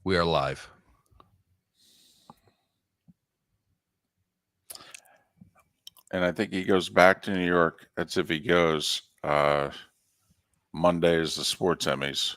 We are live. And I think he goes back to New York. That's if he goes. Monday is the sports Emmys.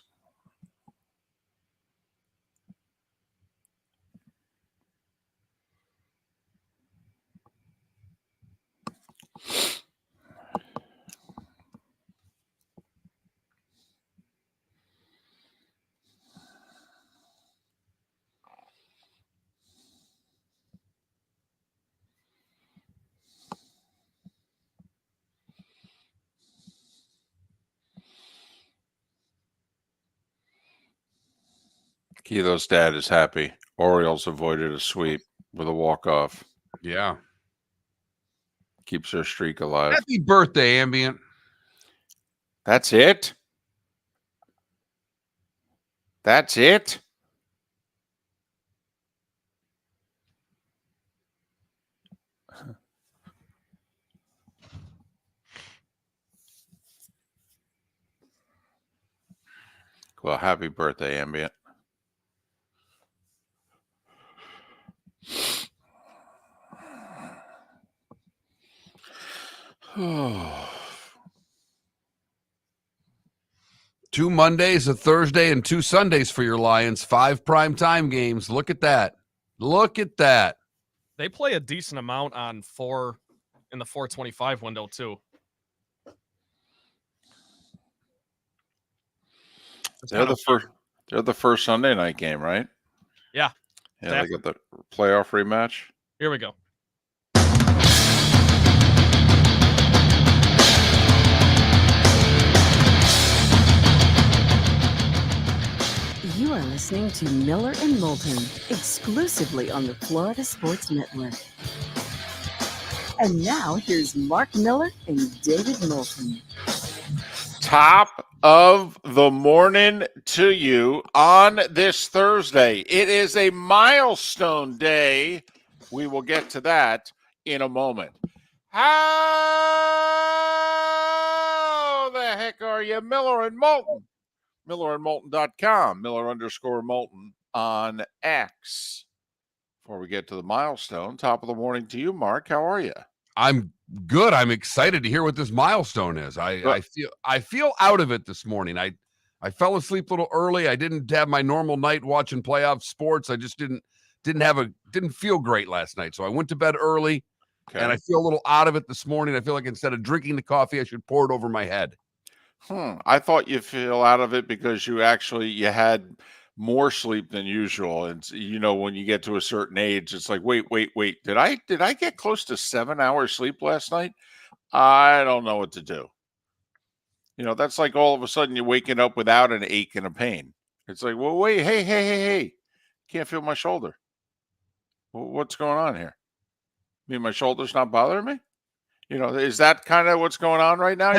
Kilo's dad is happy. Orioles avoided a sweep with a walk-off. Yeah. Keeps their streak alive. Happy birthday, Ambient. That's it? That's it? Well, happy birthday, Ambient. Two Mondays, a Thursday, and two Sundays for your Lions. 5 primetime games. Look at that. Look at that. They play a decent amount on 4 in the 425 window, too. They're the first Sunday night game, right? Yeah. Yeah, they got the playoff rematch. Here we go. You are listening to Miller and Moulton, exclusively on the Florida Sports Network. And now, here's Mark Miller and David Moulton. Top of the morning to you on this Thursday. It is a milestone day. We will get to that in a moment. How the heck are you, Miller and Moulton? MillerandMoulton.com, Miller_Moulton on X. Before we get to the milestone, top of the morning to you, Mark. How are you? I'm good. I'm excited to hear what this milestone is. I feel out of it this morning. I fell asleep a little early. I didn't have my normal night watching playoff sports. I just didn't feel great last night. So I went to bed early, and I feel a little out of it this morning. I feel like instead of drinking the coffee, I should pour it over my head. I thought you feel out of it because you had more sleep than usual. And when you get to a certain age, it's like, wait. Did I get close to 7 hours sleep last night? I don't know what to do. That's like all of a sudden you're waking up without an ache and a pain. It's like, well, wait, hey. Can't feel my shoulder. What's going on here? I mean, my shoulder's not bothering me? Is that kind of what's going on right now?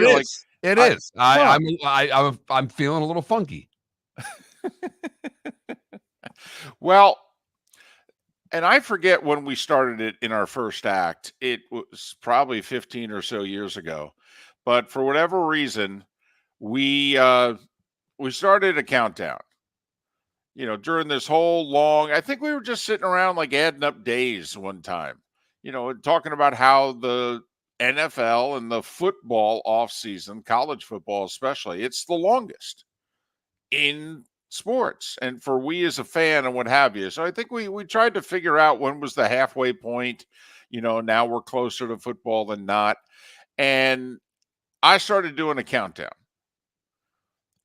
It is. I'm feeling a little funky. Well, and I forget when we started it in our first act. It was probably 15 or so years ago. But for whatever reason, we started a countdown. During this whole long, I think we were just sitting around like adding up days one time, talking about how the NFL and the football offseason, college football especially, it's the longest in sports and for we as a fan and what have you. So I think we tried to figure out when was the halfway point. Now we're closer to football than not. And I started doing a countdown.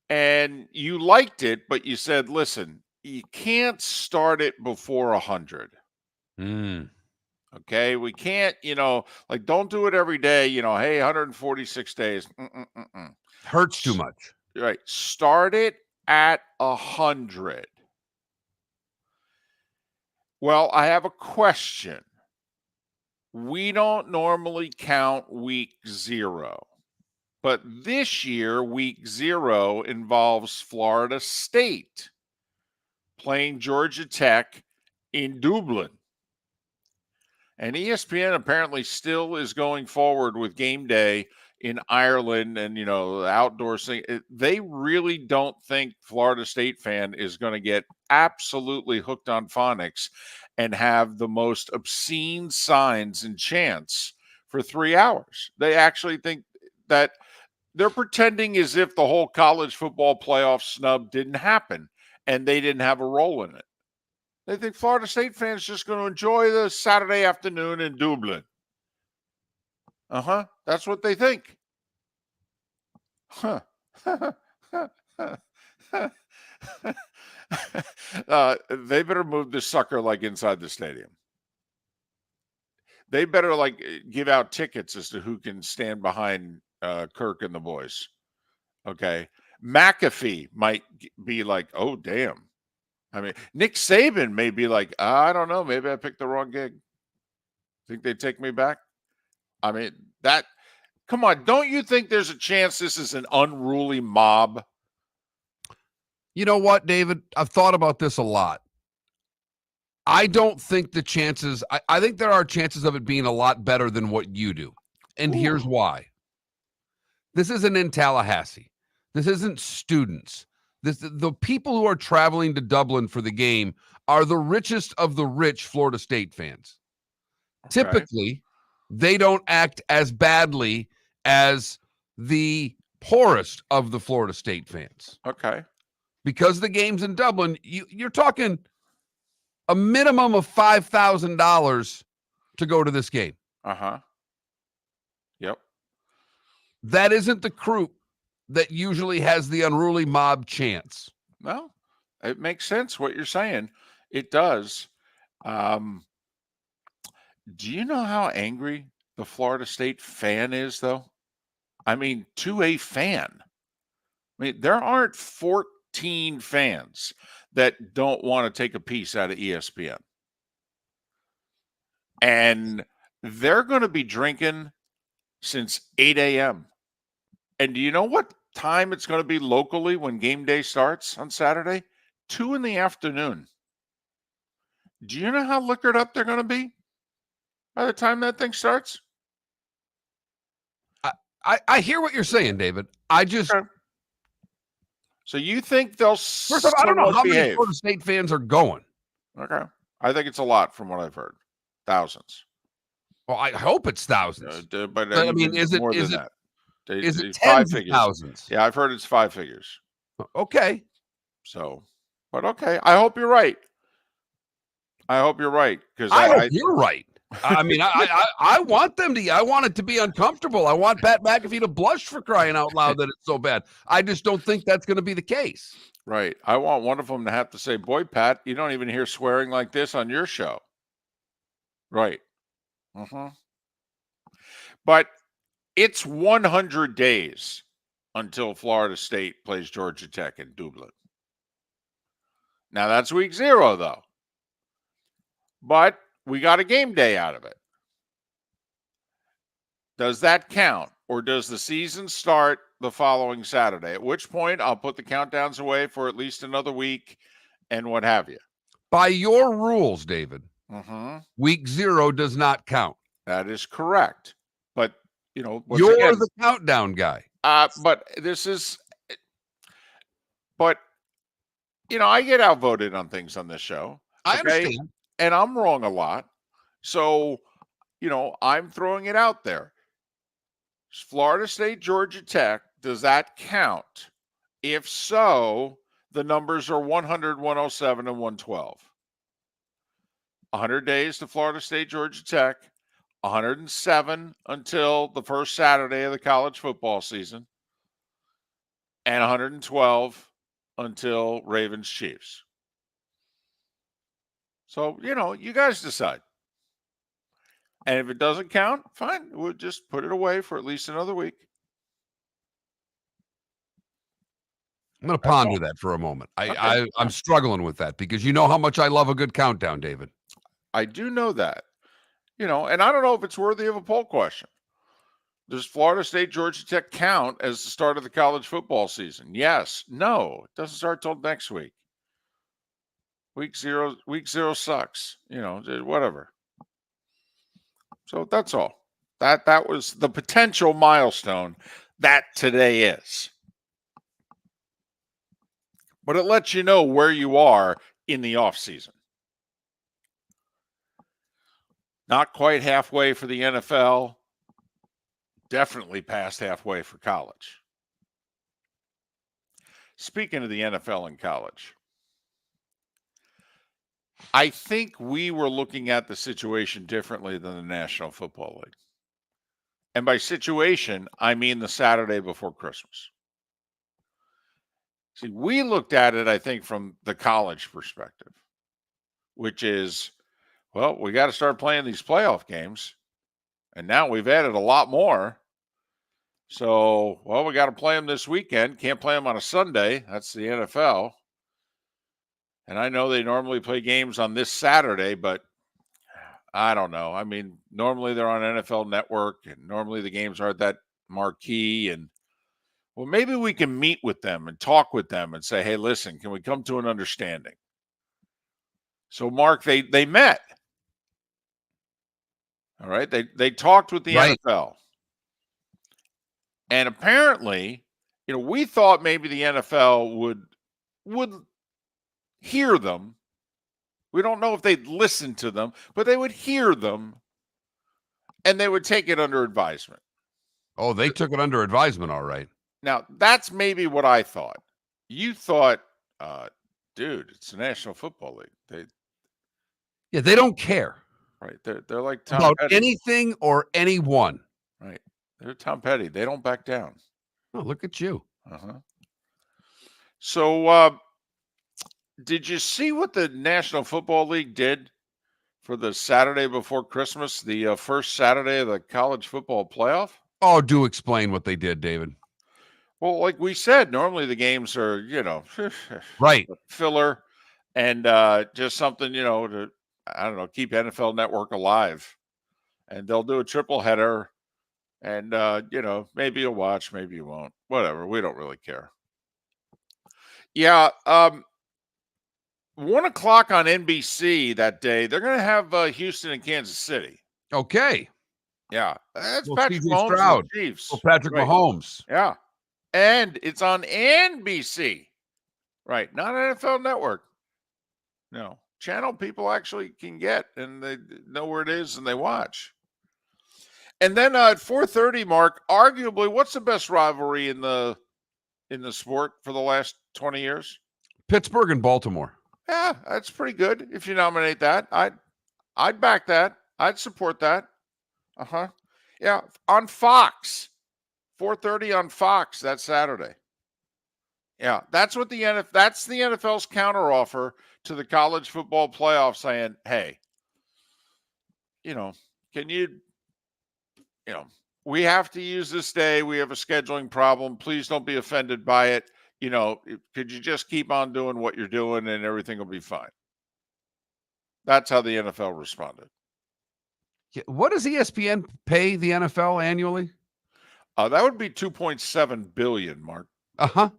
And you liked it, but you said, listen, you can't start it before 100. Okay, we can't, don't do it every day, hey, 146 days. Hurts too much. Right. Start it at 100. Well, I have a question. We don't normally count week 0. But this year, week 0 involves Florida State playing Georgia Tech in Dublin. And ESPN apparently still is going forward with game day in Ireland and, the outdoor thing, they really don't think Florida State fan is going to get absolutely hooked on phonics and have the most obscene signs and chants for 3 hours. They actually think that they're pretending as if the whole college football playoff snub didn't happen and they didn't have a role in it. They think Florida State fans just going to enjoy the Saturday afternoon in Dublin. That's what they think. Huh. They better move this sucker like inside the stadium. They better give out tickets as to who can stand behind Kirk and the boys. Okay. McAfee might be like, oh, damn. I mean, Nick Saban may be like, I don't know. Maybe I picked the wrong gig. Think they'd take me back? I mean, come on. Don't you think there's a chance this is an unruly mob? You know what, David? I've thought about this a lot. I don't think the chances, I think there are chances of it being a lot better than what you do. And here's why. This isn't in Tallahassee. This isn't students. The people who are traveling to Dublin for the game are the richest of the rich Florida State fans. Okay. Typically, they don't act as badly as the poorest of the Florida State fans. Okay. Because the game's in Dublin, you're talking a minimum of $5,000 to go to this game. Yep. That isn't the crew that usually has the unruly mob chants. Well, it makes sense what you're saying. It does. Do you know how angry the Florida State fan is, though? I mean, to a fan. I mean, there aren't 14 fans that don't want to take a piece out of ESPN. And they're going to be drinking since 8 a.m. And do you know what time it's going to be locally when game day starts on Saturday? 2 p.m. Do you know how liquored up they're going to be by the time that thing starts? I hear what you're saying, David. So you think they'll first of all, I don't know how many Florida State fans are going. Okay. I think it's a lot from what I've heard. Thousands. Well, I hope it's thousands. But I mean, is it more is than it that? Is it five tens of figures? Thousands? Yeah, I've heard it's 5 figures. Okay. So, but okay. I hope you're right. Because I hope you're right. I mean, I want them to. I want it to be uncomfortable. I want Pat McAfee to blush for crying out loud that it's so bad. I just don't think that's going to be the case. Right. I want one of them to have to say, "Boy, Pat, you don't even hear swearing like this on your show." Right. But it's 100 days until Florida State plays Georgia Tech in Dublin. Now that's week 0, though. But we got a game day out of it. Does that count? Or does the season start the following Saturday? At which point I'll put the countdowns away for at least another week and what have you. By your rules, David, week 0 does not count. That is correct. But, you're the countdown guy. But this is, I get outvoted on things on this show. I understand. And I'm wrong a lot. So, I'm throwing it out there. Florida State, Georgia Tech, does that count? If so, the numbers are 100, 107, and 112. 100 days to Florida State, Georgia Tech, 107 until the first Saturday of the college football season, and 112 until Ravens Chiefs. So, you guys decide. And if it doesn't count, fine. We'll just put it away for at least another week. I'm going to ponder that for a moment. I'm struggling with that because you know how much I love a good countdown, David. I do know that. And I don't know if it's worthy of a poll question. Does Florida State, Georgia Tech count as the start of the college football season? Yes. No. It doesn't start till next week. Week zero sucks. Whatever. So that's all. That was the potential milestone that today is. But it lets you know where you are in the offseason. Not quite halfway for the NFL. Definitely past halfway for college. Speaking of the NFL and college, I think we were looking at the situation differently than the National Football League. And by situation, I mean the Saturday before Christmas. See, we looked at it, I think, from the college perspective, which is, well, we got to start playing these playoff games. And now we've added a lot more. So, well, we got to play them this weekend. Can't play them on a Sunday. That's the NFL. And I know they normally play games on this Saturday, but I don't know. I mean, normally they're on NFL Network, and normally the games aren't that marquee. And, well, maybe we can meet with them and talk with them and say, hey, listen, can we come to an understanding? So, Mark, they met. All right. They talked with the NFL. And apparently, we thought maybe the NFL would hear them. We don't know if they'd listen to them, but they would hear them and they would take it under advisement. Oh, they took it under advisement, all right. Now, that's maybe what I thought. You thought, dude, it's the National Football League. They don't care. Right. They're like Tom about Petty. Anything or anyone. Right. They're Tom Petty. They don't back down. Oh, look at you. Uh-huh. So, did you see what the National Football League did for the Saturday before Christmas, the first Saturday of the college football playoff? Oh, do explain what they did, David. Well, like we said, normally the games are, right, filler and just something, to, I don't know, keep NFL Network alive. And they'll do a triple header. And, maybe you'll watch, maybe you won't. Whatever. We don't really care. Yeah. 1 o'clock on NBC that day, they're going to have Houston and Kansas City. Okay. Yeah. That's well, Patrick Mahomes Stroud. and the Chiefs. Well, Patrick Mahomes. Yeah. And it's on NBC. Right. Not NFL Network. No. Channel people actually can get, and they know where it is, and they watch. And then at 4:30, Mark, arguably, what's the best rivalry in the sport for the last 20 years? Pittsburgh and Baltimore. Yeah, that's pretty good. If you nominate that, I'd back that. I'd support that. Uh-huh. Yeah, on Fox. 4:30 on Fox that Saturday. Yeah, that's what that's the NFL's counteroffer to the college football playoff, saying, hey, can you, we have to use this day. We have a scheduling problem. Please don't be offended by it. Could you just keep on doing what you're doing and everything will be fine? That's how the NFL responded. What does ESPN pay the NFL annually? That would be $2.7 billion, Mark. Uh-huh.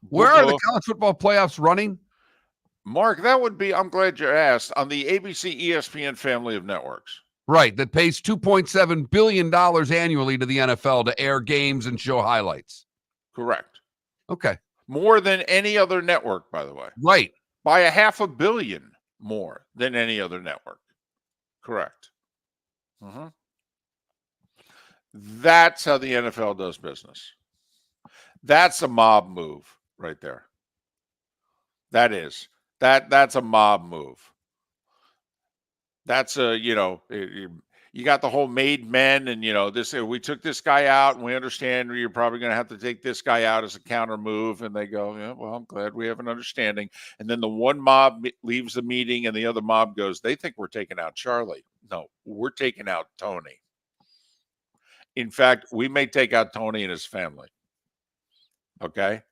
Where are the college football playoffs running? Mark, that would be, I'm glad you asked, on the ABC ESPN family of networks. Right, that pays $2.7 billion annually to the NFL to air games and show highlights. Correct. Okay. More than any other network, by the way. Right. By $500 million more than any other network. Correct. Uh-huh. That's how the NFL does business. That's a mob move right there. That is. That's a mob move. That's a, you got the whole made men and, this, we took this guy out and we understand you're probably going to have to take this guy out as a counter move. And they go, yeah, well, I'm glad we have an understanding. And then the one mob leaves the meeting and the other mob goes, they think we're taking out Charlie. No, we're taking out Tony. In fact, we may take out Tony and his family. Okay?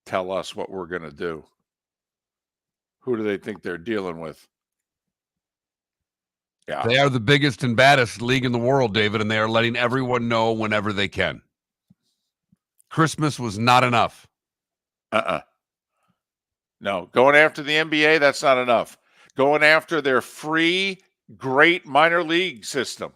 Tell us what we're going to do. Who do they think they're dealing with? Yeah. They are the biggest and baddest league in the world, David, and they are letting everyone know whenever they can. Christmas was not enough. No, going after the NBA, that's not enough. Going after their free, great minor league system.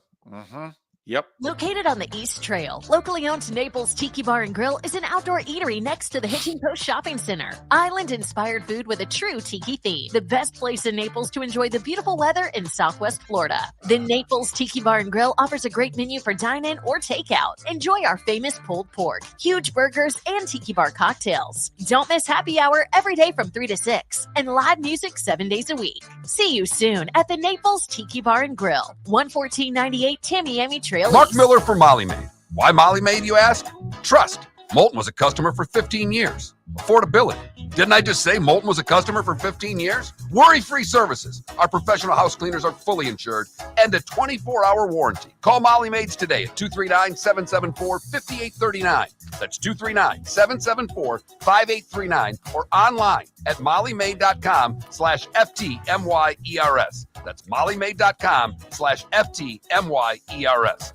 Yep. Located on the East Trail, locally owned Naples Tiki Bar and Grill is an outdoor eatery next to the Hitching Post Shopping Center. Island-inspired food with a true tiki theme. The best place in Naples to enjoy the beautiful weather in Southwest Florida. The Naples Tiki Bar and Grill offers a great menu for dine-in or takeout. Enjoy our famous pulled pork, huge burgers, and tiki bar cocktails. Don't miss happy hour every day from 3 to 6 and live music 7 days a week. See you soon at the Naples Tiki Bar and Grill, 11498 Tamiami Trail. Mark Miller for Molly Maid. Why Molly Maid, you ask? Trust. Moulton was a customer for 15 years. Affordability. Didn't I just say Moulton was a customer for 15 years? Worry-free services. Our professional house cleaners are fully insured and a 24-hour warranty. Call Molly Maids today at 239-774-5839. That's 239-774-5839 or online at mollymaid.com/FTMYERS. That's mollymaid.com/FTMYERS.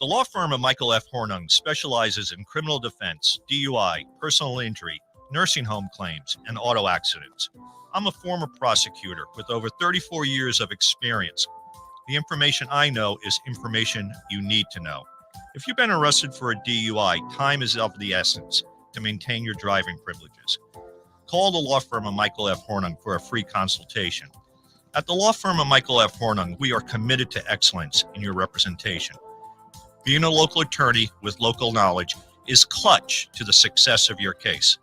The law firm of Michael F. Hornung specializes in criminal defense, DUI, personal injury, nursing home claims, and auto accidents. I'm a former prosecutor with over 34 years of experience. The information I know is information you need to know. If you've been arrested for a DUI, time is of the essence to maintain your driving privileges. Call the law firm of Michael F. Hornung for a free consultation. At the law firm of Michael F. Hornung, we are committed to excellence in your representation. Being a local attorney with local knowledge is clutch to the success of your case.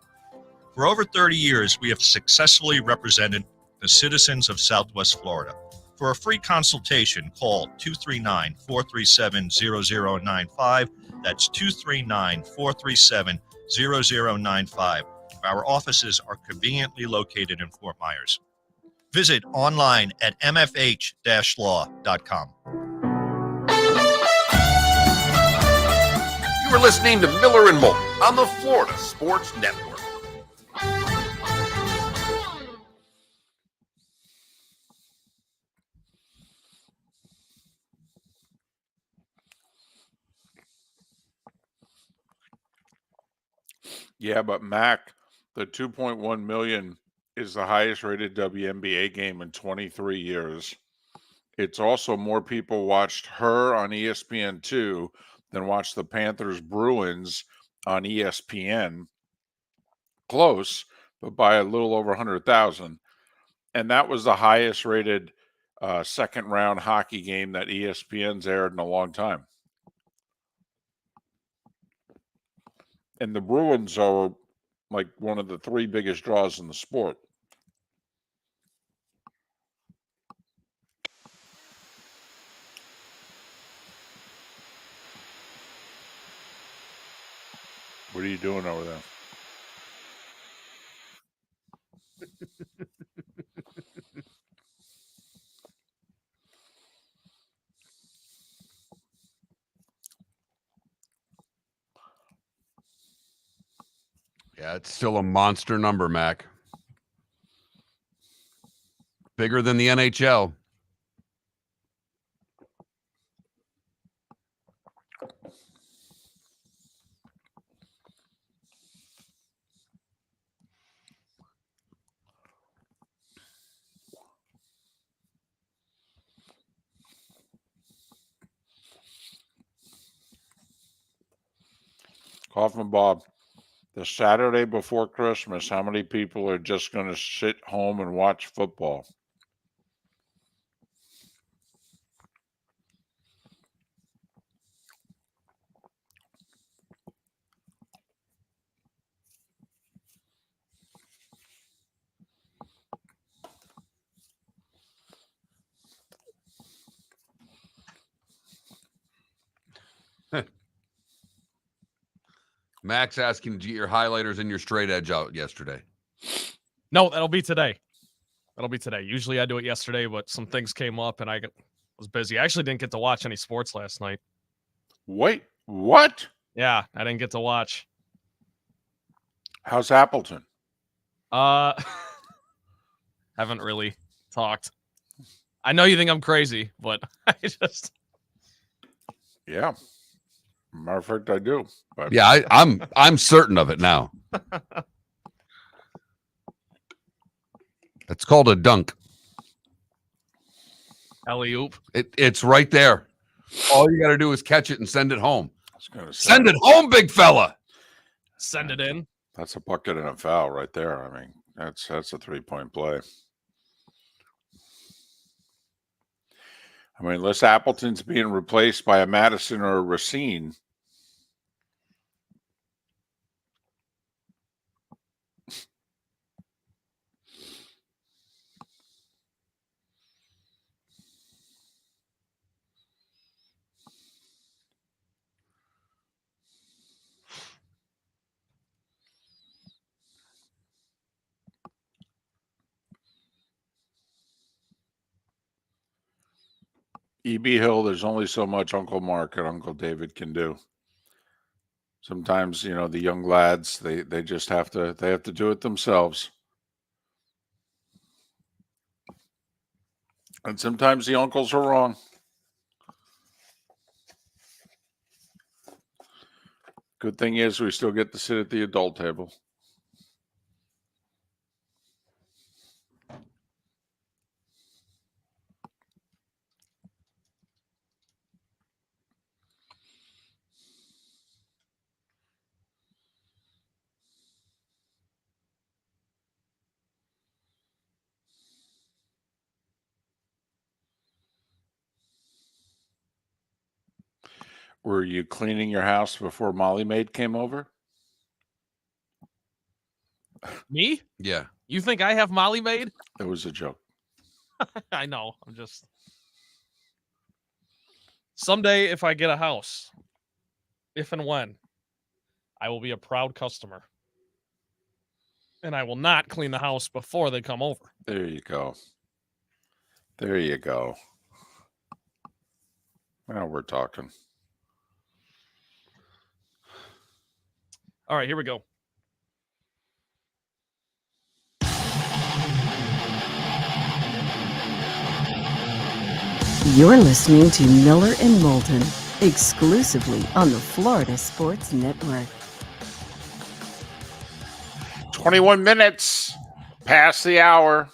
For over 30 years, we have successfully represented the citizens of Southwest Florida. For a free consultation, call 239-437-0095. That's 239-437-0095. Our offices are conveniently located in Fort Myers. Visit online at mfh-law.com. You were listening to Miller and Moulton on the Florida Sports Network. Yeah, but Mac, the 2.1 million is the highest rated WNBA game in 23 years. It's also more people watched her on ESPN2 than watched the Panthers Bruins on ESPN. Close, but by a little over 100,000. And that was the highest rated second round hockey game that ESPN's aired in a long time. And the Bruins are like one of the three biggest draws in the sport. What are you doing over there? Yeah, it's still a monster number, Mac. Bigger than the NHL. Coffin Bob, the Saturday before Christmas, how many people are just going to sit home and watch football? Max asking, did you get your highlighters and your straight edge out yesterday? No, that'll be today. That'll be today. Usually I do it yesterday, but some things came up and I was busy. I actually didn't get to watch any sports last night. Wait, what? Yeah, I didn't get to watch. How's Appleton? Haven't really talked. I know you think I'm crazy, but I just... Yeah. Matter of fact, I do. But... Yeah, I'm certain of it now. It's called a dunk. Alley-oop. It's right there. All you got to do is catch it and send it home. I was gonna say, Send it home, big fella. Send it in. that's a bucket and a foul right there. I mean, that's a 3-point play. I mean, unless Appleton's being replaced by a Madison or a Racine. E.B. Hill, there's only so much Uncle Mark and Uncle David can do. Sometimes, the young lads, they just have to do it themselves. And sometimes the uncles are wrong. Good thing is we still get to sit at the adult table. Were you cleaning your house before Molly Maid came over? Me? Yeah. You think I have Molly made? It was a joke. I know. I'm just. Someday, if I get a house, if and when, I will be a proud customer. And I will not clean the house before they come over. There you go. There you go. Now we're talking. All right, here we go. You're listening to Miller and Moulton, exclusively on the Florida Sports Network. 21 minutes past the hour.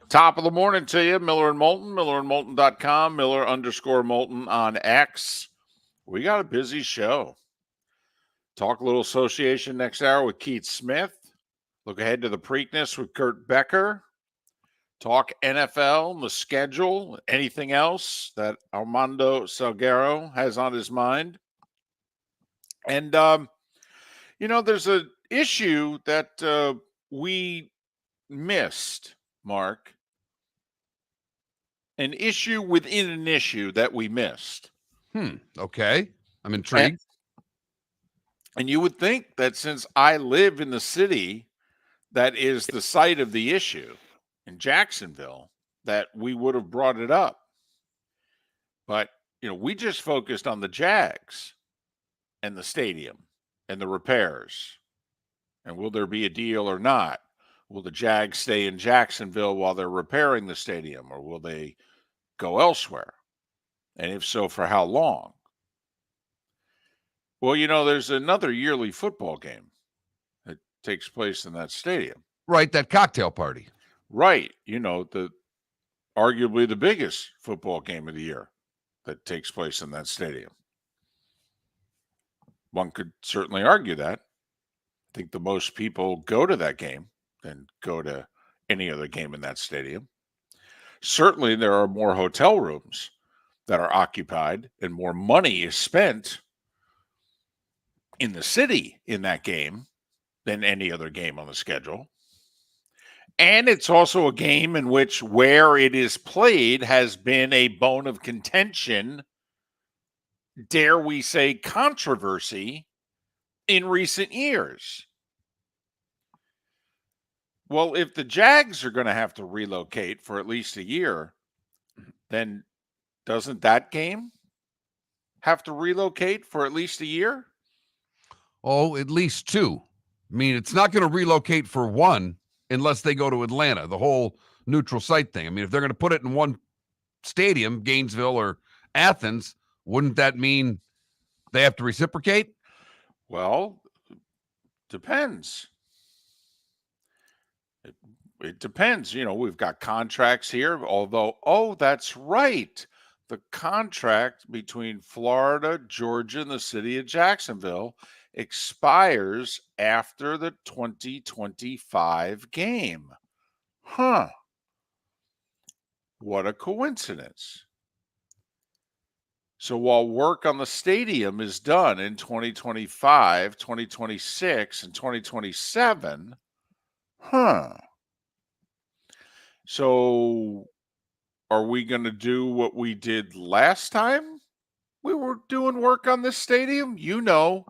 Top of the morning to you. Miller and Moulton, millerandmoulton.com, Miller_Moulton on X. We got a busy show. Talk a little association next hour with Keith Smith. Look ahead to the Preakness with Kurt Becker. Talk NFL, the schedule, anything else that Armando Salguero has on his mind. And, there's an issue that we missed, Mark. An issue within an issue that we missed. Okay. I'm intrigued. And you would think that since I live in the city that is the site of the issue in Jacksonville, that we would have brought it up. But, we just focused on the Jags and the stadium and the repairs. And will there be a deal or not? Will the Jags stay in Jacksonville while they're repairing the stadium, or will they go elsewhere? And if so, for how long? Well, there's another yearly football game that takes place in that stadium. Right, that cocktail party. Right. Arguably the biggest football game of the year that takes place in that stadium. One could certainly argue that. I think the most people go to that game than go to any other game in that stadium. Certainly there are more hotel rooms that are occupied and more money is spent in the city in that game than any other game on the schedule. And it's also a game in which where it is played has been a bone of contention, dare we say controversy, in recent years. Well, if the Jags are going to have to relocate for at least a year, then doesn't that game have to relocate for at least a year? Oh, at least two. I mean, it's not going to relocate for one unless they go to Atlanta, the whole neutral site thing. I mean, if they're going to put it in one stadium, Gainesville or Athens, wouldn't that mean they have to reciprocate? Well, depends. It depends. We've got contracts here, although, that's right. the contract between Florida, Georgia, and the city of Jacksonville expires after the 2025 game. Huh. What a coincidence. So while work on the stadium is done in 2025, 2026, and 2027, So are we going to do what we did last time we were doing work on this stadium? You know,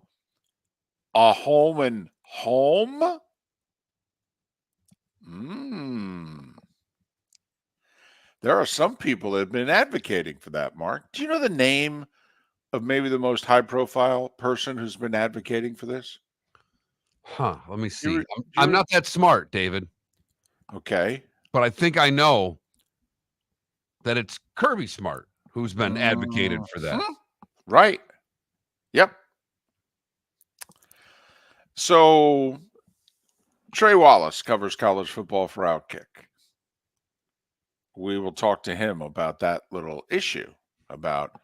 a home and home? There are some people that have been advocating for that, Mark. Do you know the name of maybe the most high-profile person who's been advocating for this? Let me see. I'm not that smart, David. Okay. But I think I know that it's Kirby Smart who's been advocated for that. Right. Yep. So Trey Wallace covers college football for Outkick. We will talk to him about that little issue about,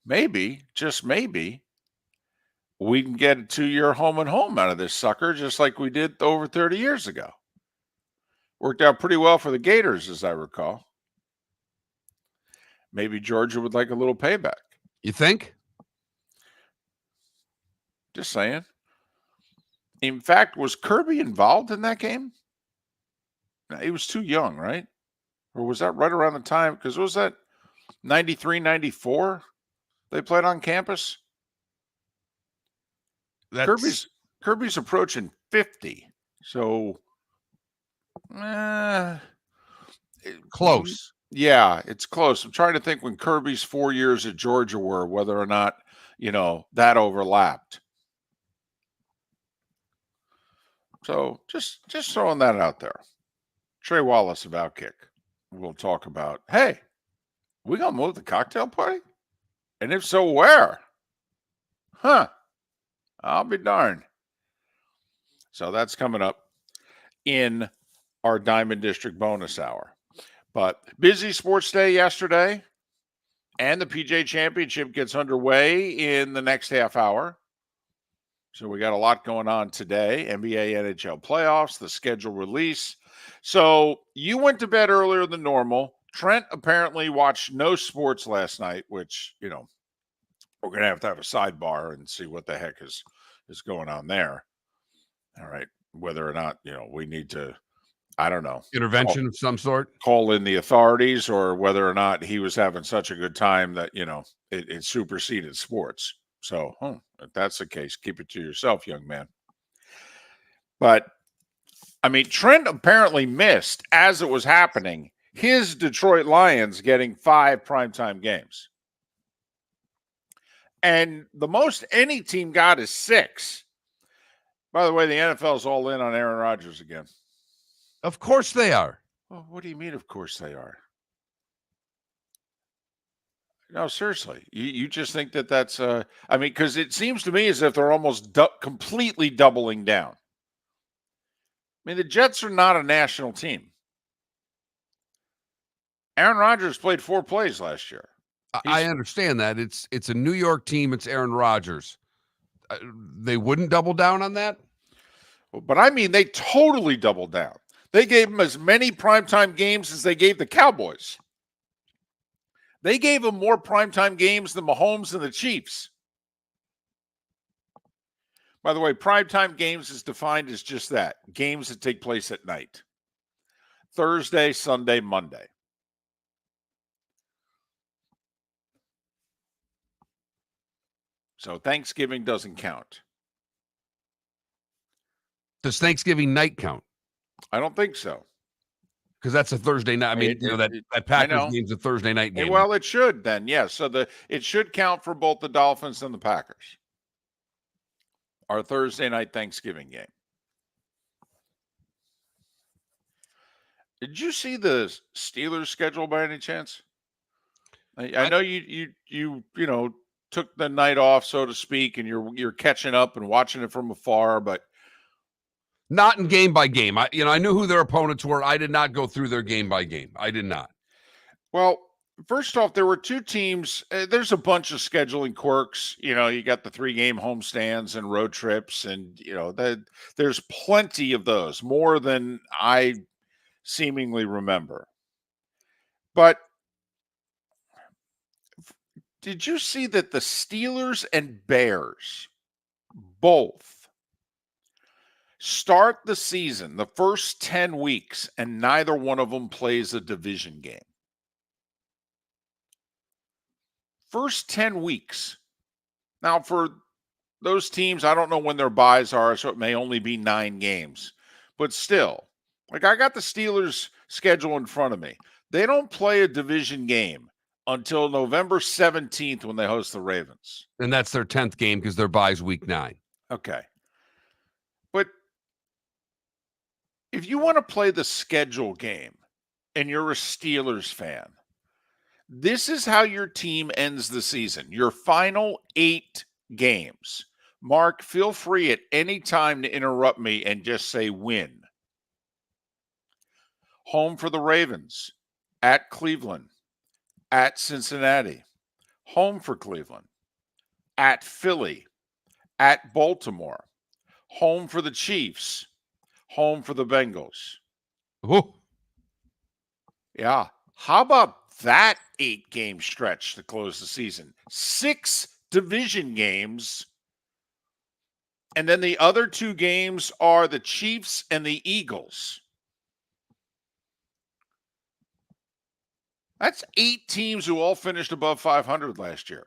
maybe, just maybe, we can get a 2-year home and home out of this sucker, just like we did over 30 years ago. Worked out pretty well for the Gators, as I recall. Maybe Georgia would like a little payback. You think? Just saying. In fact, was Kirby involved in that game? He was too young, right? Or was that right around the time? Because was that 93, 94 they played on campus? Kirby's approaching 50. So close. Yeah, it's close. I'm trying to think when Kirby's 4 years at Georgia were, whether or not, that overlapped. So just throwing that out there. Trey Wallace of Outkick. We'll talk about, hey, we gonna move the cocktail party? And if so, where? I'll be darned. So that's coming up in our Diamond District bonus hour. But busy sports day yesterday, and the PJ Championship gets underway in the next half hour. So we got a lot going on today. NBA, NHL playoffs, the schedule release. So you went to bed earlier than normal. Trent apparently watched no sports last night, which, we're going to have a sidebar and see what the heck is going on there. All right. Whether or not, we need to, I don't know. Intervention of some sort? Call in the authorities, or whether or not he was having such a good time that, it superseded sports. So, if that's the case, keep it to yourself, young man. But, Trent apparently missed, as it was happening, his Detroit Lions getting 5 primetime games. And the most any team got is 6. By the way, the NFL's all in on Aaron Rodgers again. Of course they are. Well, what do you mean, of course they are? No, seriously. You just think that's because it seems to me as if they're almost completely doubling down. The Jets are not a national team. Aaron Rodgers played 4 plays last year. I understand that. It's a New York team. It's Aaron Rodgers. They wouldn't double down on that? But they totally doubled down. They gave him as many primetime games as they gave the Cowboys. They gave him more primetime games than Mahomes and the Chiefs. By the way, primetime games is defined as just that, games that take place at night. Thursday, Sunday, Monday. So Thanksgiving doesn't count. Does Thanksgiving night count? I don't think so. Because that's a Thursday night. That Packers game's a Thursday night game. Well, it should then, yes. So it should count for both the Dolphins and the Packers. Our Thursday night Thanksgiving game. Did you see the Steelers schedule by any chance? I know you took the night off, so to speak, and you're catching up and watching it from afar, but not in game by game. I knew who their opponents were. I did not go through their game by game. I did not. Well, first off, there were two teams. There's a bunch of scheduling quirks. You got the 3-game homestands and road trips, and there's plenty of those, more than I seemingly remember. But did you see that the Steelers and Bears both start the season, the first 10 weeks, and neither one of them plays a division game? First 10 weeks. Now, for those teams, I don't know when their buys are, so it may only be 9 games. But still, I got the Steelers' schedule in front of me. They don't play a division game until November 17th when they host the Ravens. And that's their 10th game because their bye's week 9. Okay. But if you want to play the schedule game and you're a Steelers fan, this is how your team ends the season. Your final 8 games. Mark, feel free at any time to interrupt me and just say win. Home for the Ravens, at Cleveland, at Cincinnati, home for Cleveland, at Philly, at Baltimore, home for the Chiefs, home for the Bengals. Ooh. Yeah. How about that 8-game stretch to close the season? 6 division games. And then the other 2 games are the Chiefs and the Eagles. That's 8 teams who all finished above 500 last year.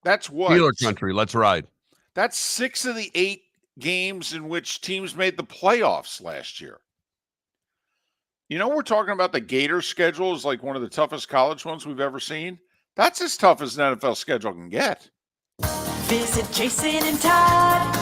That's what? Steeler country, let's ride. That's 6 of the 8 games in which teams made the playoffs last year. We're talking about the Gators schedule is like one of the toughest college ones we've ever seen. That's as tough as an NFL schedule can get. Visit Jason and Todd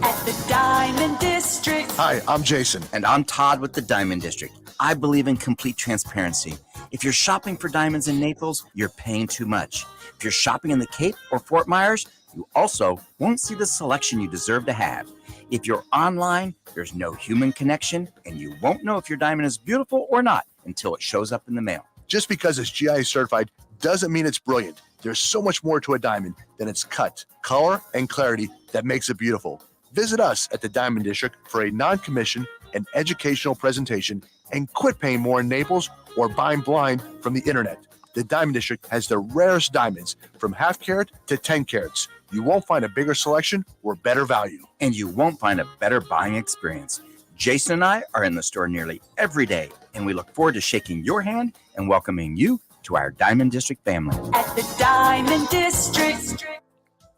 at the Diamond District. Hi, I'm Jason. And I'm Todd with the Diamond District. I believe in complete transparency. If you're shopping for diamonds in Naples, you're paying too much. If you're shopping in the Cape or Fort Myers, you also won't see the selection you deserve to have. If you're online, there's no human connection, and you won't know if your diamond is beautiful or not until it shows up in the mail. Just because it's GI certified doesn't mean it's brilliant. There's so much more to a diamond than its cut, color, and clarity that makes it beautiful. Visit us at the Diamond District for a non-commissioned and educational presentation, and quit paying more in Naples or buying blind from the internet. The Diamond District has the rarest diamonds from 1/2 carat to 10 carats. You won't find a bigger selection or better value. And you won't find a better buying experience. Jason and I are in the store nearly every day, and we look forward to shaking your hand and welcoming you to our Diamond District family. At the Diamond District.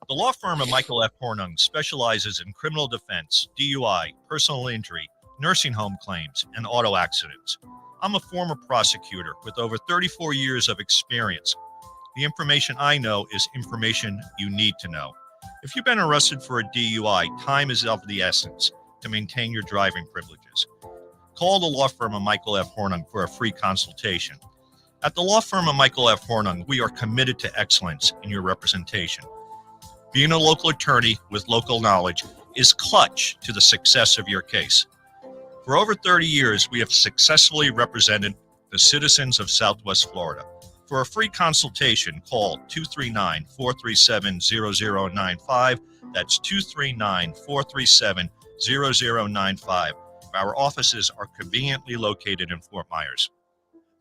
The law firm of Michael F. Hornung specializes in criminal defense, DUI, personal injury, nursing home claims, and auto accidents. I'm a former prosecutor with over 34 years of experience. The information I know is information you need to know. If you've been arrested for a DUI, time is of the essence to maintain your driving privileges. Call the law firm of Michael F. Hornung for a free consultation. At the law firm of Michael F. Hornung, we are committed to excellence in your representation. Being a local attorney with local knowledge is clutch to the success of your case. For over 30 years, we have successfully represented the citizens of Southwest Florida. For a free consultation, call 239-437-0095. That's 239-437-0095. Our offices are conveniently located in Fort Myers.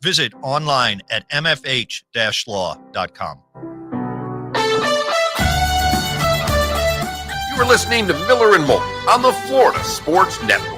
Visit online at mfh-law.com. You are listening to Miller and Moulton on the Florida Sports Network.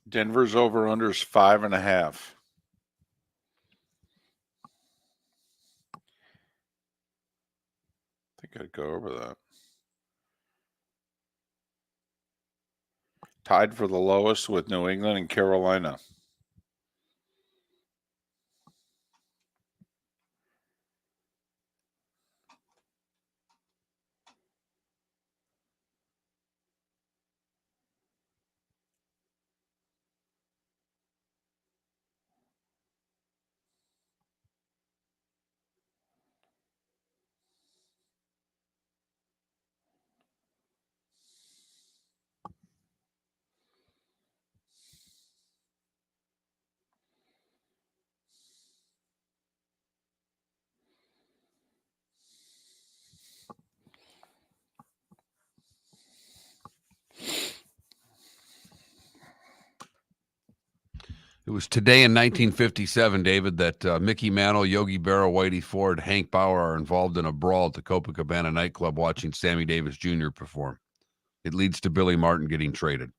Denver's over unders 5.5. I think I'd go over that. Tied for the lowest with New England and Carolina. It was today in 1957, David, that Mickey Mantle, Yogi Berra, Whitey Ford, Hank Bauer are involved in a brawl at the Copacabana nightclub watching Sammy Davis Jr. perform. It leads to Billy Martin getting traded.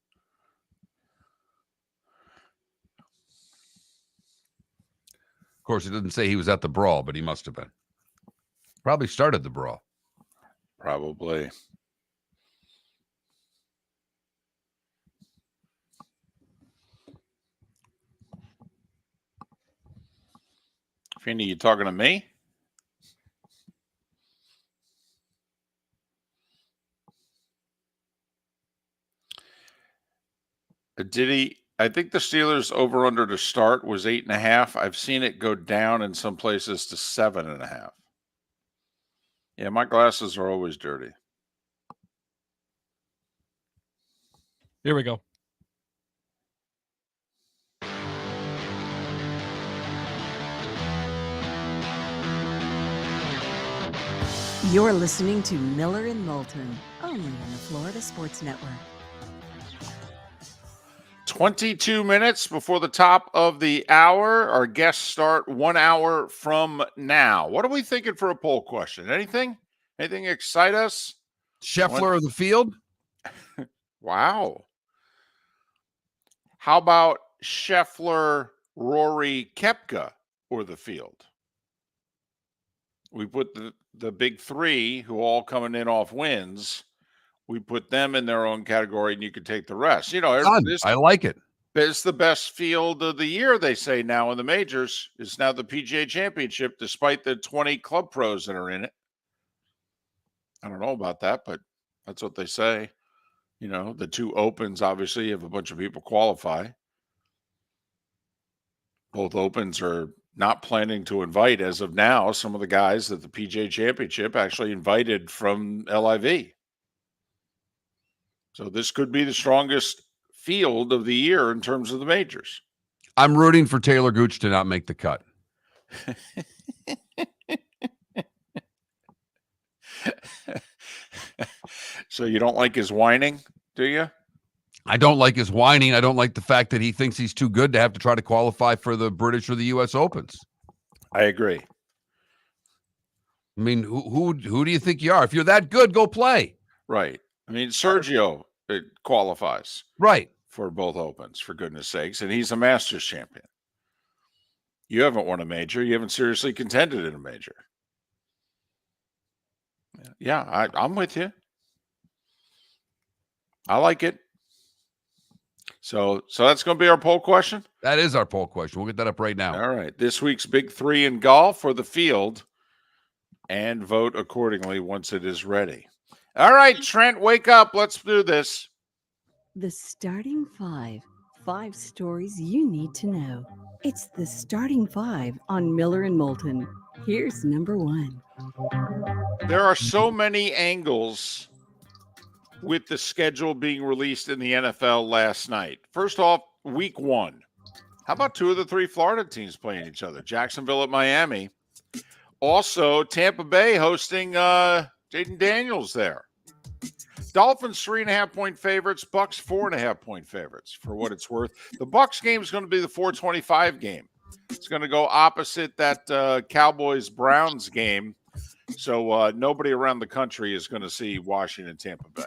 Of course, it doesn't say he was at the brawl, but he must have been. Probably started the brawl. Probably. Feeney, you talking to me? Did he? I think the Steelers over under to start was 8.5. I've seen it go down in some places to 7.5. Yeah, my glasses are always dirty. Here we go. You're listening to Miller and Moulton, only on the Florida Sports Network. 22 minutes before the top of the hour. Our guests start 1 hour from now. What are we thinking for a poll question? Anything? Anything excite us? Scheffler of the field? Wow. How about Scheffler, Rory, Koepka or the field? We put the big three who all coming in off wins. We put them in their own category, and you could take the rest. You know, I like it. It's the best field of the year, they say now in the majors. It's now the PGA Championship, despite the 20 club pros that are in it. I don't know about that, but that's what they say. You know, the two opens, obviously, have a bunch of people qualify. Both opens are not planning to invite, as of now, some of the guys that the PGA Championship actually invited from LIV. So this could be the strongest field of the year in terms of the majors. I'm rooting for Taylor Gooch to not make the cut. So you don't like his whining, do you? I don't like his whining. I don't like the fact that he thinks he's too good to have to try to qualify for the British or the U.S. Opens. I agree. I mean, who do you think you are? If you're that good, go play. Right. I mean, Sergio qualifies. Right. For both opens, for goodness sakes, and he's a Masters champion. You haven't won a major. You haven't seriously contended in a major. Yeah, I'm with you. I like it. So that's going to be our poll question? That is our poll question. We'll get that up right now. All right. This week's big three in golf for the field, and vote accordingly once it is ready. All right, Trent, wake up. Let's do this. The starting five. 5 stories you need to know. It's the starting 5 on Miller and Moulton. Here's number 1. There are so many angles with the schedule being released in the NFL last night. First off, week 1. How about 2 of the 3 Florida teams playing each other? Jacksonville at Miami. Also, Tampa Bay hosting Jaden Daniels there. Dolphins 3.5-point favorites. Bucks 4.5-point favorites. For what it's worth, the Bucks game is going to be the 4:25 game. It's going to go opposite that Cowboys-Browns game. So nobody around the country is going to see Washington, Tampa Bay.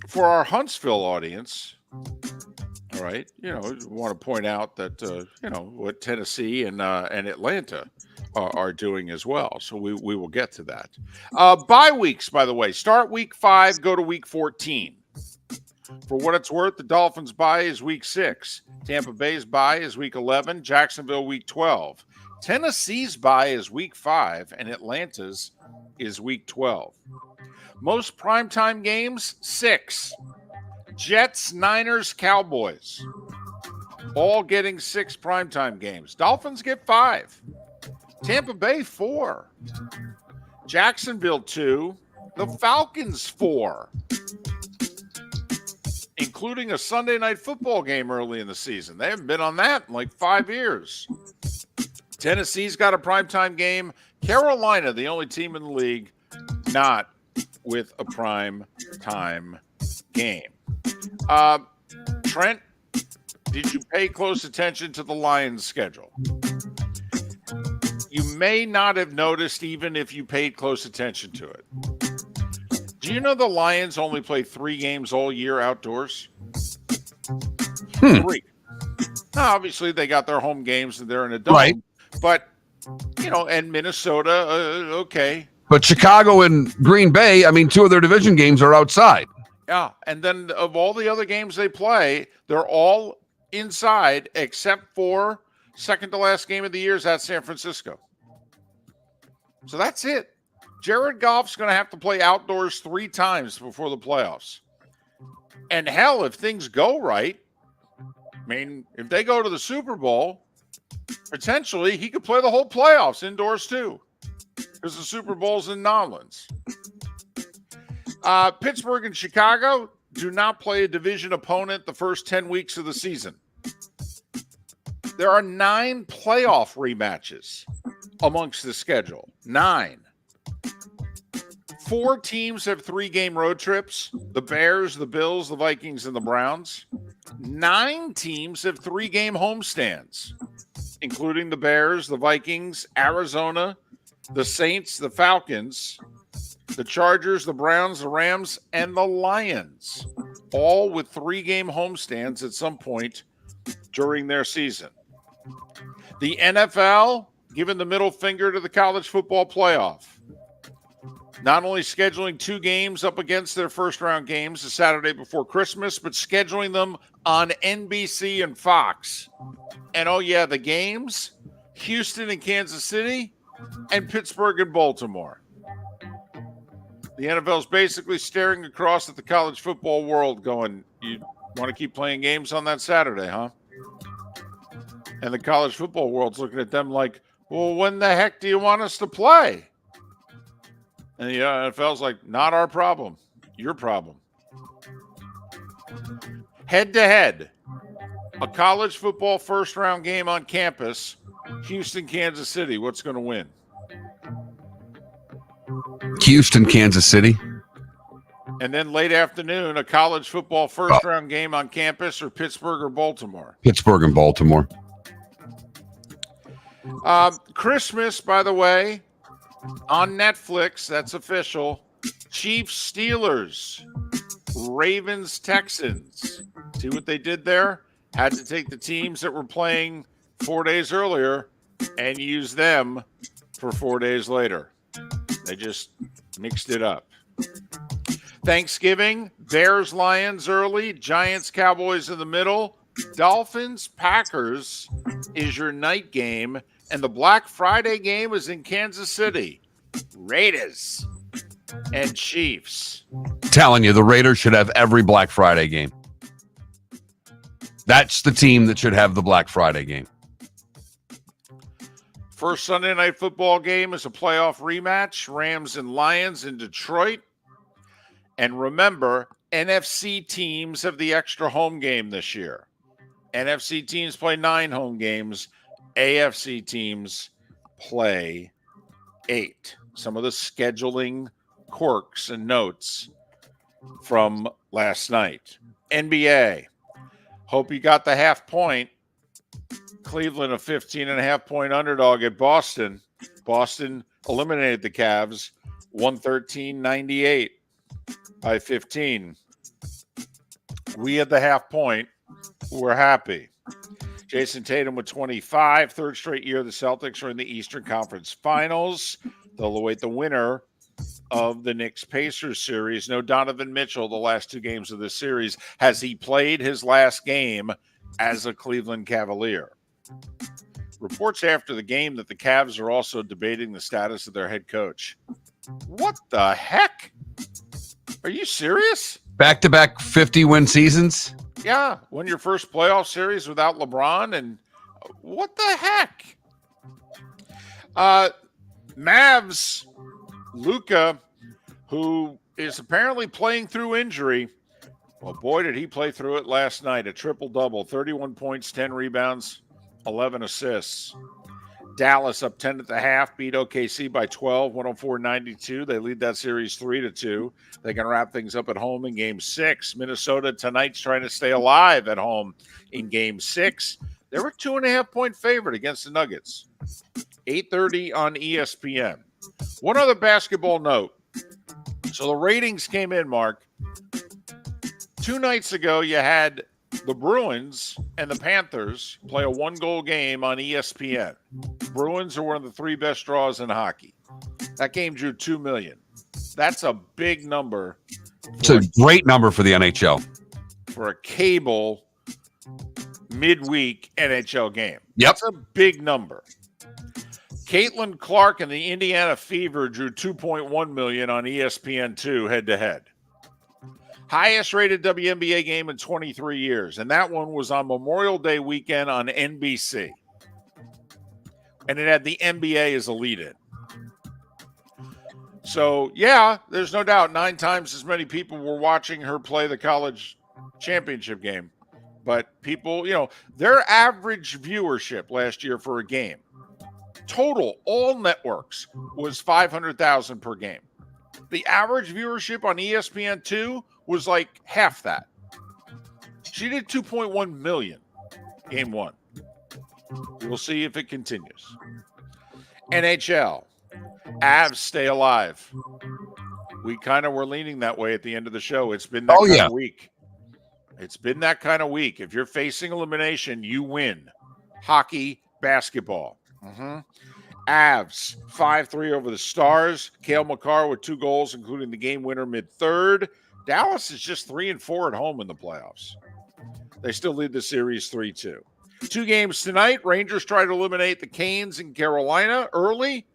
For our Huntsville audience, all right, we want to point out that what Tennessee and Atlanta are doing as well. So we will get to that. Bye weeks, by the way, start week 5, go to week 14. For what it's worth, the Dolphins bye is week 6. Tampa Bay's bye is week 11. Jacksonville week 12. Tennessee's bye is week 5, and Atlanta's is week 12. Most primetime games, 6. Jets, Niners, Cowboys. All getting 6 primetime games. Dolphins get 5. Tampa Bay, 4. Jacksonville, 2. The Falcons, 4. Including a Sunday night football game early in the season. They haven't been on that in like 5 years. Tennessee's got a primetime game. Carolina, the only team in the league not with a primetime game. Trent, did you pay close attention to the Lions schedule? You may not have noticed even if you paid close attention to it. Do you know the Lions only play 3 games all year outdoors? 3. Now, obviously, they got their home games and they're in a dome. Right. But, and Minnesota, okay. But Chicago and Green Bay, 2 of their division games are outside. Yeah, and then of all the other games they play, they're all inside except for second to last game of the year is at San Francisco. So that's it. Jared Goff's going to have to play outdoors 3 times before the playoffs. And hell, if things go right, if they go to the Super Bowl, potentially he could play the whole playoffs indoors too, because the Super Bowl's in Nolens. Pittsburgh and Chicago do not play a division opponent the first 10 weeks of the season. There are 9 playoff rematches amongst the schedule. 9. 4 teams have 3-game road trips. The Bears, the Bills, the Vikings, and the Browns. 9 teams have 3-game homestands, including the Bears, the Vikings, Arizona, the Saints, the Falcons, the Chargers, the Browns, the Rams, and the Lions, all with 3-game homestands at some point during their season. The NFL giving the middle finger to the college football playoff. Not only scheduling 2 games up against their first-round games the Saturday before Christmas, but scheduling them on NBC and Fox. And, the games, Houston and Kansas City, and Pittsburgh and Baltimore. The NFL is basically staring across at the college football world going, you want to keep playing games on that Saturday, huh? And the college football world's looking at them like, well, when the heck do you want us to play? And the NFL's like, not our problem, your problem. Head-to-head, a college football first-round game on campus, Houston, Kansas City. What's going to win? Houston, Kansas City. And then late afternoon, a college football first-round game on campus, or Pittsburgh or Baltimore? Pittsburgh and Baltimore. Christmas, by the way, on Netflix, that's official. Chiefs, Steelers, Ravens, Texans. See what they did there? Had to take the teams that were playing 4 days earlier and use them for 4 days later. They just mixed it up. Thanksgiving, Bears, Lions early, Giants, Cowboys in the middle, Dolphins, Packers is your night game, and the Black Friday game is in Kansas City. Raiders and Chiefs. Telling you, the Raiders should have every Black Friday game. That's the team that should have the Black Friday game. First Sunday night football game is a playoff rematch, Rams and Lions in Detroit. And remember, NFC teams have the extra home game this year. NFC teams play 9 home games. AFC teams play 8. Some of the scheduling quirks and notes from last night. NBA. Hope you got the half point. Cleveland, a 15.5-point underdog at Boston. Boston eliminated the Cavs 113-98 by 15. We had the half point. We're happy. Jason Tatum with 25. Third straight year the Celtics are in the Eastern Conference Finals. They'll await the winner of the Knicks-Pacers series. No Donovan Mitchell the last 2 games of this series. Has he played his last game as a Cleveland Cavalier? Reports after the game that the Cavs are also debating the status of their head coach. What the heck? Are you serious? Back-to-back 50-win seasons? Yeah, won your first playoff series without LeBron, and what the heck? Mavs, Luka, who is apparently playing through injury. Well, boy, did he play through it last night. A triple-double, 31 points, 10 rebounds, 11 assists. Dallas up 10 at the half, beat OKC by 12, 104-92. They lead that series 3-2. They can wrap things up at home in Game 6. Minnesota tonight's trying to stay alive at home in Game 6. They were 2.5-point favorite against the Nuggets. 8:30 on ESPN. One other basketball note. So the ratings came in, Mark. 2 nights ago, you had the Bruins and the Panthers play a 1-goal game on ESPN. Bruins are one of the 3 best draws in hockey. That game drew 2 million. That's a big number. It's a great number for the NHL. For a cable midweek NHL game. Yep. That's a big number. Caitlin Clark and the Indiana Fever drew 2.1 million on ESPN2 head-to-head. Highest rated WNBA game in 23 years. And that one was on Memorial Day weekend on NBC. And it had the NBA as a lead-in. So, yeah, there's no doubt 9 times as many people were watching her play the college championship game. But people, their average viewership last year for a game, total, all networks, was 500,000 per game. The average viewership on ESPN2 was like half that. She did 2.1 million game 1. We'll see if it continues. NHL. Avs stay alive. We kind of were leaning that way at the end of the show. It's been that kind of week. It's been that kind of week. If you're facing elimination, you win. Hockey, basketball. Avs 5-3 over the Stars. Cale Makar with 2 goals, including the game winner mid-third. Dallas is just 3-4 at home in the playoffs. They still lead the series 3-2. 2 games tonight. Rangers try to eliminate the Canes in Carolina early.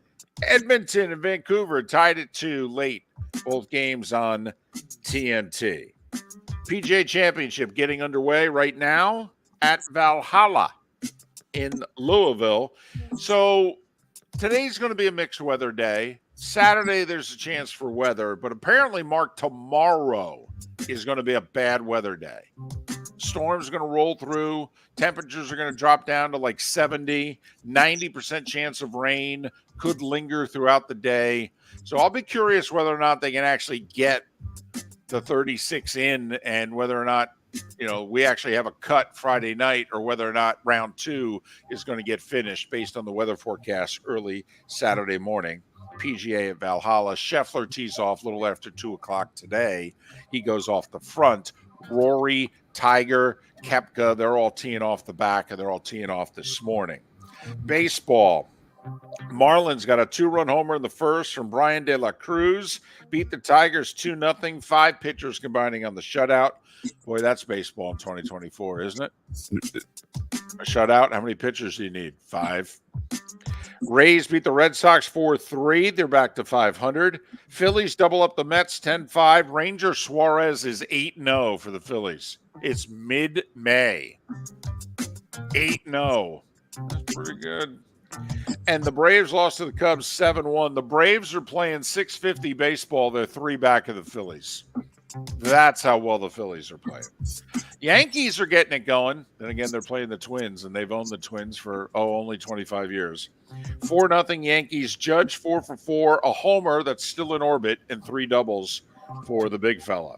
Edmonton and Vancouver tied it 2 late. Both games on TNT. PGA Championship getting underway right now at Valhalla in Louisville. So today's going to be a mixed weather day. Saturday, there's a chance for weather, but apparently, Mark, tomorrow is going to be a bad weather day. Storms are going to roll through. Temperatures are going to drop down to like 70, 90% chance of rain, could linger throughout the day. So I'll be curious whether or not they can actually get the 36 in and whether or not, we actually have a cut Friday night or whether or not round 2 is going to get finished based on the weather forecast early Saturday morning. PGA at Valhalla. Scheffler tees off a little after 2 o'clock today. He goes off the front. Rory, Tiger, Koepka, they're all teeing off the back, and they're all teeing off this morning. Baseball. Marlins got a 2-run homer in the first from Brian De La Cruz. Beat the Tigers 2-0. 5 pitchers combining on the shutout. Boy, that's baseball in 2024, isn't it? A shutout? How many pitchers do you need? 5. Rays beat the Red Sox 4-3. They're back to 500. Phillies double up the Mets 10-5. Ranger Suarez is 8-0 for the Phillies. It's mid-May. 8-0. That's pretty good. And the Braves lost to the Cubs 7-1. The Braves are playing 650 baseball. They're 3 back of the Phillies. That's how well the Phillies are playing. Yankees are getting it going. Then again, they're playing the Twins, and they've owned the Twins for, only 25 years. 4-0 Yankees. Judge 4 for 4. A homer that's still in orbit and 3 doubles for the big fella.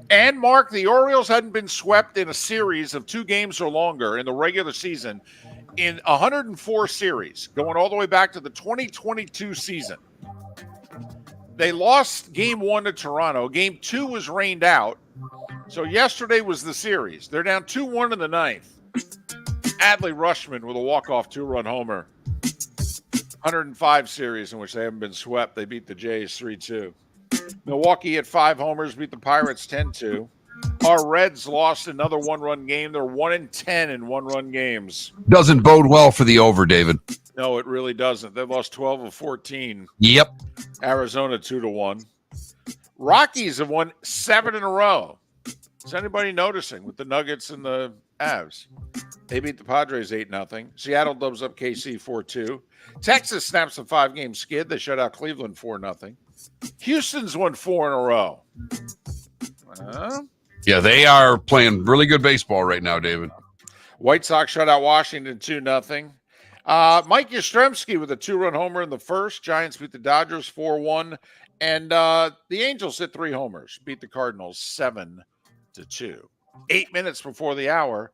And, Mark, the Orioles hadn't been swept in a series of 2 games or longer in the regular season in 104 series, going all the way back to the 2022 season. They lost Game 1 to Toronto. Game 2 was rained out. So yesterday was the series. They're down 2-1 in the 9th. Adley Rutschman with a walk-off 2-run homer. 105 series in which they haven't been swept. They beat the Jays 3-2. Milwaukee at 5 homers, beat the Pirates 10-2. Our Reds lost another 1-run game. They're 1-10 in 1-run games. Doesn't bode well for the over, David. No, it really doesn't. They've lost 12 of 14. Yep. Arizona 2-1. Rockies have won 7 in a row. Is anybody noticing with the Nuggets and the Avs? They beat the Padres 8-0. Seattle dubs up KC 4-2. Texas snaps a 5-game skid. They shut out Cleveland 4-0. Houston's won 4 in a row. Yeah, they are playing really good baseball right now, David. White Sox shut out Washington 2-0. Mike Yastrzemski with a 2-run homer in the first. Giants beat the Dodgers 4-1. And the Angels hit 3 homers. Beat the Cardinals 7-2. 8 minutes before the hour.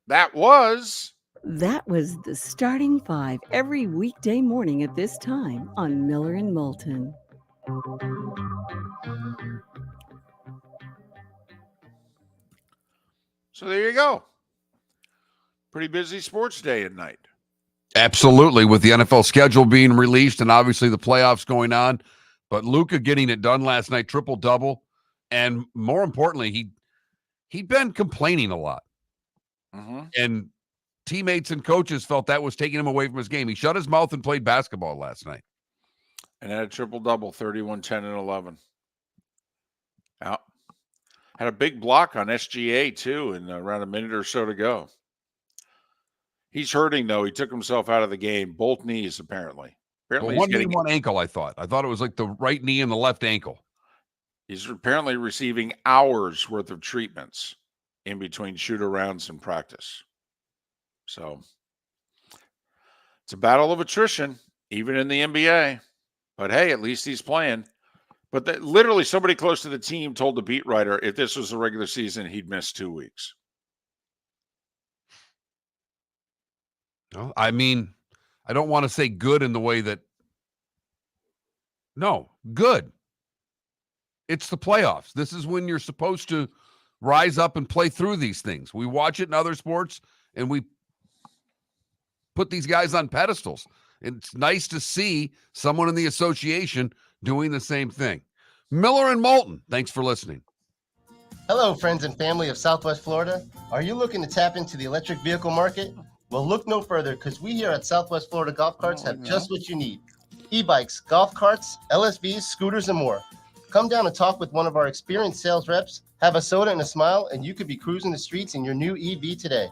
That was the Starting 5 every weekday morning at this time on Miller and Moulton. So there you go. Pretty busy sports day and night. Absolutely, with the NFL schedule being released and obviously the playoffs going on. But Luka getting it done last night, triple-double. And more importantly, he'd been complaining a lot. Mm-hmm. And teammates and coaches felt that was taking him away from his game. He shut his mouth and played basketball last night. And had a triple-double, 31, 10, and 11. Out. Had a big block on SGA, too, in around a minute or so to go. He's hurting, though. He took himself out of the game. Both knees, apparently. Well, one knee, one ankle, I thought. I thought it was like the right knee and the left ankle. He's apparently receiving hours worth of treatments in between shoot-arounds and practice. So it's a battle of attrition, even in the NBA. But, hey, at least he's playing. But literally somebody close to the team told the beat writer if this was the regular season, he'd miss 2 weeks. No, I mean, I don't want to say good in the way that – no, good. It's the playoffs. This is when you're supposed to rise up and play through these things. We watch it in other sports, and we put these guys on pedestals. It's nice to see someone in the association doing the same thing. Miller and Moulton, thanks for listening. Hello, friends and family of Southwest Florida. Are you looking to tap into the electric vehicle market? Well, look no further, because we here at Southwest Florida Golf Carts have just what you need. E-bikes, golf carts, LSVs, scooters, and more. Come down and talk with one of our experienced sales reps, have a soda and a smile, and you could be cruising the streets in your new EV today.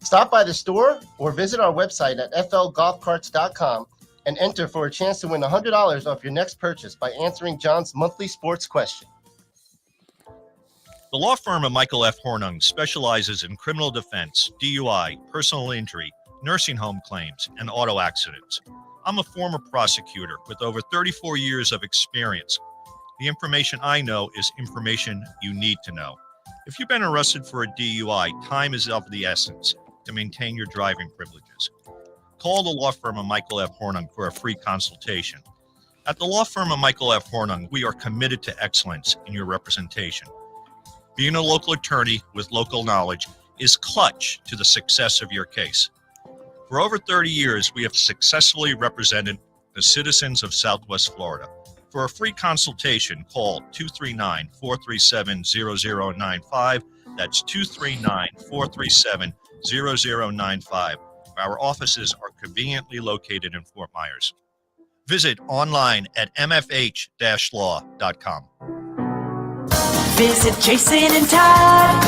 Stop by the store or visit our website at flgolfcarts.com and enter for a chance to win $100 off your next purchase by answering John's monthly sports question. The law firm of Michael F. Hornung specializes in criminal defense, DUI, personal injury, nursing home claims, and auto accidents. I'm a former prosecutor with over 34 years of experience. The information I know is information you need to know. If you've been arrested for a DUI, time is of the essence to maintain your driving privileges. Call the law firm of Michael F. Hornung for a free consultation. At the law firm of Michael F. Hornung, we are committed to excellence in your representation. Being a local attorney with local knowledge is clutch to the success of your case. For over 30 years, we have successfully represented the citizens of Southwest Florida. For a free consultation, call 239-437-0095. That's 239-437-0095. Our offices are conveniently located in Fort Myers. Visit online at mfh-law.com. Visit Jason and Todd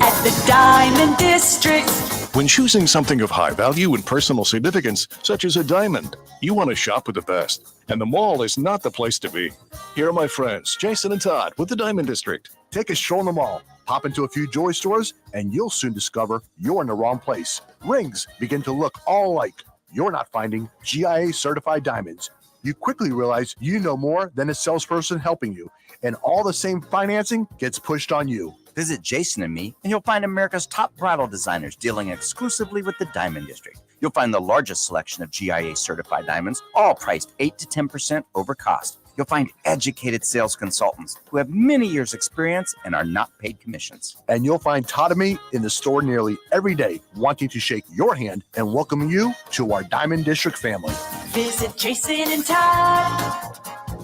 at the Diamond District. When choosing something of high value and personal significance, such as a diamond, you want to shop with the best, and the mall is not the place to be. Here are my friends, Jason and Todd, with the Diamond District. Take a stroll in the mall, pop into a few jewelry stores, and you'll soon discover you're in the wrong place. Rings begin to look all alike. You're not finding GIA certified diamonds. You quickly realize you know more than a salesperson helping you, and all the same financing gets pushed on you. Visit Jason and me, and you'll find America's top bridal designers dealing exclusively with the Diamond District. You'll find the largest selection of GIA certified diamonds, all priced 8 to 10% over cost. You'll find educated sales consultants who have many years' experience and are not paid commissions. And you'll find Todd and me in the store nearly every day, wanting to shake your hand and welcome you to our Diamond District family. Visit Jason and Todd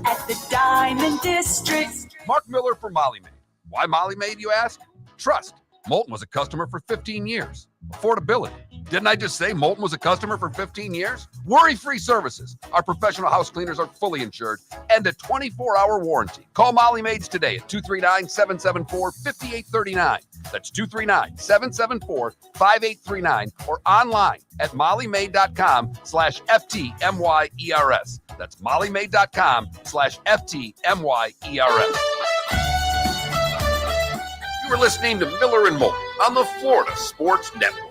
at the Diamond District. Mark Miller for Molly Maid. Why Molly Maid, you ask? Trust. Moulton was a customer for 15 years. Affordability. Didn't I just say Moulton was a customer for 15 years? Worry-free services. Our professional house cleaners are fully insured and a 24-hour warranty. Call Molly Maids today at 239-774-5839. That's 239-774-5839 or online at mollymaid.com/FTMYERS. That's mollymaid.com/FTMYERS. You are listening to Miller and Moulton on the Florida Sports Network.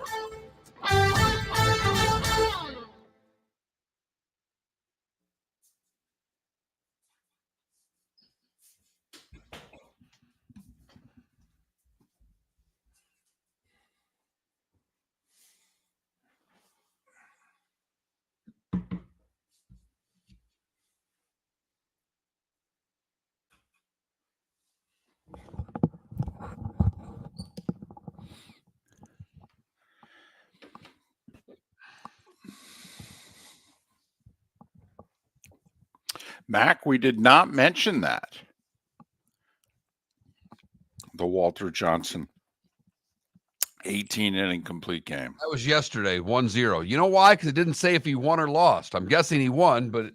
Mac, we did not mention that. The Walter Johnson 18-inning complete game. That was yesterday, 1-0. You know why? Because it didn't say if he won or lost. I'm guessing he won, but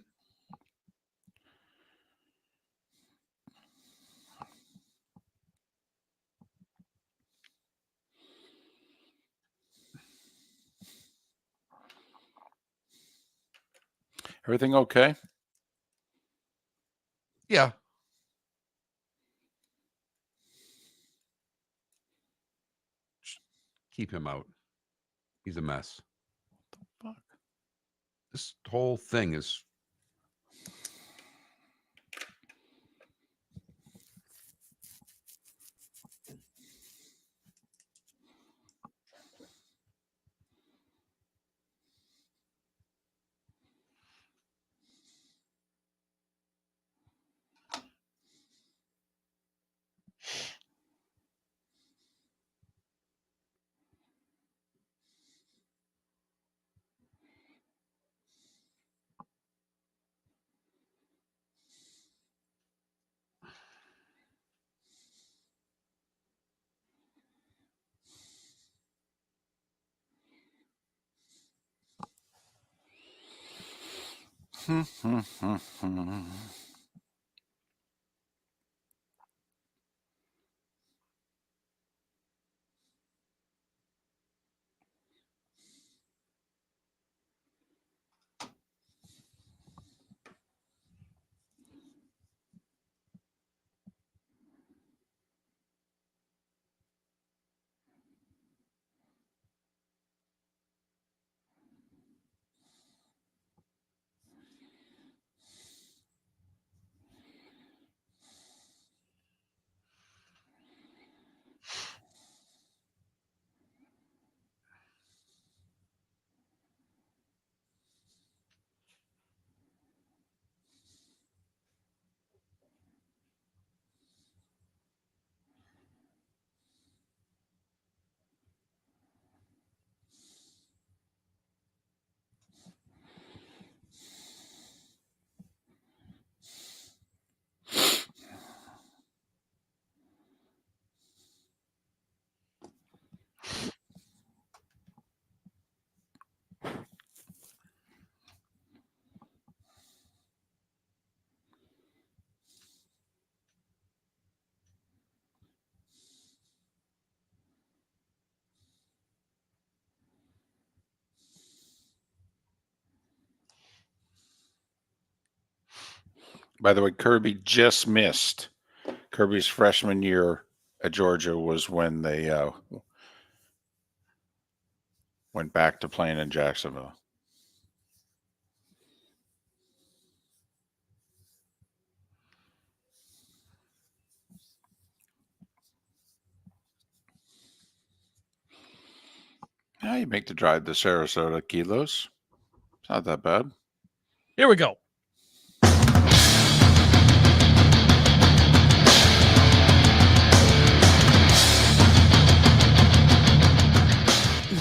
Everything okay? yeah. Keep him out. He's a mess. Fuck. This whole thing is By the way, Kirby just missed. Kirby's freshman year at Georgia was when they went back to playing in Jacksonville. Yeah, you make the drive to Sarasota, Kilos. It's not that bad. Here we go.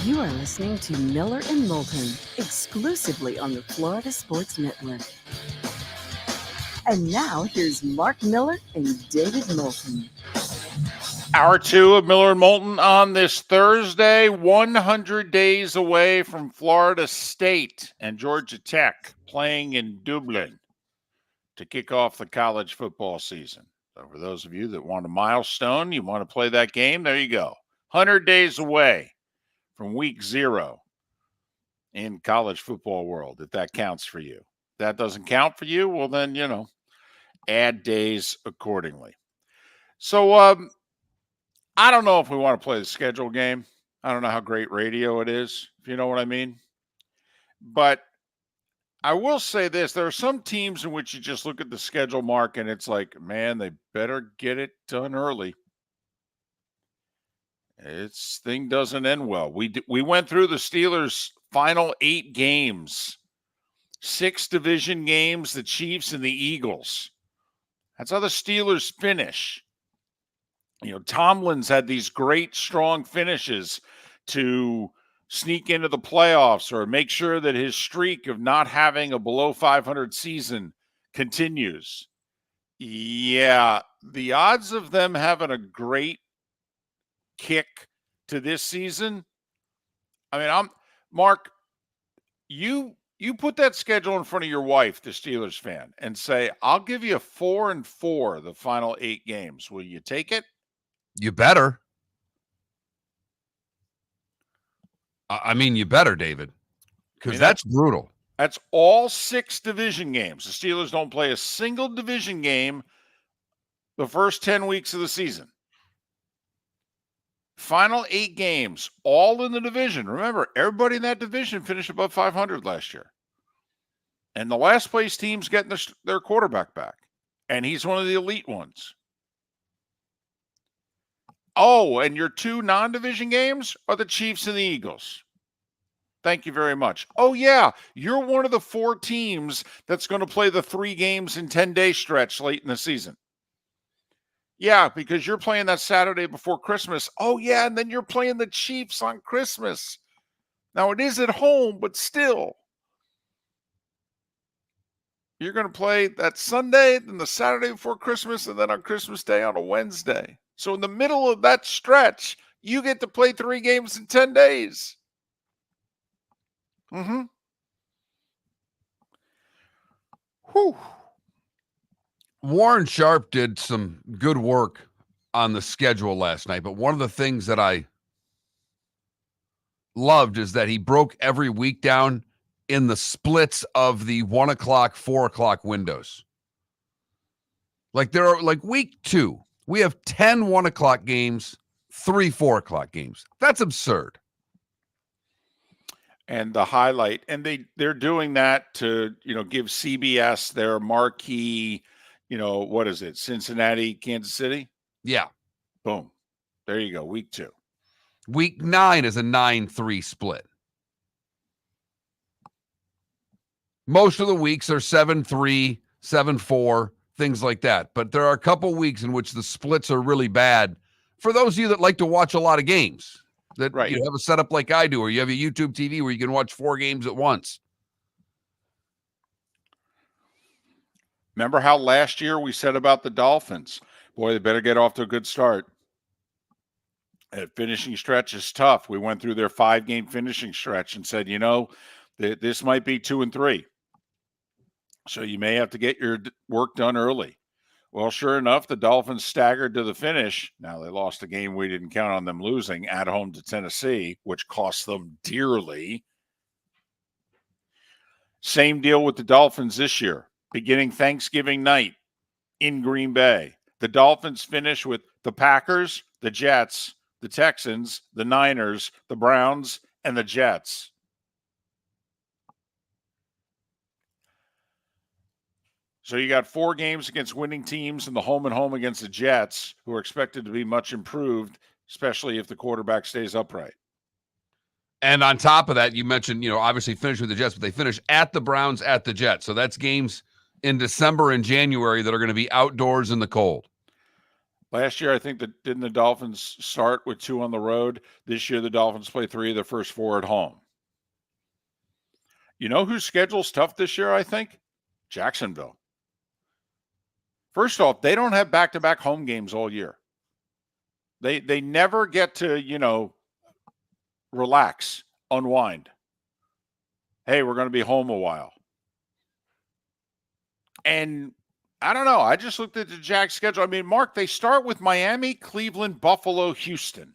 You are listening to Miller and Moulton, exclusively on the Florida Sports Network. And now, here's Mark Miller and David Moulton. Hour 2 of Miller and Moulton on this Thursday, 100 days away from Florida State and Georgia Tech playing in Dublin to kick off the college football season. So for those of you that want a milestone, you want to play that game, there you go. 100 days away from week 0 in college football world, if that counts for you. If that doesn't count for you, well then, add days accordingly. So, I don't know if we want to play the schedule game. I don't know how great radio it is, if you know what I mean. But I will say this. There are some teams in which you just look at the schedule, Mark, and it's like, man, they better get it done early. This thing doesn't end well. We went through the Steelers' final 8 games, 6 division games, the Chiefs and the Eagles. That's how the Steelers finish. Tomlin's had these great, strong finishes to sneak into the playoffs or make sure that his streak of not having a below 500 season continues. Yeah, the odds of them having a great kick to this season, Mark, you put that schedule in front of your wife, the Steelers fan, and say, I'll give you 4-4 the final 8 games. Will you take it? You better. You better, David, because that's brutal. That's all 6 division games. The Steelers don't play a single division game the first 10 weeks of the season. Final 8 games, all in the division. Remember, everybody in that division finished above 500 last year. And the last place team's getting their quarterback back. And he's one of the elite ones. Oh, and your 2 non-division games are the Chiefs and the Eagles. Thank you very much. Oh, yeah, you're one of the 4 teams that's going to play the 3 games in 10-day stretch late in the season. Yeah, because you're playing that Saturday before Christmas. Oh, yeah, and then you're playing the Chiefs on Christmas. Now, it is at home, but still. You're going to play that Sunday, then the Saturday before Christmas, and then on Christmas Day on a Wednesday. So in the middle of that stretch, you get to play 3 games in 10 days. Whew. Warren Sharp did some good work on the schedule last night, but one of the things that I loved is that he broke every week down in the splits of the 1 o'clock, 4 o'clock windows. Like there are week 2, we have 10 1 o'clock games, 3 4 o'clock games. That's absurd. And the highlight, and they're doing that to, give CBS their marquee, what is it? Cincinnati, Kansas City? Yeah. Boom. There you go. Week 2. Week 9 is a 9-3 split. Most of the weeks are 7-3, 7-4, things like that. But there are a couple weeks in which the splits are really bad for those of you that like to watch a lot of games. That you have a setup like I do, or you have a YouTube TV where you can watch 4 games at once. Remember how last year we said about the Dolphins? Boy, they better get off to a good start. That finishing stretch is tough. We went through their 5-game finishing stretch and said, this might be 2-3. So you may have to get your work done early. Well, sure enough, the Dolphins staggered to the finish. Now, they lost a game we didn't count on them losing at home to Tennessee, which cost them dearly. Same deal with the Dolphins this year. beginning Thanksgiving night in Green Bay. The Dolphins finish with the Packers, the Jets, the Texans, the Niners, the Browns, and the Jets. So you got 4 games against winning teams and the home and home against the Jets, who are expected to be much improved, especially if the quarterback stays upright. And on top of that, you mentioned, obviously finish with the Jets, but they finish at the Browns, at the Jets. So that's games in December and January that are going to be outdoors in the cold. Last year, I think didn't the Dolphins start with 2 on the road? This year, the Dolphins play 3 of their first 4 at home. You know whose schedule's tough this year, I think? Jacksonville. First off, they don't have back-to-back home games all year. They never get to, relax, unwind. Hey, we're going to be home a while. And I don't know. I just looked at the Jags schedule. I mean, Mark, they start with Miami, Cleveland, Buffalo, Houston.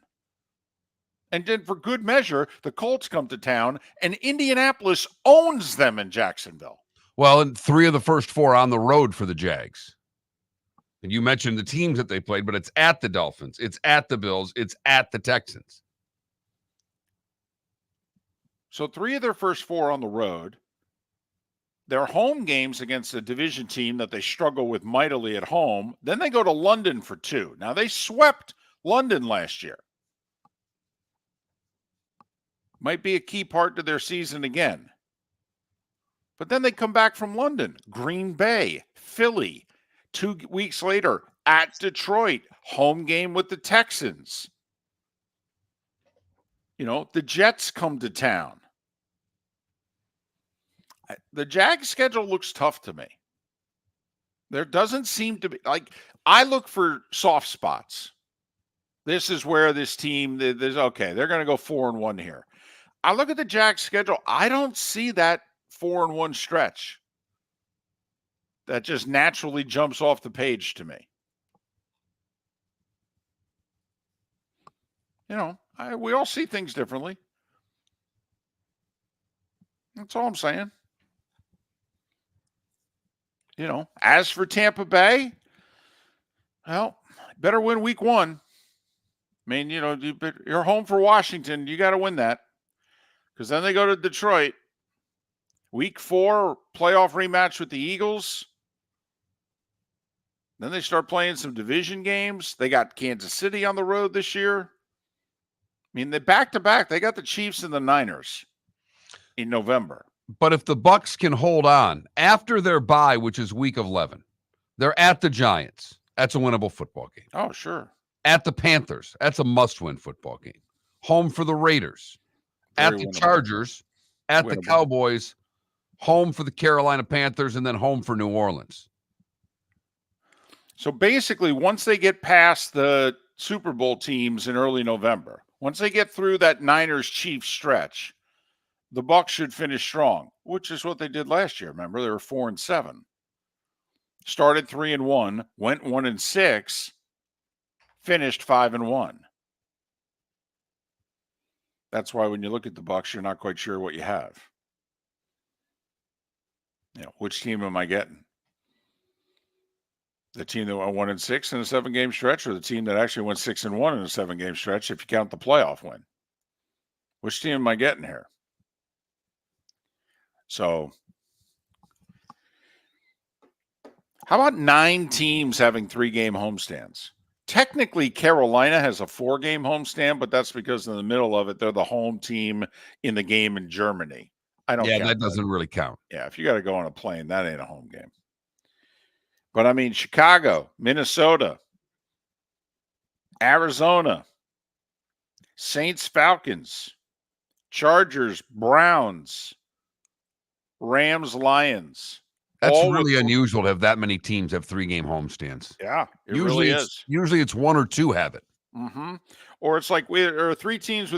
And then for good measure, the Colts come to town, and Indianapolis owns them in Jacksonville. Well, and 3 of the first 4 on the road for the Jags. And you mentioned the teams that they played, but it's at the Dolphins, it's at the Bills, it's at the Texans. So 3 of their first 4 on the road. Their home games against a division team that they struggle with mightily at home. Then they go to London for 2. Now, they swept London last year. Might be a key part to their season again. But then they come back from London, Green Bay, Philly. 2 weeks later, at Detroit, home game with the Texans. The Jets come to town. The Jags schedule looks tough to me. There doesn't seem to be, I look for soft spots. This is where this team, they're going to go 4-1 here. I look at the Jags schedule. I don't see that 4-1 stretch. That just naturally jumps off the page to me. We all see things differently. That's all I'm saying. As for Tampa Bay, well, better win week 1. I mean, you're home for Washington. You got to win that. Because then they go to Detroit. Week 4, playoff rematch with the Eagles. Then they start playing some division games. They got Kansas City on the road this year. I mean, they back-to-back. They got the Chiefs and the Niners in November. But if the Bucs can hold on after their bye, which is week 11, they're at the Giants. That's a winnable football game. Oh, sure. At the Panthers. That's a must-win football game. Home for the Raiders. Very at the winnable. Chargers. At the Winnable. Cowboys. Home for the Carolina Panthers, and then home for New Orleans. So basically, once they get past the Super Bowl teams in early November, once they get through that Niners-Chiefs stretch, the Bucs should finish strong, which is what they did last year. Remember, they were 4-7. Started 3-1, went 1-6, finished 5-1. That's why when you look at the Bucs, you're not quite sure what you have. Which team am I getting? The team that went 1-6 in a 7-game stretch, or the team that actually went 6-1 in a 7-game stretch, if you count the playoff win? Which team am I getting here? So, how about 9 teams having 3-game homestands? Technically, Carolina has a 4-game homestand, but that's because in the middle of it, they're the home team in the game in Germany. I don't count that doesn't really count. Yeah, if you got to go on a plane, that ain't a home game. But I mean, Chicago, Minnesota, Arizona, Saints, Falcons, Chargers, Browns, Rams, Lions. That's all really with- unusual to have that many teams have 3-game homestands. Yeah, it Usually really it's, is. Usually it's 1 or 2 have it. Mm-hmm. Or it's like there are 4 teams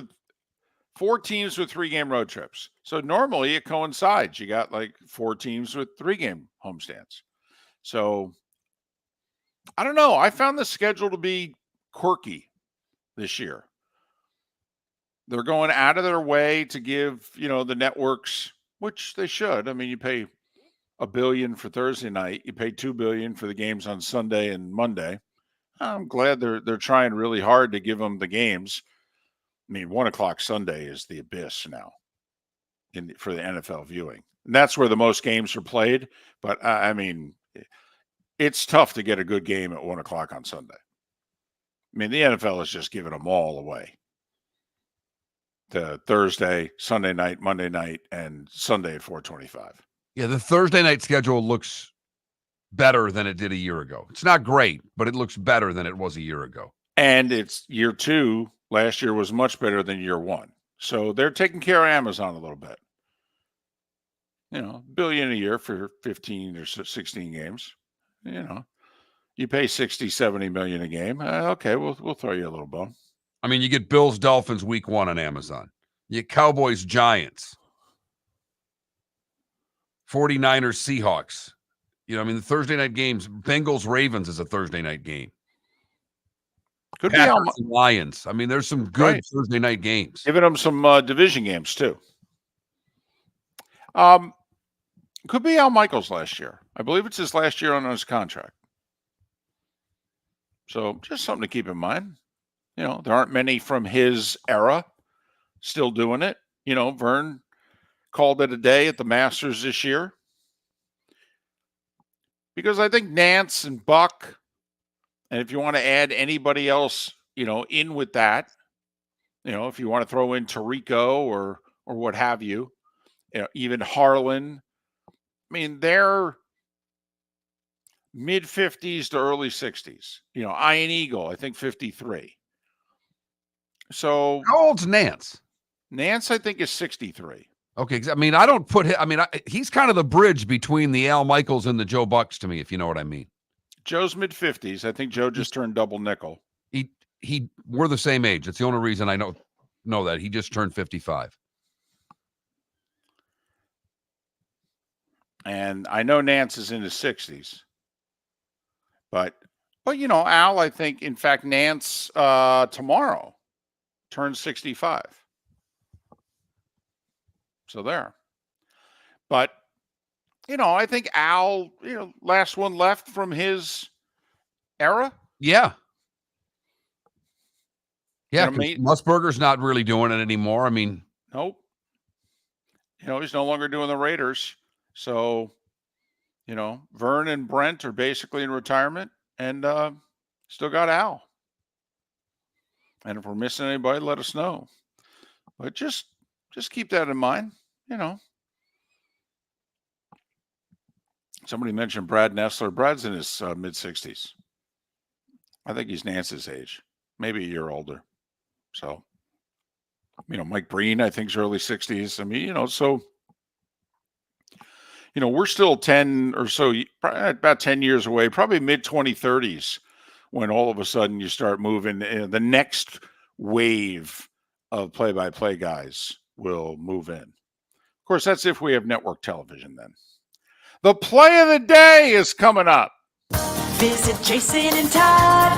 with 3-game road trips. So normally it coincides. You got like 4 teams with 3-game homestands. So I don't know. I found the schedule to be quirky this year. They're going out of their way to give, the networks, which they should. I mean, you pay $1 billion for Thursday night. You pay $2 billion for the games on Sunday and Monday. I'm glad they're trying really hard to give them the games. I mean, 1:00 Sunday is the abyss now for the NFL viewing. And that's where the most games are played. But I mean, it's tough to get a good game at 1:00 on Sunday. I mean, the NFL is just giving them all away. The Thursday, Sunday night, Monday night, and Sunday at 4:25. Yeah, the Thursday night schedule looks better than it did a year ago. It's not great, but it looks better than it was a year ago. And it's year 2. Last year was much better than year 1. So they're taking care of Amazon a little bit. $1 billion a year for 15 or 16 games. You pay 60, 70 million a game. Okay, we'll throw you a little bone. I mean, you get Bills, Dolphins week 1 on Amazon. You get Cowboys, Giants. 49ers, Seahawks. I mean, the Thursday night games, Bengals, Ravens is a Thursday night game. Could Packers be and Lions. I mean, there's some good Thursday night games. Giving them some division games, too. Could be Al Michaels last year. I believe it's his last year on his contract. So just something to keep in mind. There aren't many from his era still doing it. Vern called it a day at the Masters this year. Because I think Nance and Buck, and if you want to add anybody else, in with that, if you want to throw in Tirico or what have you, even Harlan, I mean, they're mid-50s to early 60s. Ian Eagle, I think 53. So how old's Nance? Nance, I think, is 63. Okay, I mean, I don't put him. I mean, he's kind of the bridge between the Al Michaels and the Joe Bucks to me, if you know what I mean. Joe's mid-50s. I think Joe just turned double nickel. We're the same age. It's the only reason I know that. He just turned 55. And I know Nance is in his 60s. But Al, I think, in fact, Nance tomorrow turns 65. So there. But, I think Al, last one left from his era. Yeah. Yeah, Musburger's not really doing it anymore. I mean. Nope. He's no longer doing the Raiders. So, Vern and Brent are basically in retirement and still got Al. And if we're missing anybody, let us know. But just keep that in mind. Somebody mentioned Brad Nessler. Brad's in his mid-60s. I think he's Nance's age, maybe a year older. So, Mike Breen, I think, is early 60s. I mean, so, we're still 10 or so, about 10 years away, probably mid-2030s, when all of a sudden you start moving. The next wave of play-by-play guys will move in. Of course, that's if we have network television then. The play of the day is coming up. Visit Jason and Todd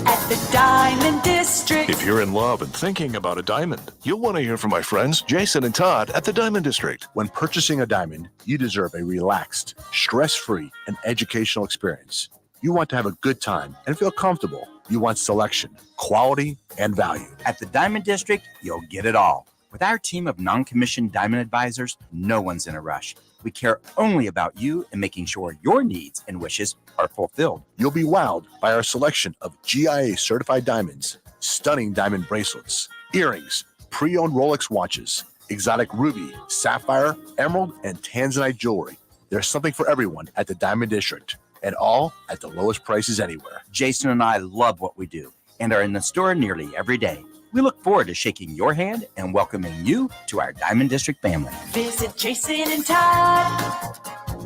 at the Diamond District. If you're in love and thinking about a diamond, you'll want to hear from my friends Jason and Todd at the Diamond District. When purchasing a diamond, you deserve a relaxed, stress-free, and educational experience. You want to have a good time and feel comfortable. You want selection, quality, and value. At the Diamond District, you'll get it all. With our team of non-commissioned diamond advisors, no one's in a rush. We care only about you and making sure your needs and wishes are fulfilled. You'll be wowed by our selection of GIA certified diamonds, stunning diamond bracelets, earrings, pre-owned Rolex watches, exotic ruby, sapphire, emerald, and tanzanite jewelry. There's something for everyone at the Diamond District, and all at the lowest prices anywhere. Jason and I love what we do and are in the store nearly every day. We look forward to shaking your hand and welcoming you to our Diamond District family. Visit Jason and Todd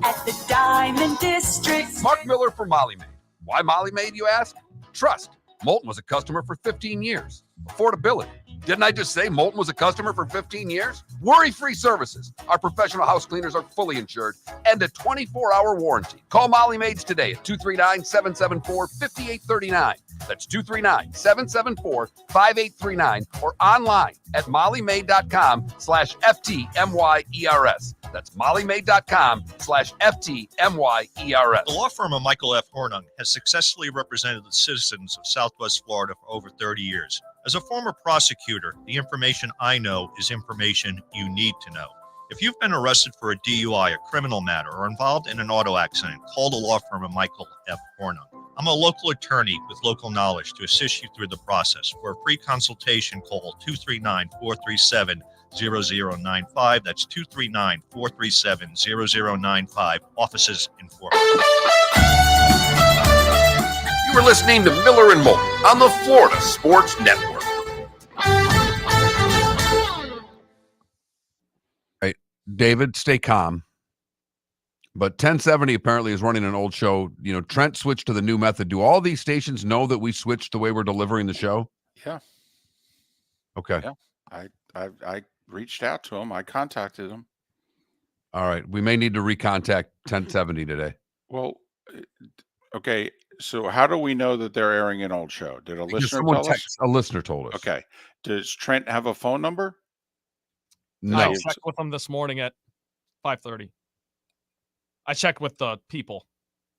at the Diamond District. Mark Miller for Molly Maid. Why Molly Maid, you ask? Trust. Moulton was a customer for 15 years. Affordability. Didn't I just say Moulton was a customer for 15 years? Worry-free services. Our professional house cleaners are fully insured and a 24-hour warranty. Call Molly Maids today at 239-774-5839. That's 239-774-5839 or online at mollymaid.com/FTMYERS. That's mollymaid.com/FTMYERS. The law firm of Michael F. Hornung has successfully represented the citizens of Southwest Florida for over 30 years. As a former prosecutor, the information I know is information you need to know. If you've been arrested for a DUI, a criminal matter, or involved in an auto accident, call the law firm of Michael F. Hornung. I'm a local attorney with local knowledge to assist you through the process. For a free consultation, call 239-437-0095. That's 239-437-0095. Offices in Fort Worth. You are listening to Miller and Moulton on the Florida Sports Network. David, stay calm. But 1070 apparently is running an old show. You know, Trent switched to the new method. Do all these stations know that we switched the way we're delivering the show? Yeah. Okay. Yeah. I reached out to him. I contacted him. All right. We may need to recontact 1070 today. Well, okay. So how do we know that they're airing an old show? Did a listener tell us? A listener told us. Okay. Does Trent have a phone number? No. I checked with them this morning at 5:30. I checked with the people.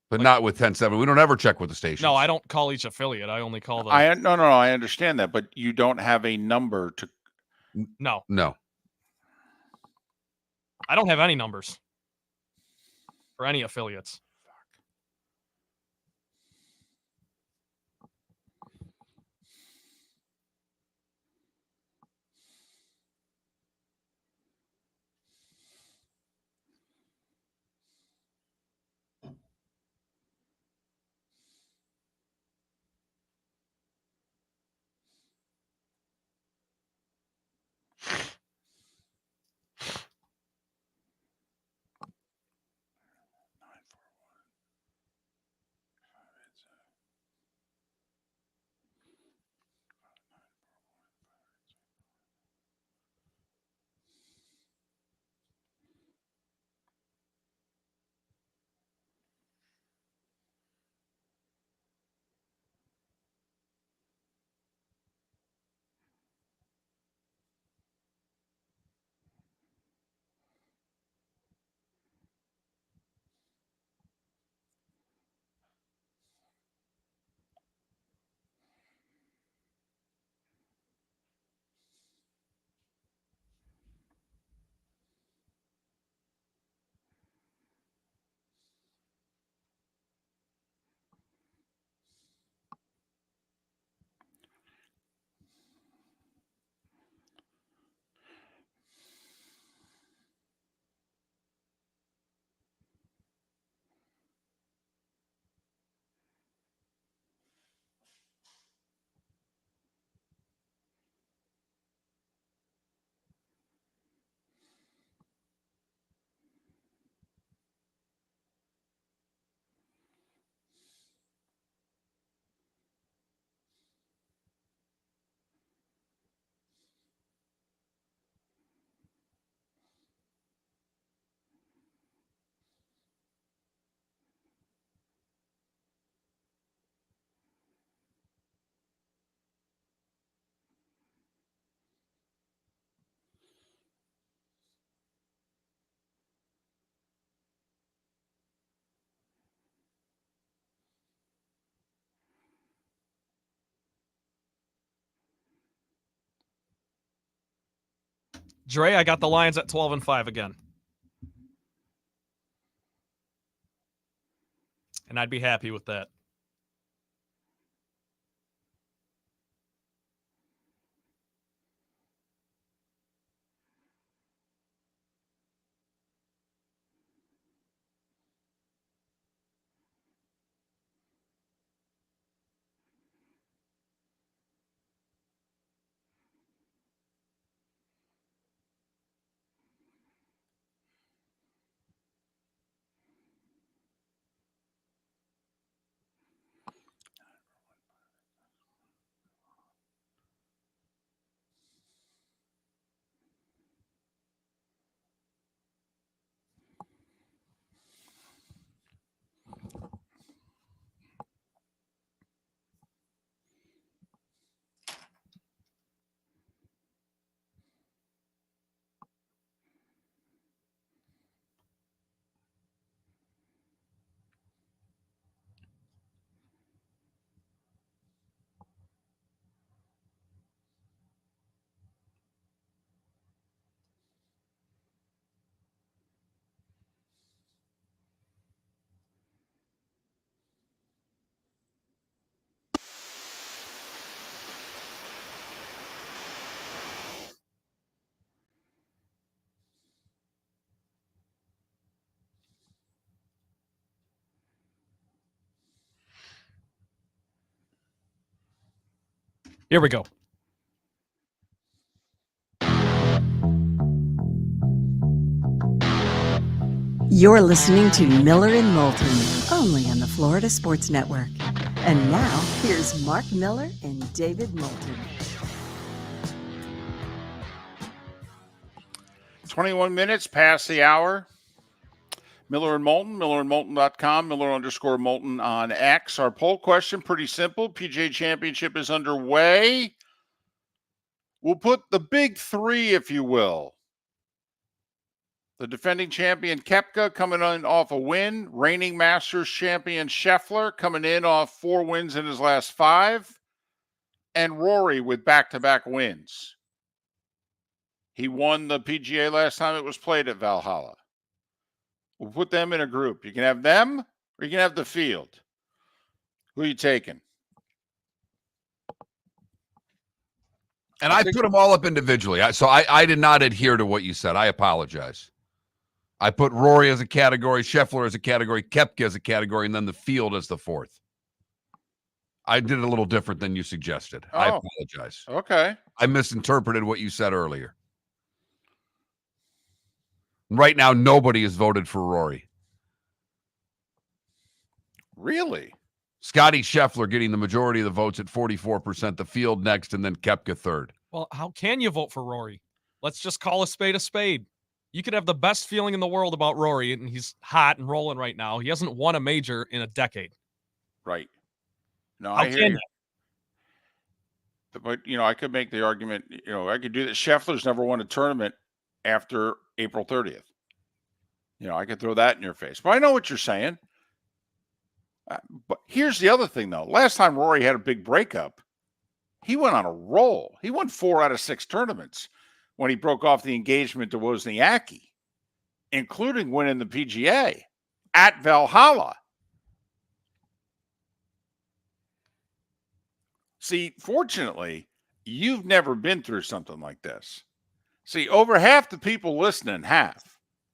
But not with 1070. We don't ever check with the station. No, I don't call each affiliate. I only call the. No, I understand that, but you don't have a number to. No. I don't have any numbers for any affiliates. Dre, I got the Lions at 12-5 again. And I'd be happy with that. Here we go. You're listening to Miller and Moulton, only on the Florida Sports Network. And now, here's Mark Miller and David Moulton. 21 minutes past the hour. Miller and Moulton, millerandmoulton.com, Miller_Moulton on X. Our poll question, pretty simple. PGA Championship is underway. We'll put the big three, if you will. The defending champion Koepka coming in off a win. Reigning Masters champion Scheffler coming in off 4 wins in his last 5. And Rory with back-to-back wins. He won the PGA last time it was played at Valhalla. We'll put them in a group. You can have them or you can have the field. Who are you taking? And I put them all up individually. So I did not adhere to what you said. I apologize. I put Rory as a category, Scheffler as a category, Koepka as a category, and then the field as the 4th. I did it a little different than you suggested. I apologize. Okay. I misinterpreted what you said earlier. Right now, nobody has voted for Rory. Really? Scotty Scheffler getting the majority of the votes at 44%, the field next, and then Koepka 3rd. Well, how can you vote for Rory? Let's just call a spade a spade. You could have the best feeling in the world about Rory, and he's hot and rolling right now. He hasn't won a major in a decade. Right. No, How I hear can you. But, I could make the argument, I could do that. Scheffler's never won a tournament after April 30th. I could throw that in your face. But I know what you're saying. But here's the other thing, though. Last time Rory had a big breakup, he went on a roll. He won 4 out of 6 tournaments when he broke off the engagement to Wozniacki, including winning the PGA at Valhalla. See, fortunately, you've never been through something like this. See, over half the people listening have.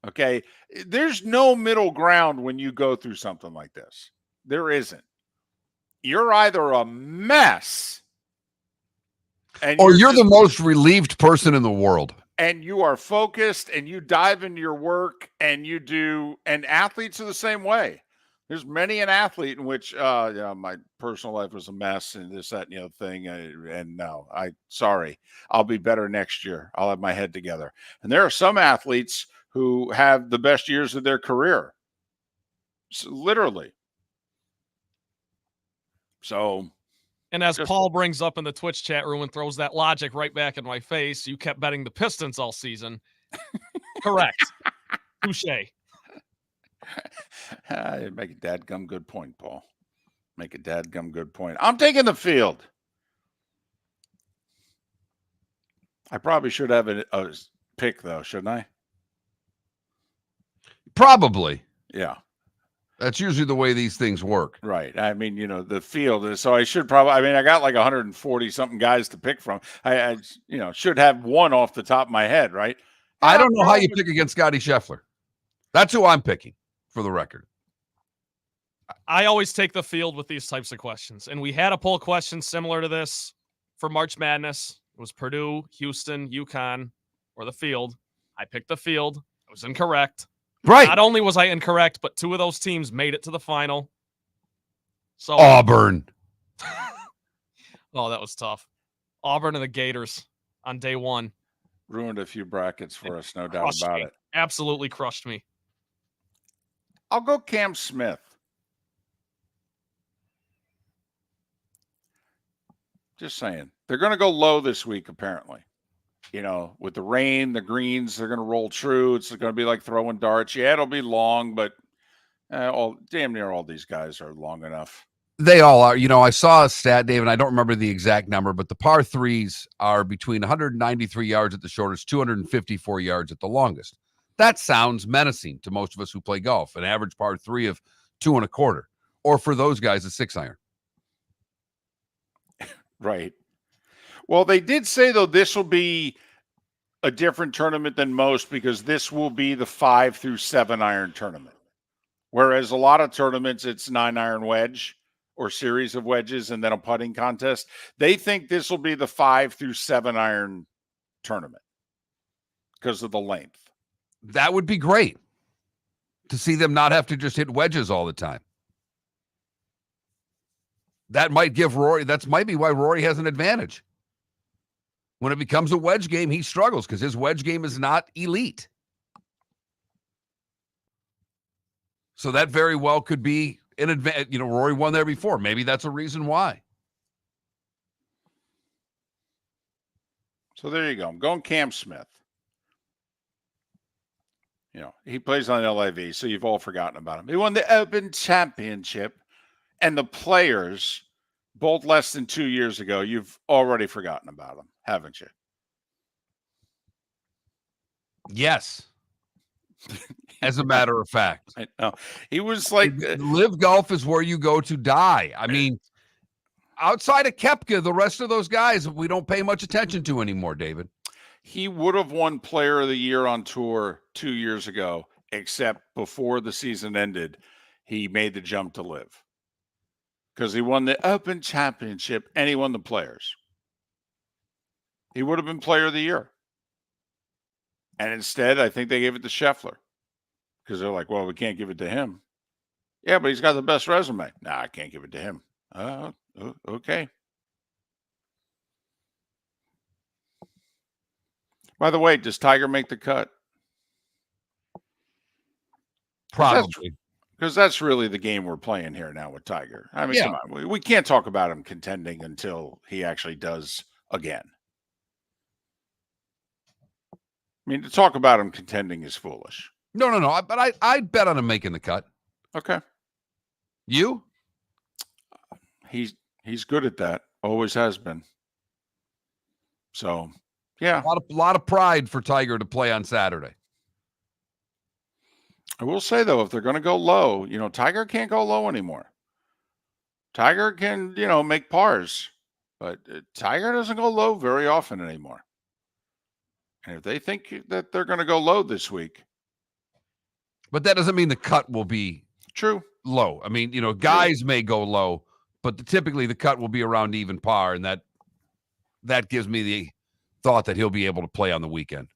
Okay? There's no middle ground when you go through something like this. There isn't. You're either a mess or you're the most relieved person in the world. And you are focused and you dive into your work and you do, and athletes are the same way. There's many an athlete in which, my personal life was a mess and this, that, and the other thing. And no, sorry, I'll be better next year. I'll have my head together. And there are some athletes who have the best years of their career. So, literally. So. And as Paul brings up in the Twitch chat room and throws that logic right back in my face, you kept betting the Pistons all season. Correct. Touche. Make a dadgum good point, Paul. Make a dadgum good point. I'm taking the field. I probably should have a pick, though, shouldn't I? Probably. Yeah. That's usually the way these things work. Right. I mean, the field. So I should probably, I got like 140 something guys to pick from. I should have one off the top of my head, right? I don't know how you pick against Scotty Scheffler. That's who I'm picking, for the record. I always take the field with these types of questions. And we had a poll question similar to this for March Madness. It was Purdue, Houston, UConn, or the field. I picked the field. I was incorrect. Right. Not only was I incorrect, but 2 of those teams made it to the final. So Auburn. Oh, that was tough. Auburn and the Gators on day 1. Ruined a few brackets for us, no doubt about it. Absolutely crushed me. I'll go Cam Smith. Just saying. They're going to go low this week, apparently. With the rain, the greens, they're going to roll true. It's going to be like throwing darts. Yeah, it'll be long, but damn near all these guys are long enough. They all are. I saw a stat, Dave, and I don't remember the exact number, but the par 3s are between 193 yards at the shortest, 254 yards at the longest. That sounds menacing to most of us who play golf. An average par 3 of 2 1/4, or for those guys, a 6-iron. Right. Well, they did say, though, this will be a different tournament than most because this will be the 5 through 7 iron tournament. Whereas a lot of tournaments, it's 9-iron wedge or series of wedges and then a putting contest. They think this will be the 5 through 7 iron tournament because of the length. That would be great to see them not have to just hit wedges all the time. That might give Rory, that might be why Rory has an advantage. When it becomes a wedge game, he struggles because his wedge game is not elite. So that very well could be an advantage. You know, Rory won there before. Maybe that's a reason why. So there you go. I'm going Cam Smith. You know, he plays on LIV, so you've all forgotten about him. He won the Open Championship, and the players, both less than 2 years ago, you've already forgotten about him, haven't you? Yes. As a matter of fact. I know. He was like... Live Golf is where you go to die. I mean, outside of Koepka, the rest of those guys we don't pay much attention to anymore, David. He would have won Player of the Year on tour 2 years ago, except before the season ended, he made the jump to Live. Because he won the Open Championship and he won the Players. He would have been Player of the Year. And instead, I think they gave it to Scheffler. Because they're like, well, we can't give it to him. Yeah, but he's got the best resume. Nah, I can't give it to him. Okay. By the way, does Tiger make the cut? Probably. Because that's really the game we're playing here now with Tiger. I mean, come on. We can't talk about him contending until he actually does again. I mean, to talk about him contending is foolish. No. But I'd bet on him making the cut. Okay. You? He's good at that. Always has been. So, yeah. A lot of pride for Tiger to play on Saturday. I will say, though, if they're going to go low, you know, Tiger can't go low anymore. Tiger can, you know, make pars. But Tiger doesn't go low very often anymore. And if they think that they're going to go low this week. But that doesn't mean the cut will be true low. I mean, you know, guys may go low, but typically the cut will be around even par. And that gives me the thought that he'll be able to play on the weekend.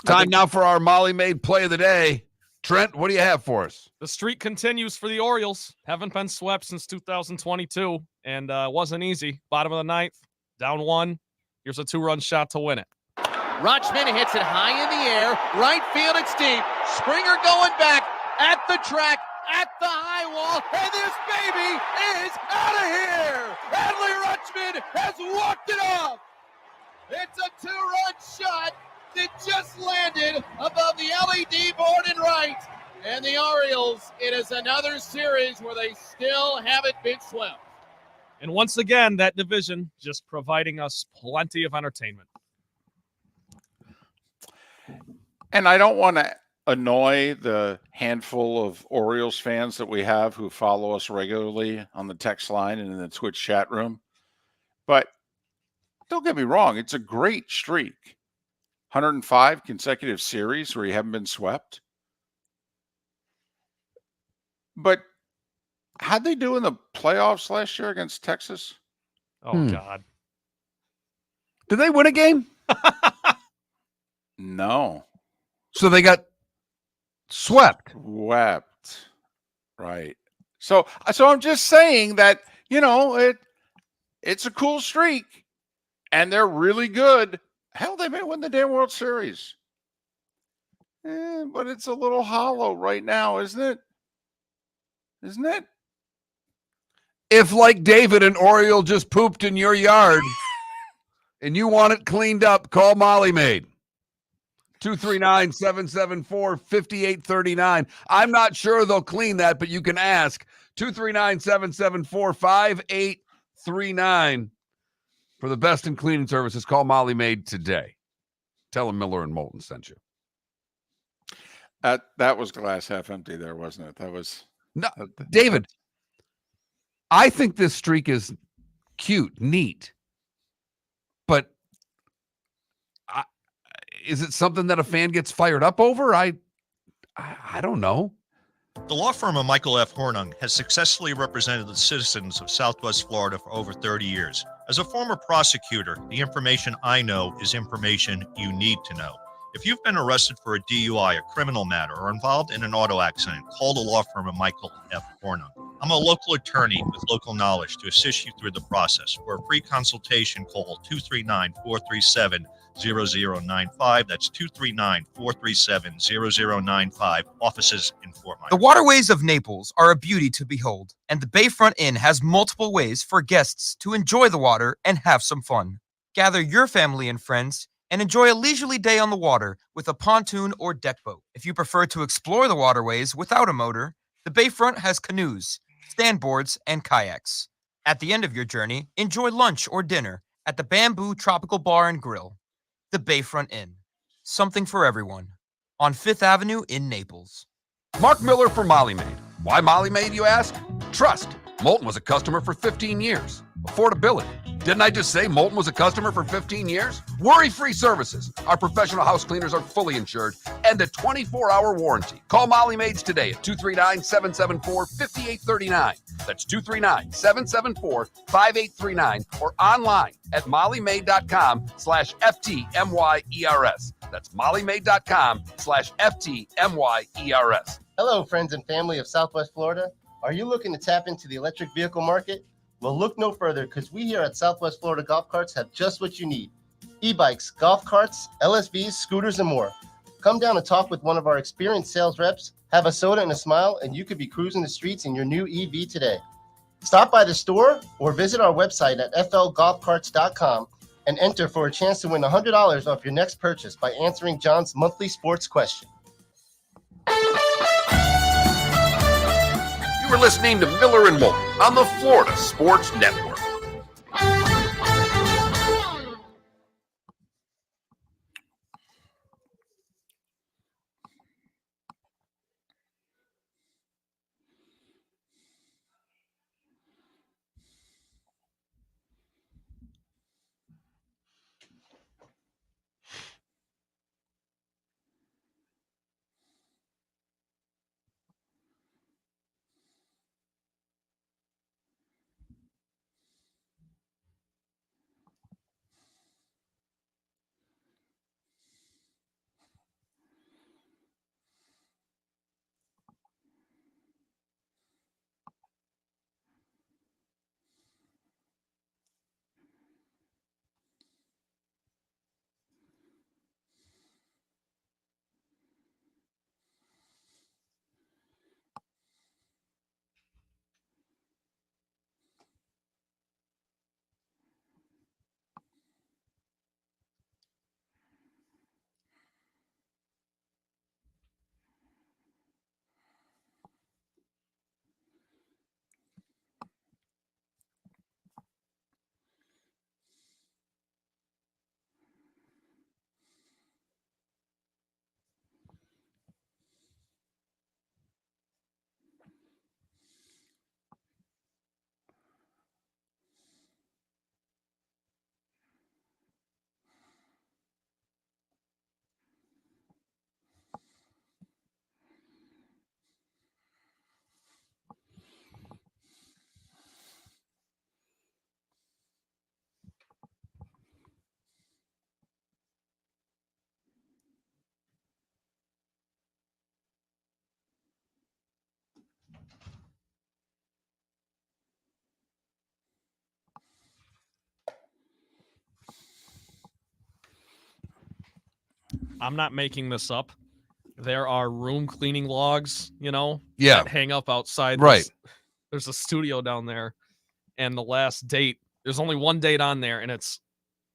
Time now for our Molly Maid play of the day. Trent, what do you have for us? The streak continues for the Orioles. Haven't been swept since 2022, and wasn't easy. Bottom of the ninth, down 1. Here's a 2-run shot to win it. Rutschman hits it high in the air. Right field, it's deep. Springer going back at the track, at the high wall, and this baby is out of here. Adley Rutschman has walked it off. It's a 2-run shot. It just landed above the LED board in right. And the Orioles, it is another series where they still haven't been swept. And once again, that division just providing us plenty of entertainment. And I don't want to annoy the handful of Orioles fans that we have who follow us regularly on the text line and in the Twitch chat room. But don't get me wrong, it's a great streak. 105 consecutive series where you haven't been swept. But how'd they do in the playoffs last year against Texas? Oh, God. Did they win a game? No. So they got swept. Swept. Right. So I'm just saying that, you know, it's a cool streak and they're really good. Hell, they may win the damn World Series. But it's a little hollow right now, isn't it? Isn't it? If, like David, an Oriole just pooped in your yard and you want it cleaned up, call Molly Maid. 239-774-5839. I'm not sure they'll clean that, but you can ask. 239-774-5839. For the best in cleaning services, call Molly Maid today. Tell them Miller and Moulton sent you. That was glass half empty there, wasn't it? That was... No, David, I think this streak is cute, neat. But is it something that a fan gets fired up over? I don't know. The law firm of Michael F. Hornung has successfully represented the citizens of Southwest Florida for over 30 years. As a former prosecutor, the information I know is information you need to know. If you've been arrested for a DUI, a criminal matter, or involved in an auto accident, call the law firm of Michael F. Hornung. I'm a local attorney with local knowledge to assist you through the process. For a free consultation, call 239-437-0095. That's 239-437-0095. Offices in Fort Myers. The waterways of Naples are a beauty to behold, and the Bayfront Inn has multiple ways for guests to enjoy the water and have some fun. Gather your family and friends and enjoy a leisurely day on the water with a pontoon or deck boat. If you prefer to explore the waterways without a motor, the Bayfront has canoes, standboards, and kayaks. At the end of your journey, enjoy lunch or dinner at the Bamboo Tropical Bar and Grill. The Bayfront Inn. Something for everyone. On 5th Avenue in Naples. Mark Miller for Molly Maid. Why Molly Maid, you ask? Trust. Moulton was a customer for 15 years. Affordability. Didn't I just say Moulton was a customer for 15 years? Worry-free services. Our professional house cleaners are fully insured and a 24-hour warranty. Call Molly Maids today at 239-774-5839. That's 239-774-5839 or online at mollymaid.com/FTMYERS. That's mollymaid.com/FTMYERS. Hello, friends and family of Southwest Florida. Are you looking to tap into the electric vehicle market? Well, look no further, because we here at Southwest Florida Golf Carts have just what you need. E-bikes, golf carts, LSVs, scooters, and more. Come down and talk with one of our experienced sales reps, have a soda and a smile, and you could be cruising the streets in your new EV today. Stop by the store or visit our website at flgolfcarts.com and enter for a chance to win $100 off your next purchase by answering John's monthly sports question. You are listening to Miller and Moulton on the Florida Sports Network. I'm not making this up. There are room cleaning logs, Yeah. that hang up outside. Right. There's a studio down there, and the last date, there's only one date on there, and it's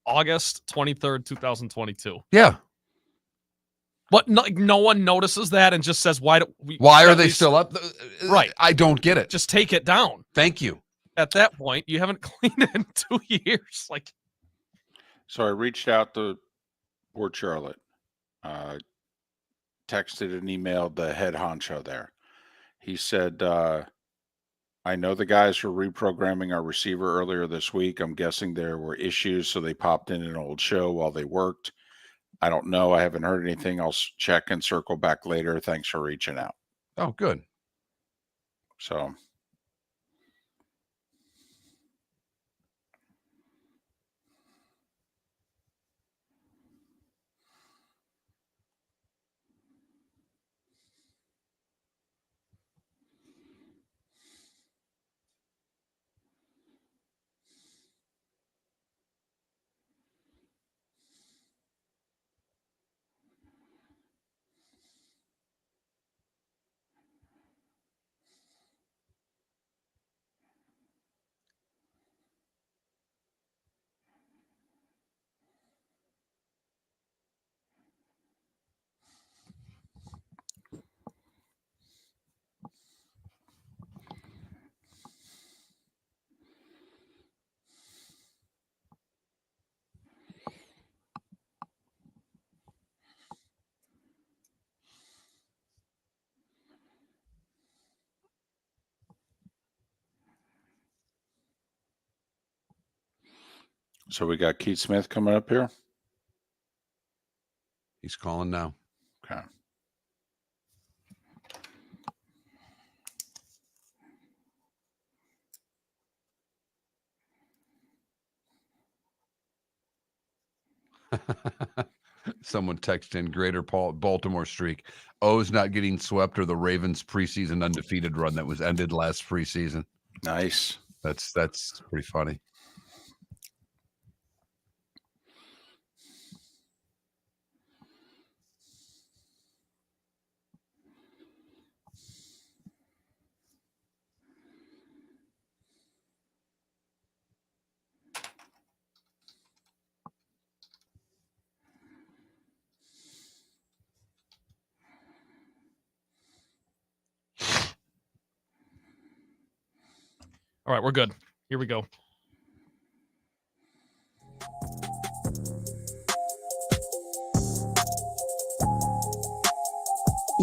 August 23rd, 2022. Yeah. But no one notices that and just says, why are they still up? Right. I don't get it. Just take it down. Thank you. At that point, you haven't cleaned it in 2 years. So I reached out to Port Charlotte, texted and emailed the head honcho there. He said, I know the guys were reprogramming our receiver earlier this week. I'm guessing there were issues, so they popped in an old show while they worked. I don't know. I haven't heard anything. I'll check and circle back later. Thanks for reaching out. Oh, good. So. So we got Keith Smith coming up here. He's calling now. Okay. Someone texted in greater Baltimore streak. O's not getting swept or the Ravens preseason undefeated run that was ended last preseason. Nice. That's pretty funny. All right, we're good. Here we go.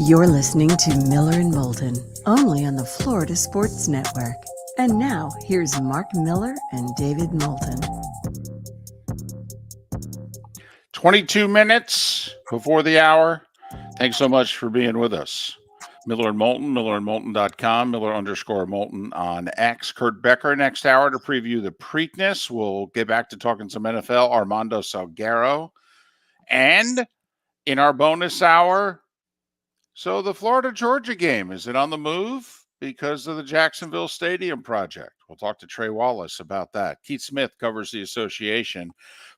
You're listening to Miller and Moulton, only on the Florida Sports Network. And now, here's Mark Miller and David Moulton. 22 minutes before the hour. Thanks so much for being with us. Miller and Moulton, millerandmoulton.com, Miller_Moulton on X. Kurt Becker next hour to preview the Preakness. We'll get back to talking some NFL. Armando Salguero. And in our bonus hour, so the Florida-Georgia game, is it on the move because of the Jacksonville Stadium project? We'll talk to Trey Wallace about that. Keith Smith covers the association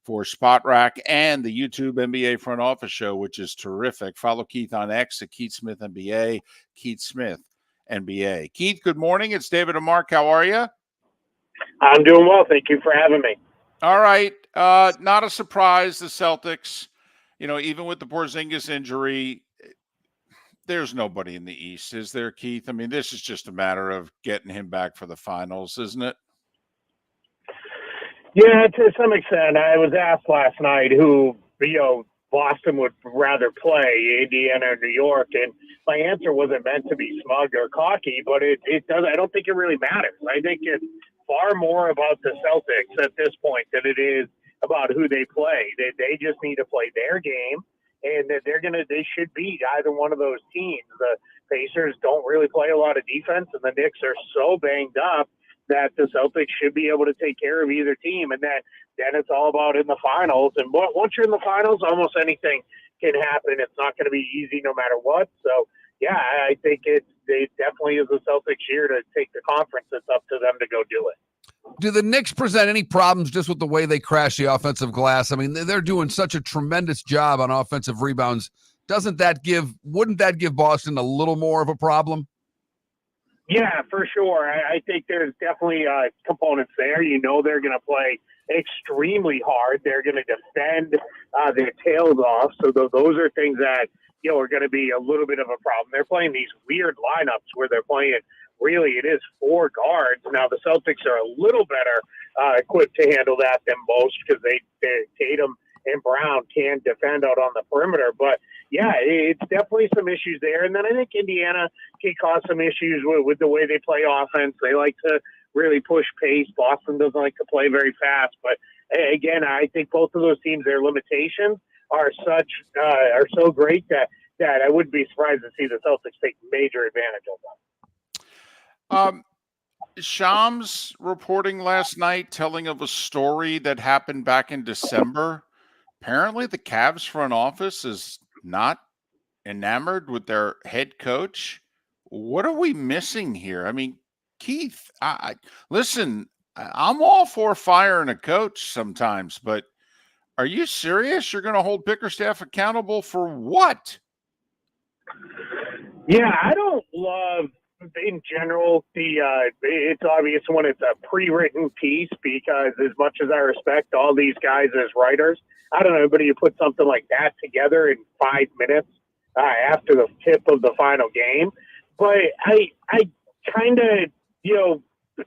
for Spot Rack and the YouTube NBA Front Office Show, which is terrific. Follow Keith on X at Keith Smith NBA, Keith Smith NBA. Keith, good morning. It's David and Mark. How are you? I'm doing well. Thank you for having me. All right. Not a surprise, the Celtics, even with the Porzingis injury, there's nobody in the East, is there, Keith? I mean, this is just a matter of getting him back for the finals, isn't it? Yeah, to some extent. I was asked last night who, Boston would rather play, Indiana or New York, and my answer wasn't meant to be smug or cocky, but it does. I don't think it really matters. I think it's far more about the Celtics at this point than it is about who they play. They just need to play their game. And they should beat either one of those teams. The Pacers don't really play a lot of defense, and the Knicks are so banged up that the Celtics should be able to take care of either team. And then it's all about in the finals. And once you're in the finals, almost anything can happen. It's not going to be easy no matter what. So, yeah, I think it definitely is the Celtics year to take the conference. It's up to them to go do it. Do the Knicks present any problems just with the way they crash the offensive glass? I mean, they're doing such a tremendous job on offensive rebounds. Wouldn't that give Boston a little more of a problem? Yeah, for sure. I think there's definitely components there. They're going to play extremely hard. They're going to defend their tails off. So those are things that, are going to be a little bit of a problem. They're playing these weird lineups where they're playing really, it is 4 guards. Now, the Celtics are a little better equipped to handle that than most because Tatum and Brown can defend out on the perimeter. But, yeah, it's definitely some issues there. And then I think Indiana can cause some issues with the way they play offense. They like to really push pace. Boston doesn't like to play very fast. But, again, I think both of those teams, their limitations are so great that I wouldn't be surprised to see the Celtics take major advantage of them. Shams reporting last night, telling of a story that happened back in December. Apparently, the Cavs front office is not enamored with their head coach. What are we missing here? I mean, Keith, listen, I'm all for firing a coach sometimes, but are you serious? You're going to hold Bickerstaff accountable for what? Yeah, I don't love, in general, it's obvious when it's a pre-written piece, because as much as I respect all these guys as writers, I don't know, but you put something like that together in 5 minutes after the tip of the final game. But I kind of,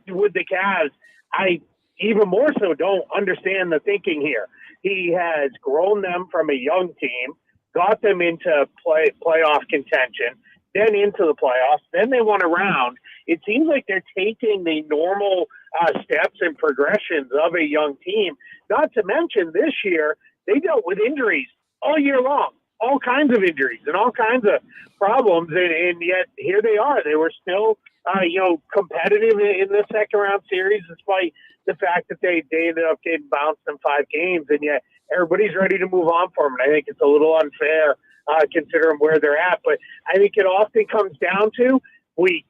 with the Cavs, I even more so don't understand the thinking here. He has grown them from a young team, got them into playoff contention, then into the playoffs, then they won a round. It seems like they're taking the normal steps and progressions of a young team. Not to mention this year, they dealt with injuries all year long, all kinds of injuries and all kinds of problems. And yet here they are. They were still, competitive in the second round series, despite the fact that they ended up getting bounced in 5 games. And yet everybody's ready to move on for them. And I think it's a little unfair considering where they're at. But I think it often comes down to we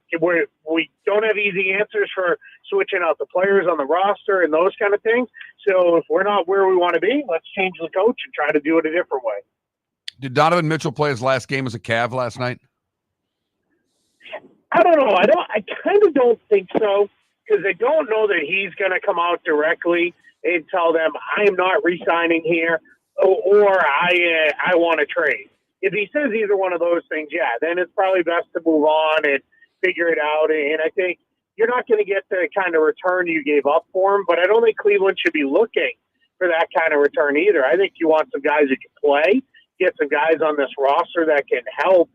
don't have easy answers for switching out the players on the roster and those kind of things. So if we're not where we want to be, let's change the coach and try to do it a different way. Did Donovan Mitchell play his last game as a Cav last night? I don't know. I kind of don't think so, because I don't know that he's going to come out directly and tell them I'm not re-signing here or I want to trade. If he says either one of those things, yeah, then it's probably best to move on and figure it out. And I think you're not going to get the kind of return you gave up for him, but I don't think Cleveland should be looking for that kind of return either. I think you want some guys who can play, get some guys on this roster that can help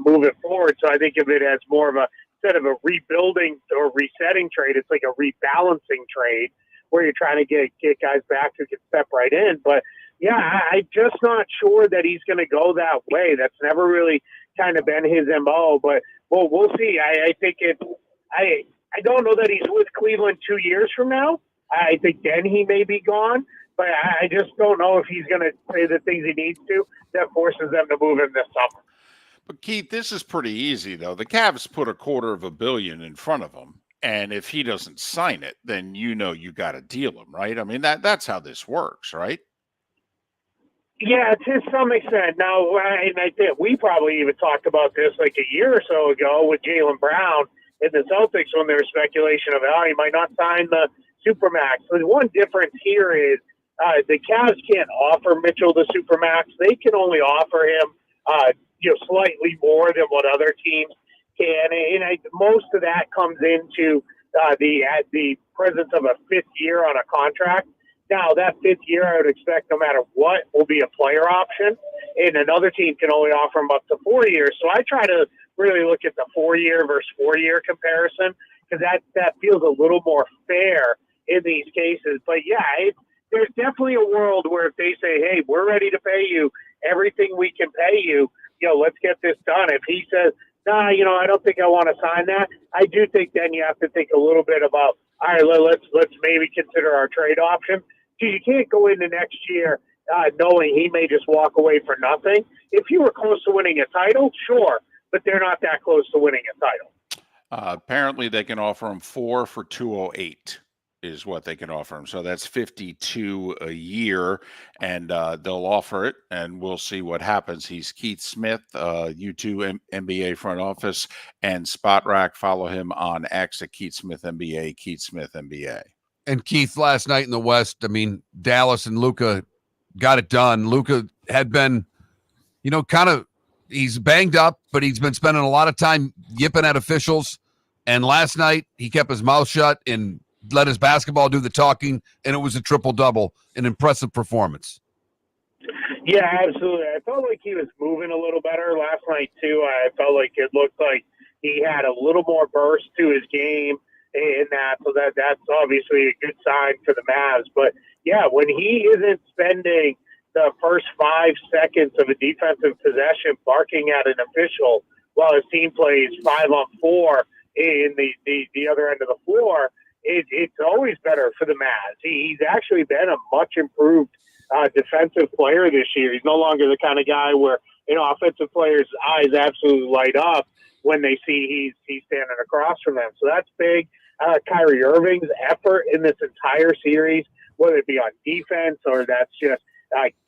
move it forward. So I think of it as more of instead of a rebuilding or resetting trade, it's like a rebalancing trade where you're trying to get guys back who can step right in. But yeah, I'm just not sure that he's going to go that way. That's never really kind of been his MO, but we'll see. I think I don't know that he's with Cleveland 2 years from now. I think then he may be gone, but I just don't know if he's going to say the things he needs to that forces them to move him this summer. But Keith, this is pretty easy, though. The Cavs put $250 million in front of him, and if he doesn't sign it, then you got to deal him, right? I mean, that's how this works, right? Yeah, to some extent. Now, and I think we probably even talked about this like a year or so ago with Jaylen Brown and the Celtics when there was speculation of how he might not sign the Supermax. So the one difference here is the Cavs can't offer Mitchell the Supermax. They can only offer him slightly more than what other teams can. And most of that comes into the presence of a 5th year on a contract. Now, that 5th year, I would expect no matter what will be a player option, and another team can only offer him up to 4 years. So I try to really look at the 4-year versus 4-year comparison, because that feels a little more fair in these cases. But yeah, there's definitely a world where if they say, hey, we're ready to pay you everything we can pay you, let's get this done. If he says, nah, I don't think I want to sign that, I do think then you have to think a little bit about, all right, let's maybe consider our trade option. Because you can't go into next year knowing he may just walk away for nothing. If you were close to winning a title, sure, but they're not that close to winning a title. Apparently, they can offer him 4 for $208 is what they can offer him. So that's $52 a year, and they'll offer it, and we'll see what happens. He's Keith Smith, U2 NBA front office, and Spot Rack. Follow him on X at Keith Smith NBA, Keith Smith NBA. And Keith, last night in the West, I mean, Dallas and Luka got it done. Luka had been, he's banged up, but he's been spending a lot of time yipping at officials. And last night, he kept his mouth shut and let his basketball do the talking, and it was a triple-double, an impressive performance. Yeah, absolutely. I felt like he was moving a little better last night, too. I felt like it looked like he had a little more burst to his game in that, so that's obviously a good sign for the Mavs. But, yeah, when he isn't spending the first 5 seconds of a defensive possession barking at an official while his team plays 5-on-4 in the other end of the floor, it's always better for the Mavs. He's actually been a much improved defensive player this year. He's no longer the kind of guy where, offensive players' eyes absolutely light up when they see he's standing across from them. So that's big. Kyrie Irving's effort in this entire series, whether it be on defense or that's just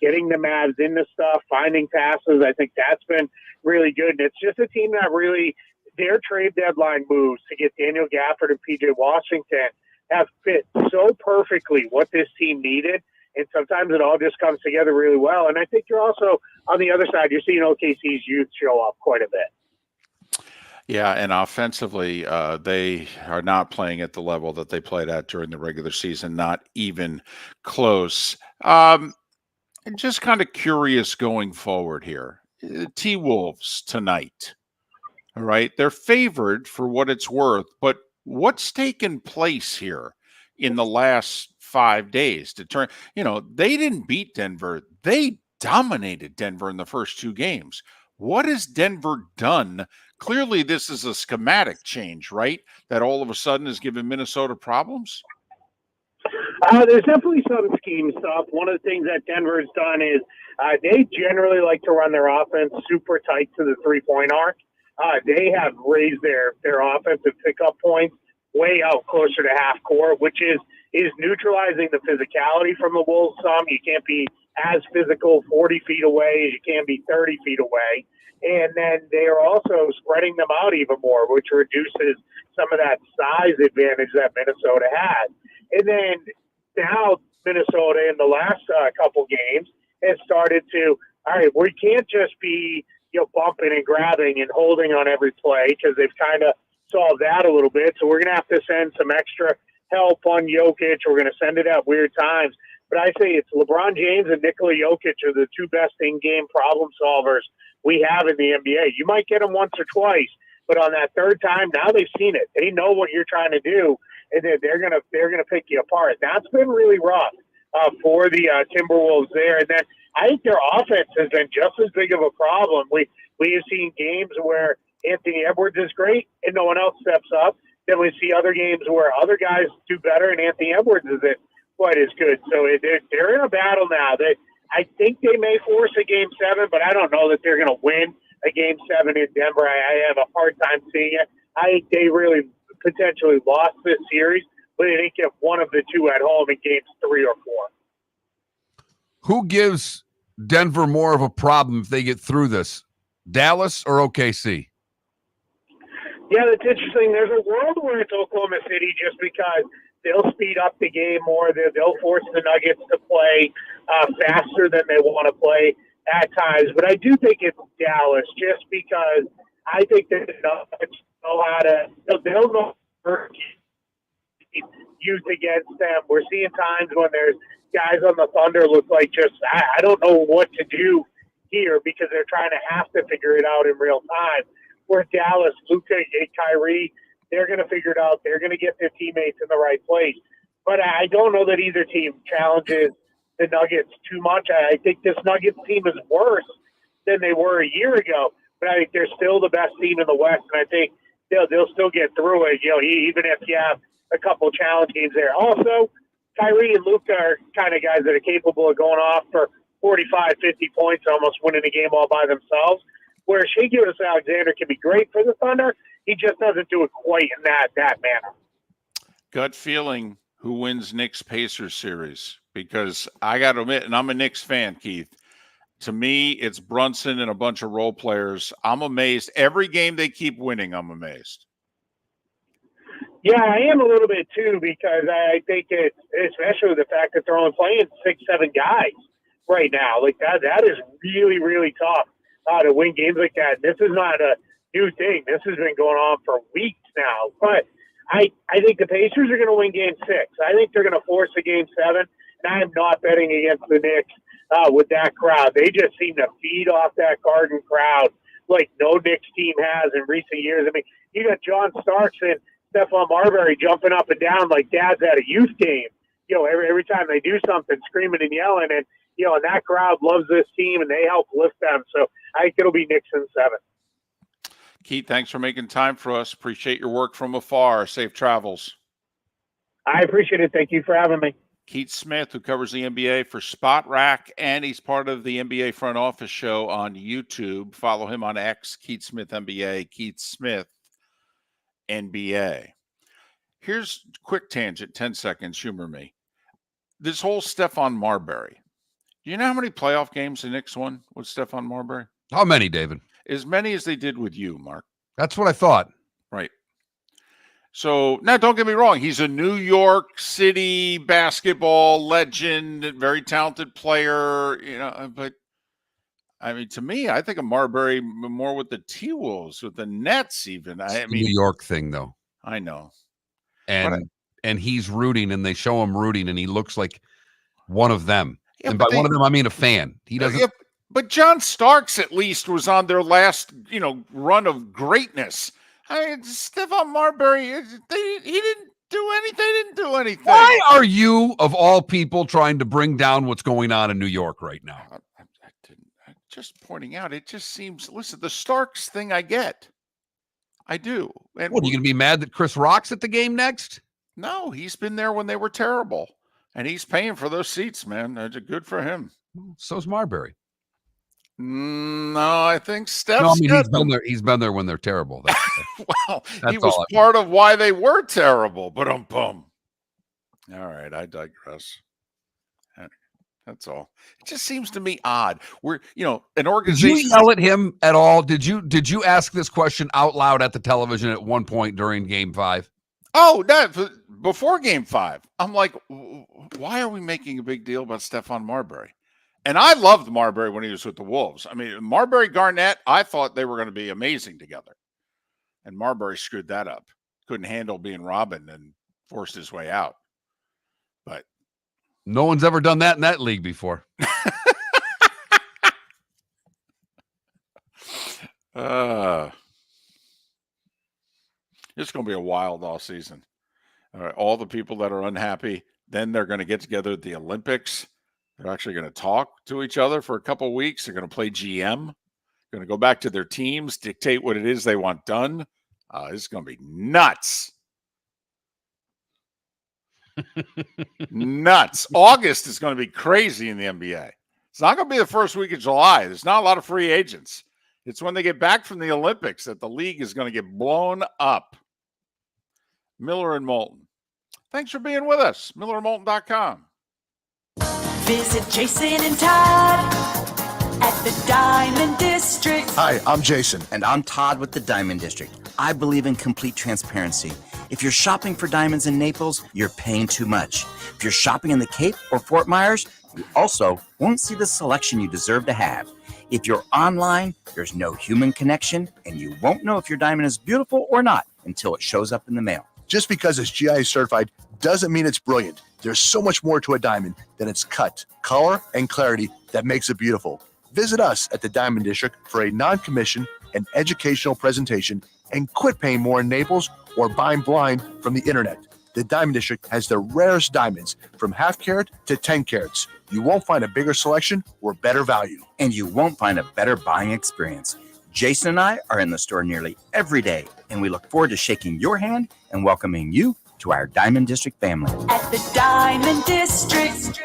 getting the Mavs into stuff, finding passes, I think that's been really good. And it's just a team that really, their trade deadline moves to get Daniel Gafford and PJ Washington have fit so perfectly what this team needed. And sometimes it all just comes together really well. And I think you're also, on the other side, you're seeing OKC's youth show up quite a bit. Yeah, and offensively, they are not playing at the level that they played at during the regular season, not even close. I'm just kind of curious going forward here. T-Wolves tonight, all right? They're favored for what it's worth, but what's taken place here in the last 5 days to turn, they didn't beat Denver. They dominated Denver in the first 2 games. What has Denver done? Clearly, this is a schematic change, right? That all of a sudden is giving Minnesota problems? There's definitely some scheme stuff. One of the things that Denver's done is they generally like to run their offense super tight to the three-point arc. They have raised their offensive pickup points way out closer to half court, which is neutralizing the physicality from the Wolves some. You can't be as physical 40 feet away as you can be 30 feet away. And then they are also spreading them out even more, which reduces some of that size advantage that Minnesota had. And then now Minnesota in the last couple games has started to, all right, we can't just be bumping and grabbing and holding on every play because they've kind of solved that a little bit. So we're going to have to send some extra help on Jokic. We're going to send it at weird times. But I say it's LeBron James and Nikola Jokic are the two best in-game problem solvers we have in the NBA. You might get them once or twice, but on that third time, now they've seen it. They know what you're trying to do, and they're gonna pick you apart. That's been really rough for the Timberwolves there. And then I think their offense has been just as big of a problem. We have seen games where Anthony Edwards is great and no one else steps up. Then we see other games where other guys do better and Anthony Edwards isn't quite as good. So they're in a battle now. I think they may force a Game 7, but I don't know that they're going to win a Game 7 in Denver. I have a hard time seeing it. I think they really potentially lost this series, but they didn't get one of the two at home in Games 3 or 4. Who gives Denver more of a problem if they get through this, Dallas or OKC? Yeah, that's interesting. There's a world where it's Oklahoma City just because they'll speed up the game more. They'll force the Nuggets to play faster than they want to play at times. But I do think it's Dallas just because I think that the Nuggets know how to – they'll know youth against them. We're seeing times when there's guys on the Thunder look like just – I don't know what to do here because they're trying to have to figure it out in real time. Where Dallas, Luka, and Kyrie, they're going to figure it out. They're going to get their teammates in the right place. But I don't know that either team challenges the Nuggets too much. I think this Nuggets team is worse than they were a year ago. But I think they're still the best team in the West, and I think they'll still get through it. Even if you have a couple challenge games there. Also, Kyrie and Luka are kind of guys that are capable of going off for 45, 50 points, almost winning a game all by themselves. Where Shai Gilgeous-Alexander can be great for the Thunder, he just doesn't do it quite in that manner. Gut feeling who wins Knicks-Pacers series, because I got to admit, and I'm a Knicks fan, Keith, to me, it's Brunson and a bunch of role players. I'm amazed. Every game they keep winning, I'm amazed. Yeah, I am a little bit too, because I think it's especially the fact that they're only playing 6-7 guys right now. Like that is really, really tough. To win games like that. This is not a new thing. This has been going on for weeks now. But I think the Pacers are going to win Game 6. I think they're going to force a Game 7. And I am not betting against the Knicks with that crowd. They just seem to feed off that Garden crowd like no Knicks team has in recent years. I mean, you got John Starks and Stephon Marbury jumping up and down like dads at a youth game. Every time they do something, screaming and yelling. And that crowd loves this team, and they help lift them. So I think it'll be Knicks in 7. Keith, thanks for making time for us. Appreciate your work from afar. Safe travels. I appreciate it. Thank you for having me. Keith Smith, who covers the NBA for Spot Rack, and he's part of the NBA Front Office Show on YouTube. Follow him on X, Keith Smith NBA, Keith Smith NBA. Here's a quick tangent, 10 seconds, humor me. This whole Stephon Marbury. Do you know how many playoff games the Knicks won with Stephon Marbury? How many, David? As many as they did with you, Mark. That's what I thought. Right. So, now don't get me wrong. He's a New York City basketball legend, very talented player, but I mean, to me, I think of Marbury more with the T-Wolves, with the Nets even. I mean, New York thing, though. I know. And he's rooting, and they show him rooting, and he looks like one of them. Yeah, and by one of them, I mean a fan. He doesn't. Yeah, but John Starks at least was on their last, run of greatness. I mean, Stephon Marbury, he didn't do anything. They didn't do anything. Why are you, of all people, trying to bring down what's going on in New York right now? I'm just pointing out, it just seems, listen, the Starks thing I get. I do. And What, are you going to be mad that Chris Rock's at the game next? No, he's been there when they were terrible. And he's paying for those seats, man. That's good for him. So's Marbury. No, I think Steph's No, I mean, he's been there when they're terrible. Well, he was part of why they were terrible. But All right, I digress. That's all. It just seems to me odd. We're, an organization. Did you yell at him at all? Did you ask this question out loud at the television at one point during Game 5? Oh, no, before Game 5. I'm like, why are we making a big deal about Stephon Marbury? And I loved Marbury when he was with the Wolves. I mean, Marbury Garnett, I thought they were going to be amazing together. And Marbury screwed that up. Couldn't handle being Robin and forced his way out. But no one's ever done that in that league before. It's going to be a wild off season. All right, all the people that are unhappy, then they're going to get together at the Olympics. They're actually going to talk to each other for a couple of weeks. They're going to play GM. Going to go back to their teams, dictate what it is they want done. This is going to be nuts. Nuts. August is going to be crazy in the NBA. It's not going to be the first week of July. There's not a lot of free agents. It's when they get back from the Olympics that the league is going to get blown up. Miller and Moulton. Thanks for being with us. MillerandMoulton.com. Visit Jason and Todd at the Diamond District. Hi, I'm Jason. And I'm Todd with the Diamond District. I believe in complete transparency. If you're shopping for diamonds in Naples, you're paying too much. If you're shopping in the Cape or Fort Myers, you also won't see the selection you deserve to have. If you're online, there's no human connection, and you won't know if your diamond is beautiful or not until it shows up in the mail. Just because it's GIA certified doesn't mean it's brilliant. There's so much more to a diamond than its cut, color, and clarity that makes it beautiful. Visit us at the Diamond District for a non-commission and educational presentation, and quit paying more in Naples or buying blind from the internet. The Diamond District has the rarest diamonds from half carat to 10 carats. You won't find a bigger selection or better value. And you won't find a better buying experience. Jason and I are in the store nearly every day, and we look forward to shaking your hand and welcoming you to our Diamond District family. At the Diamond District.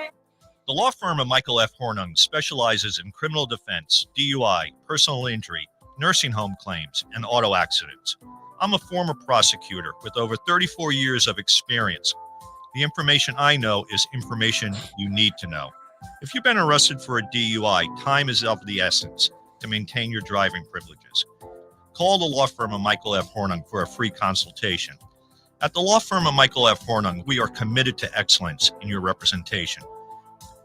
The law firm of Michael F. Hornung specializes in criminal defense, DUI, personal injury, nursing home claims, and auto accidents. I'm a former prosecutor with over 34 years of experience. The information I know is information you need to know. If you've been arrested for a DUI, time is of the essence to maintain your driving privileges. Call the law firm of Michael F. Hornung for a free consultation. At the law firm of Michael F. Hornung, we are committed to excellence in your representation.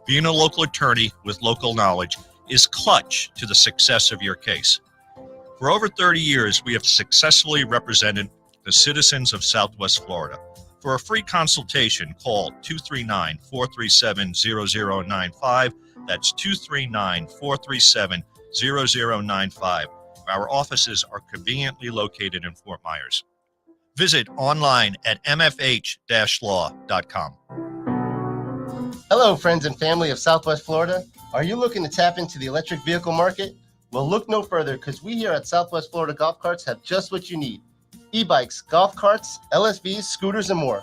Being a local attorney with local knowledge is clutch to the success of your case. For over 30 years, we have successfully represented the citizens of Southwest Florida. For a free consultation, call 239-437-0095. That's 239-437-0095. Our offices are conveniently located in Fort Myers. Visit online at mfh-law.com. Hello, friends and family of Southwest Florida. Are you looking to tap into the electric vehicle market? Well, look no further because we here at Southwest Florida Golf Carts have just what you need. E-bikes, golf carts, LSVs, scooters, and more.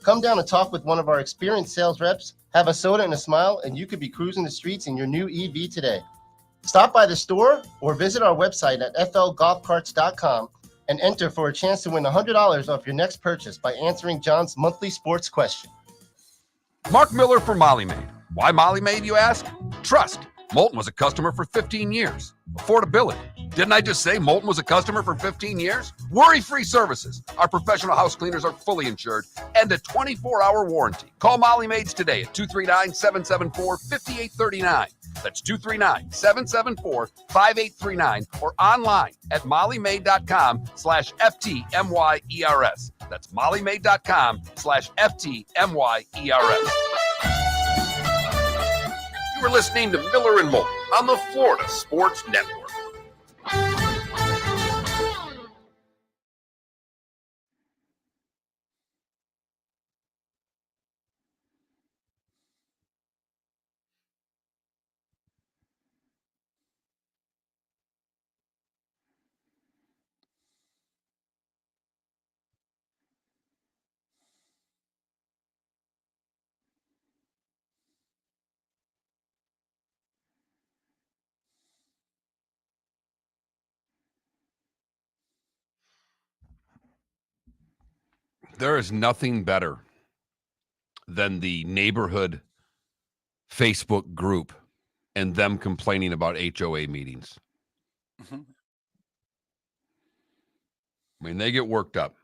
Come down and talk with one of our experienced sales reps, have a soda and a smile, and you could be cruising the streets in your new EV today. Stop by the store or visit our website at flgolfcarts.com and enter for a chance to win $100 off your next purchase by answering John's monthly sports question. Mark Miller for Molly Maid. Why Molly Maid, you ask? Trust. Moulton was a customer for 15 years. Affordability. Didn't I just say Moulton was a customer for 15 years? Worry-free services. Our professional house cleaners are fully insured and a 24-hour warranty. Call Molly Maids today at 239-774-5839. That's 239-774-5839 or online at mollymaid.com/FTMYERS. That's mollymaid.com/FTMYERS. You were listening to Miller and Moulton on the Florida Sports Network. There is nothing better than the neighborhood Facebook group and them complaining about HOA meetings. Mm-hmm. I mean, they get worked up.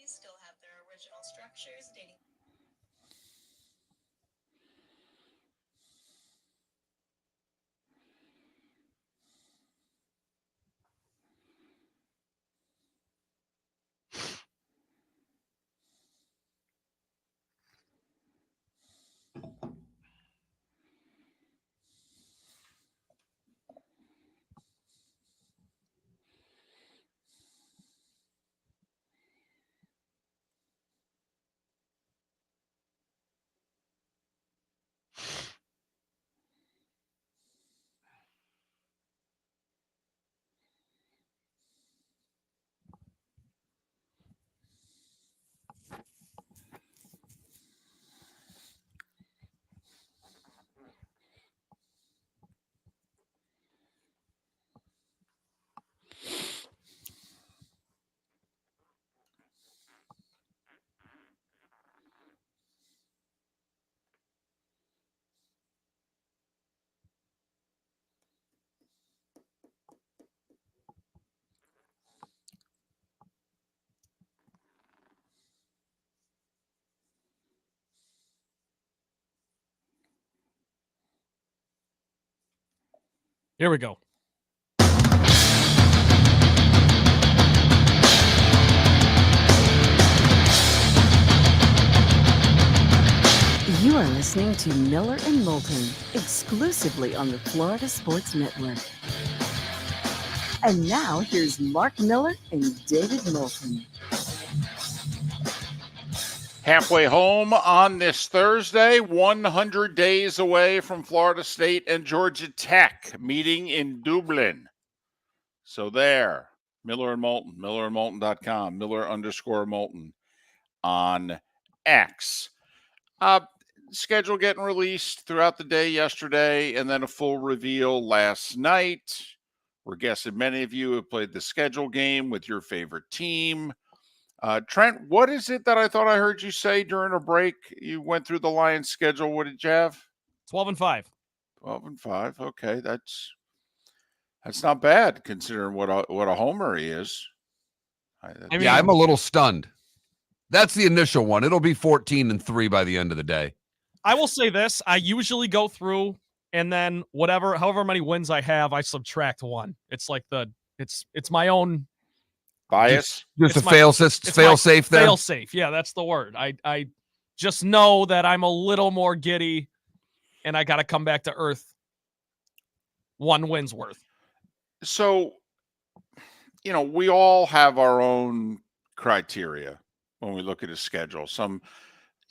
Still have their original structures dating. Here we go. You are listening to Miller and Moulton, exclusively on the Florida Sports Network. And now here's Mark Miller and David Moulton. Halfway home on this Thursday, 100 days away from Florida State and Georgia Tech meeting in Dublin. So there, Miller and Moulton, millerandmoulton.com, Miller_Moulton on X. Schedule getting released throughout the day yesterday, and then a full reveal last night. We're guessing many of you have played the schedule game with your favorite team. Trent, what is it that I thought I heard you say during a break? You went through the Lions schedule. What did you have? 12-5. 12-5. Okay, that's not bad considering what a homer he is. I'm a little stunned. That's the initial one. It'll be 14-3 by the end of the day. I will say this. I usually go through and then however many wins I have, I subtract one. It's like it's my own bias. Just a fail safe there. Fail safe. Yeah, that's the word. I just know that I'm a little more giddy and I got to come back to earth. One win's worth. So, we all have our own criteria when we look at a schedule. Some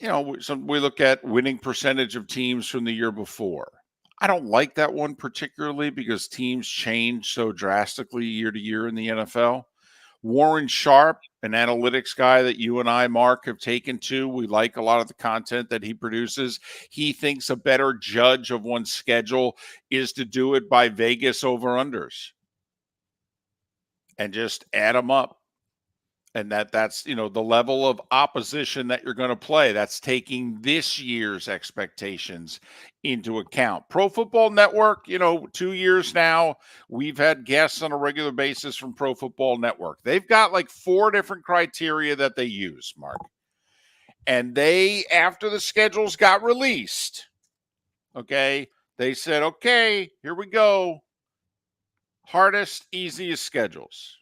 we look at winning percentage of teams from the year before. I don't like that one particularly because teams change so drastically year to year in the NFL. Warren Sharp, an analytics guy that you and I, Mark, have taken to. We like a lot of the content that he produces. He thinks a better judge of one's schedule is to do it by Vegas over-unders and just add them up. And that's, the level of opposition that you're going to play. That's taking this year's expectations into account. Pro Football Network, 2 years now, we've had guests on a regular basis from Pro Football Network. They've got like 4 different criteria that they use, Mark. And after the schedules got released, okay, they said, okay, here we go. Hardest, easiest schedules.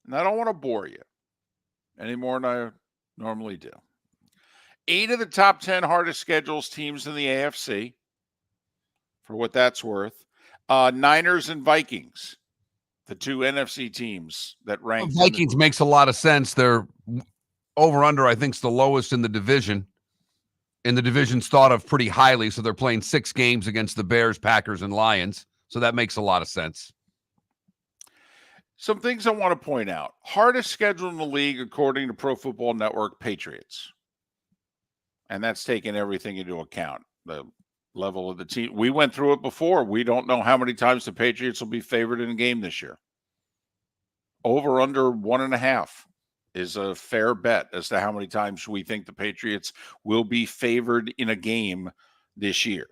And I don't want to bore you any more than I normally do. 8 of the top 10 hardest schedules teams in the AFC, for what that's worth. Niners and Vikings, the 2 NFC teams that rank. Vikings makes a lot of sense. They're over-under, I think, is the lowest in the division. And the division's thought of pretty highly, so they're playing 6 games against the Bears, Packers, and Lions. So that makes a lot of sense. Some things I want to point out. Hardest schedule in the league, according to Pro Football Network, Patriots. And that's taking everything into account. The level of the team. We went through it before. We don't know how many times the Patriots will be favored in a game this year. Over under 1.5 is a fair bet as to how many times we think the Patriots will be favored in a game this year.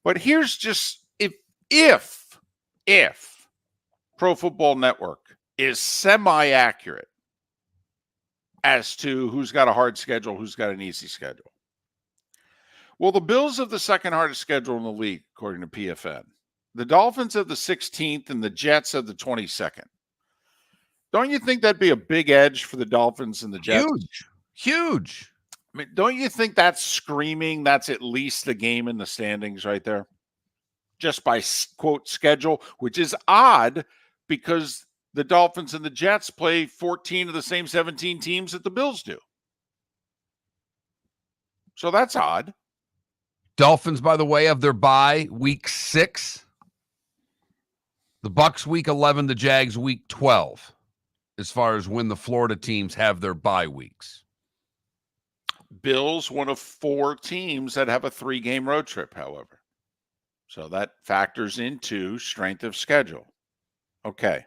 But here's just if Pro Football Network is semi-accurate as to who's got a hard schedule, who's got an easy schedule. Well, the Bills have the second hardest schedule in the league, according to PFN. The Dolphins have the 16th and the Jets have the 22nd. Don't you think that'd be a big edge for the Dolphins and the Jets? Huge. I mean, don't you think that's screaming that's at least a game in the standings right there? Just by, quote, schedule, which is odd because the Dolphins and the Jets play 14 of the same 17 teams that the Bills do. So that's odd. Dolphins, by the way, have their bye week 6. The Bucks week 11, the Jags week 12, as far as when the Florida teams have their bye weeks. Bills, one of 4 teams that have a 3-game road trip, however. So that factors into strength of schedule. Okay.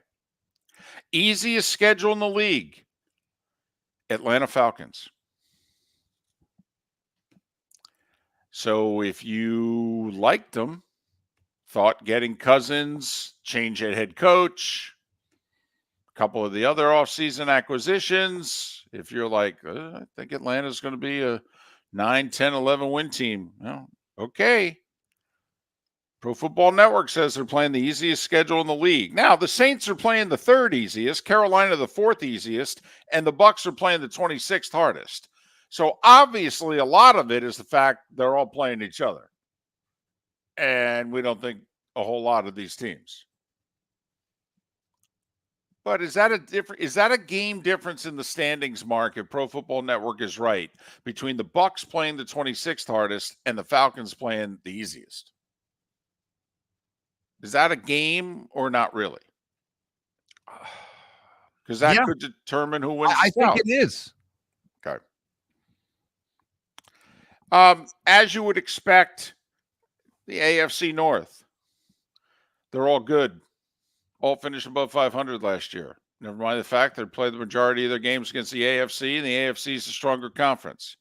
Easiest schedule in the league. Atlanta Falcons. So if you liked them, thought getting Cousins, change at head coach, a couple of the other offseason acquisitions, if you're like, I think Atlanta's going to be a 9, 10, 11 win team. Well, okay. Pro Football Network says they're playing the easiest schedule in the league. Now, the Saints are playing the third easiest, Carolina the fourth easiest, and the Bucs are playing the 26th hardest. So obviously a lot of it is the fact they're all playing each other. And we don't think a whole lot of these teams. But is that a game difference in the standings, Mark, if Pro Football Network is right, between the Bucs playing the 26th hardest and the Falcons playing the easiest? Is that a game or not really? Because that could determine who wins. I think it is. Okay. As you would expect, the AFC North, they're all good. All finished above 500 last year. Never mind the fact they played the majority of their games against the AFC, and the AFC is a stronger conference.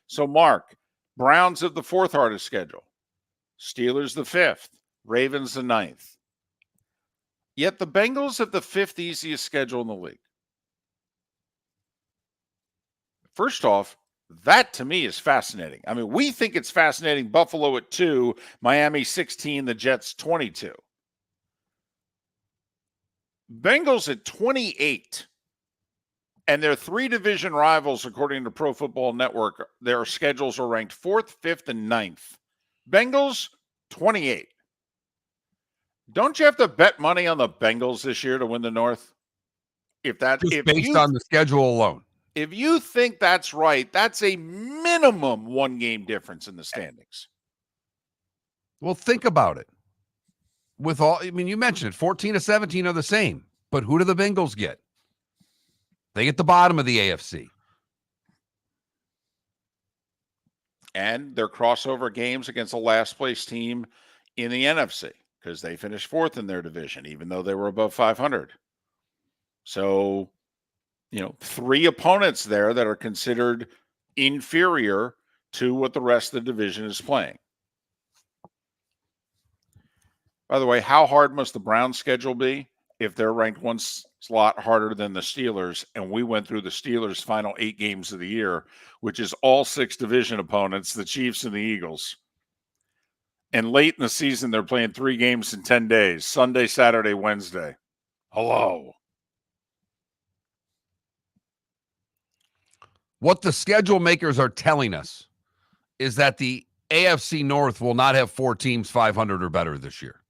So, Mark, Browns have the fourth hardest schedule. Steelers the fifth. Ravens the ninth. Yet the Bengals have the fifth easiest schedule in the league. First off, that to me is fascinating. I mean, we think it's fascinating. Buffalo at 2, Miami 16, the Jets 22. Bengals at 28. And their 3 division rivals, according to Pro Football Network, their schedules are ranked 4th, 5th, and 9th. Bengals 28. Don't you have to bet money on the Bengals this year to win the North? Based on the schedule alone. If you think that's right, that's a minimum 1-game difference in the standings. Well, think about it. You mentioned it, 14 to 17 are the same, but who do the Bengals get? They get the bottom of the AFC. And their crossover games against the last place team in the NFC, because they finished 4th in their division, even though they were above 500. So, 3 opponents there that are considered inferior to what the rest of the division is playing. By the way, how hard must the Browns schedule be if they're ranked one slot harder than the Steelers? And we went through the Steelers' final 8 games of the year, which is all 6 division opponents, the Chiefs and the Eagles. And late in the season, they're playing 3 games in 10 days, Sunday, Saturday, Wednesday. Hello. What the schedule makers are telling us is that the AFC North will not have 4 teams 500 or better this year.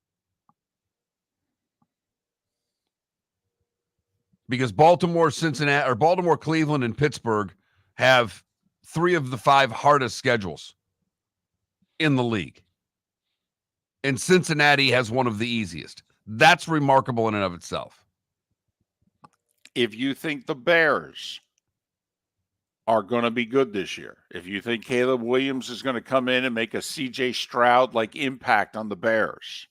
Because Baltimore, Cleveland, and Pittsburgh have 3 of the 5 hardest schedules in the league. And Cincinnati has one of the easiest. That's remarkable in and of itself. If you think the Bears are going to be good this year, if you think Caleb Williams is going to come in and make a C.J. Stroud-like impact on the Bears,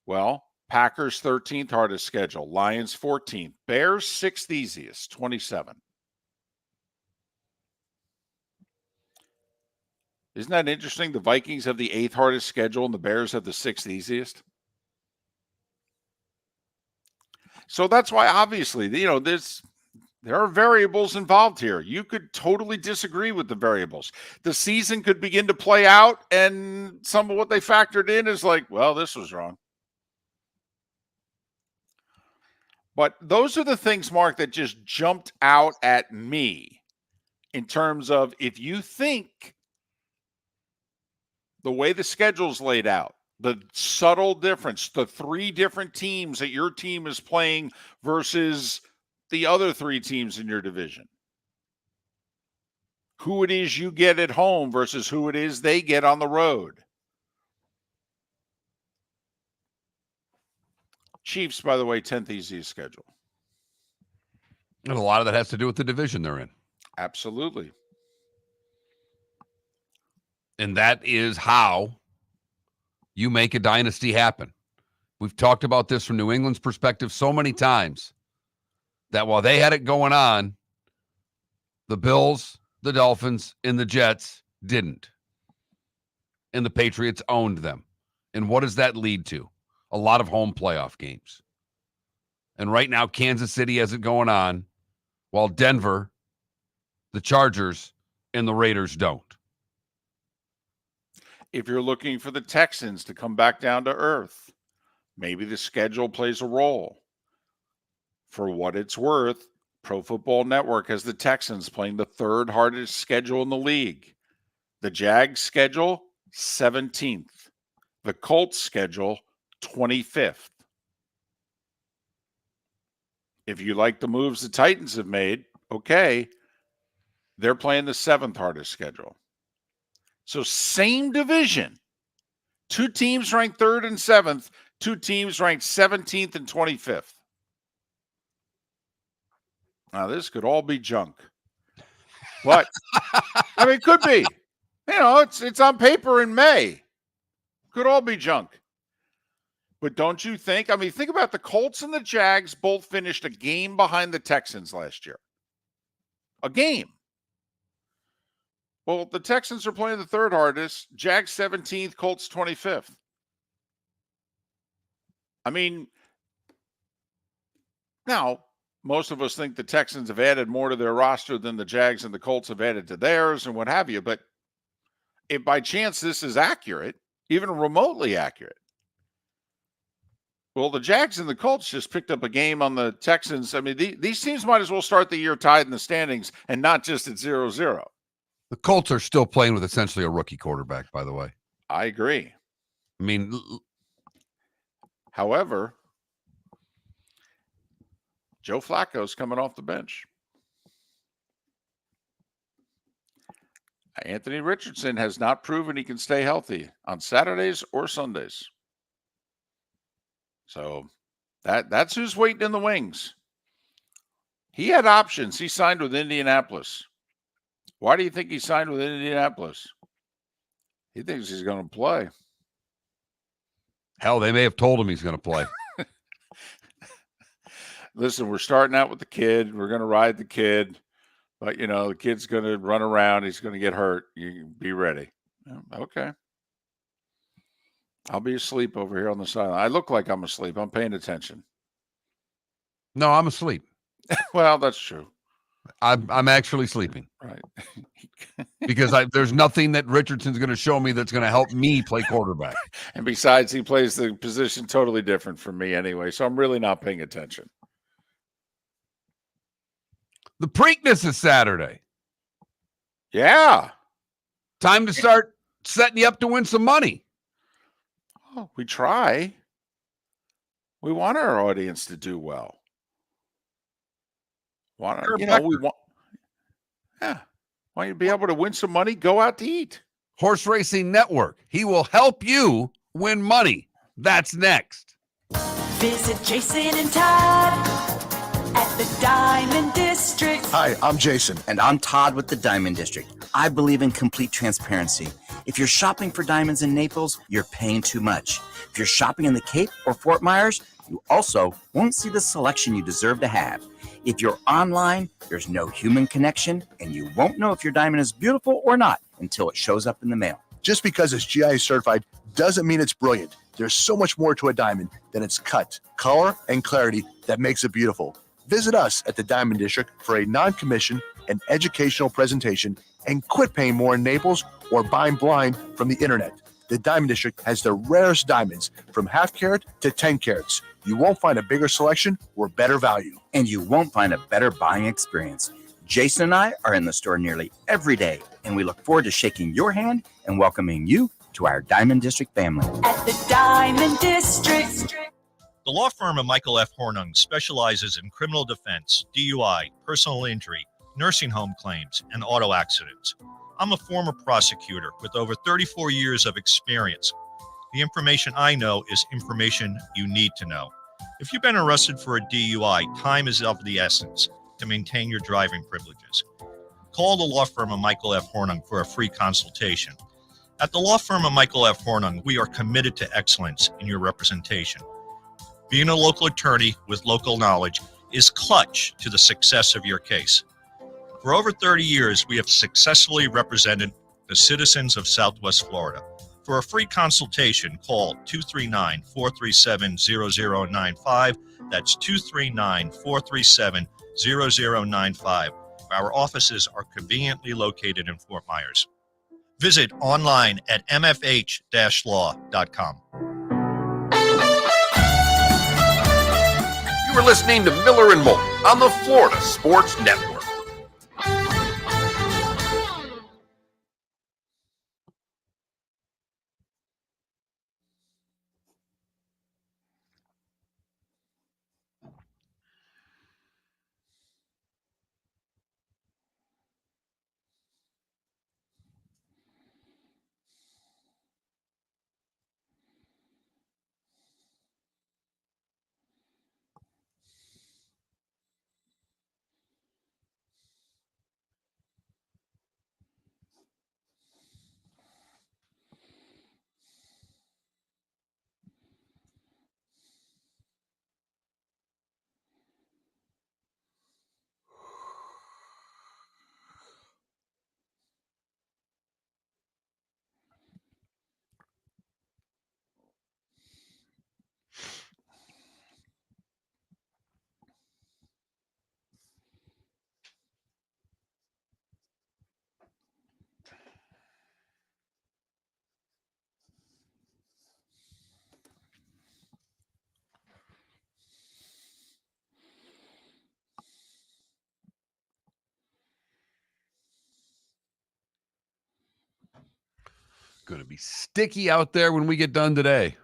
well, Packers 13th hardest schedule, Lions 14th, Bears 6th easiest, 27. Isn't that interesting? The Vikings have the 8th hardest schedule and the Bears have the 6th easiest. So that's why, obviously, there are variables involved here. You could totally disagree with the variables. The season could begin to play out, and some of what they factored in is like, well, this was wrong. But those are the things, Mark, that just jumped out at me in terms of if you think the way the schedule's laid out, the subtle difference, the 3 different teams that your team is playing versus the other 3 teams in your division, who it is you get at home versus who it is they get on the road. Chiefs, by the way, 10th easiest schedule. And a lot of that has to do with the division they're in. Absolutely. And that is how you make a dynasty happen. We've talked about this from New England's perspective so many times that while they had it going on, the Bills, the Dolphins, and the Jets didn't. And the Patriots owned them. And what does that lead to? A lot of home playoff games. And right now, Kansas City has it going on, while Denver, the Chargers, and the Raiders don't. if you're looking for the Texans to come back down to earth, maybe the schedule plays a role. For what it's worth, Pro Football Network has the Texans playing the third hardest schedule in the league. The Jags schedule, 17th. The Colts schedule, 25th. If you like the moves the Titans have made, okay, they're playing the 7th hardest schedule. So same division. 2 teams ranked 3rd and 7th, 2 teams ranked 17th and 25th. Now, this could all be junk. But, I mean, it could be. You know, it's on paper in May. Could all be junk. But don't you think? I mean, think about the Colts and the Jags both finished a game behind the Texans last year. A game. Well, the Texans are playing the 3rd hardest. Jags 17th, Colts 25th. I mean, now, most of us think the Texans have added more to their roster than the Jags and the Colts have added to theirs and what have you. But if by chance this is accurate, even remotely accurate, well, the Jags and the Colts just picked up a game on the Texans. I mean, these teams might as well start the year tied in the standings and not just at 0-0. The Colts are still playing with essentially a rookie quarterback, by the way. I agree. I mean, however, Joe Flacco's coming off the bench. Anthony Richardson has not proven he can stay healthy on Saturdays or Sundays. So that's who's waiting in the wings. He had options. He signed with Indianapolis. Why do you think he signed with Indianapolis? He thinks he's going to play. Hell, they may have told him he's going to play. Listen, we're starting out with the kid. We're going to ride the kid. But, you know, the kid's going to run around. He's going to get hurt. You be ready. Okay. I'll be asleep over here on the sideline. I look like I'm asleep. I'm paying attention. No, I'm asleep. Well, that's true. I'm actually sleeping. Right. Because there's nothing that Richardson's going to show me that's going to help me play quarterback. And besides, he plays the position totally different from me anyway, so I'm really not paying attention. The Preakness is Saturday. Yeah. Time to start setting you up to win some money. Oh, we try. We want our audience to do well. We want, yeah. Want you to be able to win some money? Go out to eat. Horse Racing Network. He will help you win money. That's next. Visit Jason and Todd at the Diamond District. Hi, I'm Jason. And I'm Todd with the Diamond District. I believe in complete transparency. If you're shopping for diamonds in Naples, you're paying too much. If you're shopping in the Cape or Fort Myers, you also won't see the selection you deserve to have. If you're online, there's no human connection, and you won't know if your diamond is beautiful or not until it shows up in the mail. Just because it's GI certified doesn't mean it's brilliant. There's so much more to a diamond than its cut, color, and clarity that makes it beautiful. Visit us at the Diamond District for a non-commission and educational presentation, and quit paying more in Naples or buying blind from the internet. The Diamond District has the rarest diamonds from 1/2 carat to 10 carats. You won't find a bigger selection or better value. And you won't find a better buying experience. Jason and I are in the store nearly every day, and we look forward to shaking your hand and welcoming you to our Diamond District family. At the Diamond District. The law firm of Michael F. Hornung specializes in criminal defense, DUI, personal injury, nursing home claims, and auto accidents. I'm a former prosecutor with over 34 years of experience. The information I know is information you need to know. If you've been arrested for a DUI, time is of the essence to maintain your driving privileges. Call the law firm of Michael F. Hornung for a free consultation. At the law firm of Michael F. Hornung, we are committed to excellence in your representation. Being a local attorney with local knowledge is clutch to the success of your case. For over 30 years, we have successfully represented the citizens of Southwest Florida. For a free consultation, call 239-437-0095. That's 239-437-0095. Our offices are conveniently located in Fort Myers. Visit online at mfh-law.com. You are listening to Miller and Moulton on the Florida Sports Network. Going to be sticky out there when we get done today.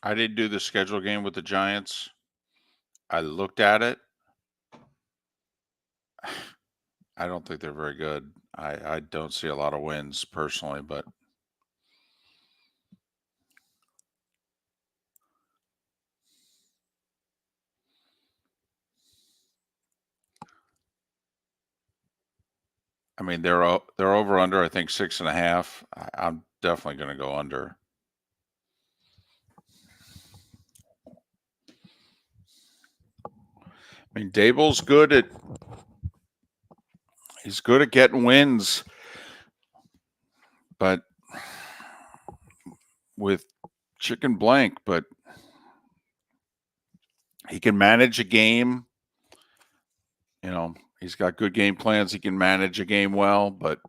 I didn't do the schedule game with the Giants. I looked at it. I don't think they're very good. I don't see a lot of wins personally, but I mean they're over under, I think 6.5. I'm definitely going to go under. I mean, Dable's good at getting wins, but with chicken blank, but he can manage a game. You know, he's got good game plans. He can manage a game well, but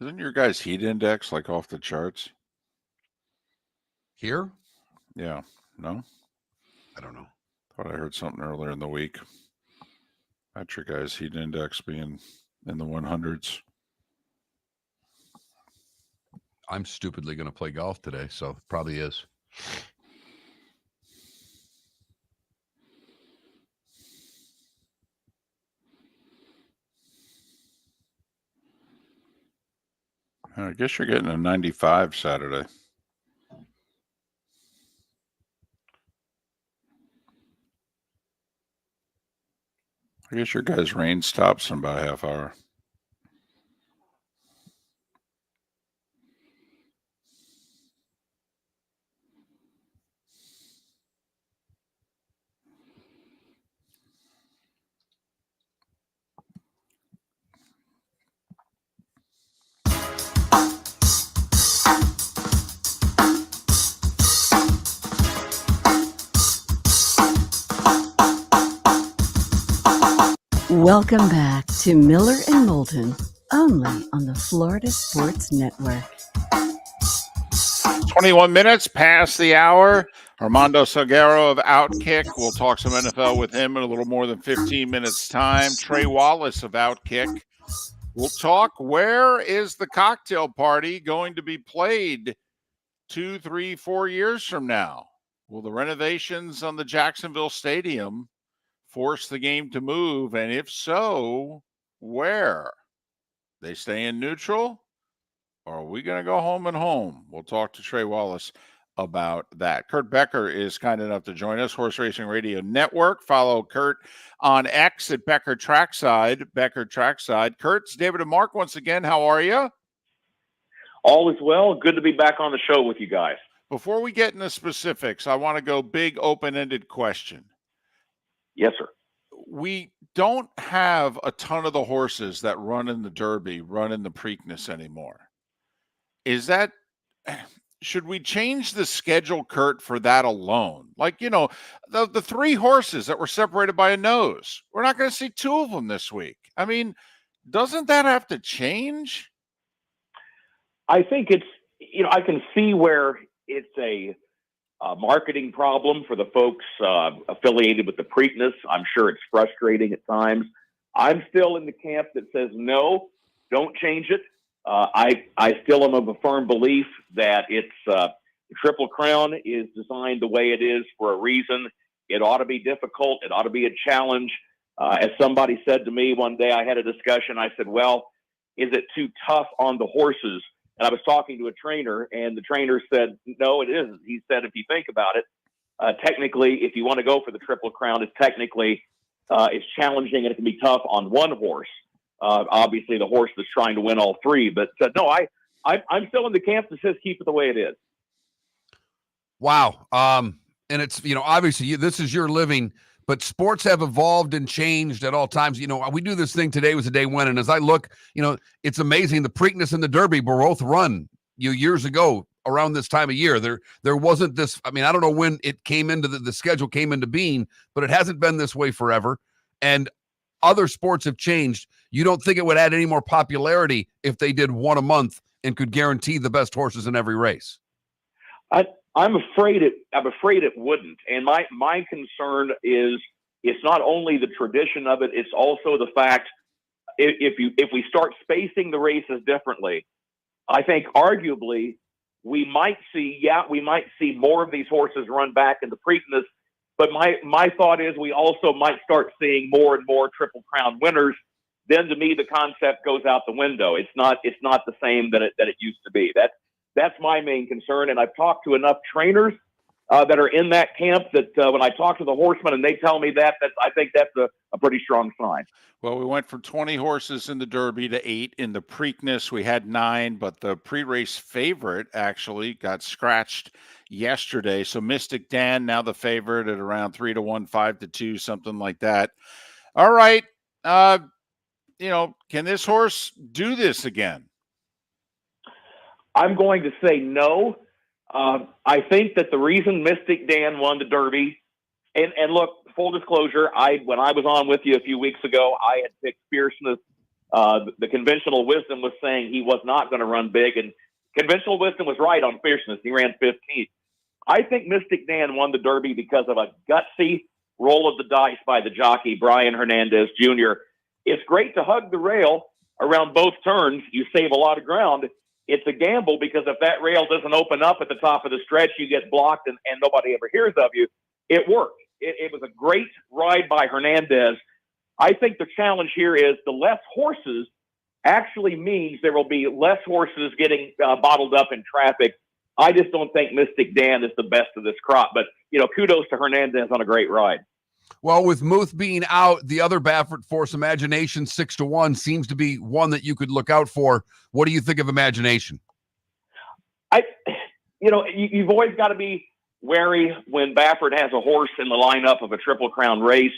isn't your guys' heat index like off the charts? Here? Yeah. No? I don't know. Thought I heard something earlier in the week about your guys' heat index being in the 100s. I'm stupidly going to play golf today, so it probably is. I guess you're getting a 95 Saturday. I guess your guys' rain stops in about a half hour. Welcome back to Miller and Moulton, only on the Florida Sports Network. 21 minutes past the hour. Armando Salguero of Outkick. We'll talk some NFL with him in a little more than 15 minutes' time. Trey Wallace of Outkick. We'll talk, where is the cocktail party going to be played 2, 3, 4 years from now? Will the renovations on the Jacksonville Stadium force the game to move? And if so, where? They stay in neutral? Or are we going to go home and home? We'll talk to Trey Wallace about that. Kurt Becker is kind enough to join us, Horse Racing Radio Network. Follow Kurt on X at Becker Trackside. Kurt, it's David and Mark once again. How are you? All is well. Good to be back on the show with you guys. Before we get into specifics, I want to go big open-ended question. Yes, sir. We don't have a ton of the horses that run in the Derby, run in the Preakness anymore. Should we change the schedule, Kurt, for that alone? Like, the 3 horses that were separated by a nose, we're not going to see 2 of them this week. I mean, doesn't that have to change? I think I can see where it's a marketing problem for the folks affiliated with the Preakness. I'm sure it's frustrating at times. I'm still in the camp that says, no, don't change it. I still am of a firm belief that the Triple Crown is designed the way it is for a reason. It ought to be difficult. It ought to be a challenge. As somebody said to me one day, I had a discussion. I said, well, is it too tough on the horses? And I was talking to a trainer, and the trainer said, no, it isn't. He said, if you think about it, technically, if you want to go for the Triple Crown, it's challenging and it can be tough on one horse. Obviously, the horse that's trying to win all 3. But no, I'm still in the camp that says keep it the way it is. Wow. And it's, obviously this is your living, but sports have evolved and changed at all times. We do this thing, today was a day when, and as I look, it's amazing. The Preakness and the Derby were both run years ago around this time of year. There wasn't this, I don't know when it came into the schedule came into being, but it hasn't been this way forever. And other sports have changed. You don't think it would add any more popularity if they did one a month and could guarantee the best horses in every race? I'm afraid it wouldn't. And my concern is it's not only the tradition of it, it's also the fact if we start spacing the races differently, I think arguably we might see more of these horses run back in the Preakness. But my thought is we also might start seeing more and more Triple Crown winners. Then to me, the concept goes out the window. It's not the same that it used to be. That's my main concern. And I've talked to enough trainers that are in that camp that when I talk to the horsemen and they tell me that I think that's a pretty strong sign. Well, we went from 20 horses in the Derby to 8 in the Preakness. We had 9, but the pre-race favorite actually got scratched yesterday. So Mystic Dan now the favorite at around 3-1, 5-2, something like that. All right. Can this horse do this again? I'm going to say no. I think that the reason Mystic Dan won the Derby, and look, full disclosure, when I was on with you a few weeks ago, I had picked Fierceness. The conventional wisdom was saying he was not going to run big, and conventional wisdom was right on Fierceness. He ran 15th. I think Mystic Dan won the Derby because of a gutsy roll of the dice by the jockey, Brian Hernandez Jr. It's great to hug the rail around both turns. You save a lot of ground. It's a gamble because if that rail doesn't open up at the top of the stretch, you get blocked and nobody ever hears of you. It worked. It was a great ride by Hernandez. I think the challenge here is the less horses actually means there will be less horses getting bottled up in traffic. I just don't think Mystic Dan is the best of this crop, but kudos to Hernandez on a great ride. Well, with Muth being out, the other Baffert Force, Imagination 6-1 seems to be one that you could look out for. What do you think of Imagination? You've always got to be wary when Baffert has a horse in the lineup of a Triple Crown race.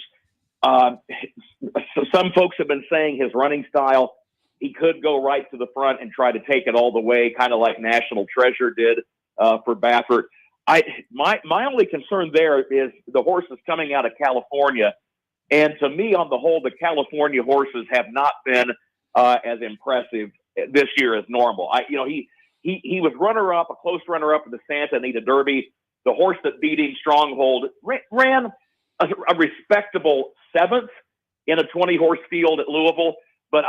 Some folks have been saying his running style, he could go right to the front and try to take it all the way, kind of like National Treasure did for Baffert. My only concern there is the horse is coming out of California. And to me, on the whole, the California horses have not been as impressive this year as normal. He was runner-up, a close runner-up in the Santa Anita Derby. The horse that beat him, Stronghold, ran a respectable 7th in a 20-horse field at Louisville. But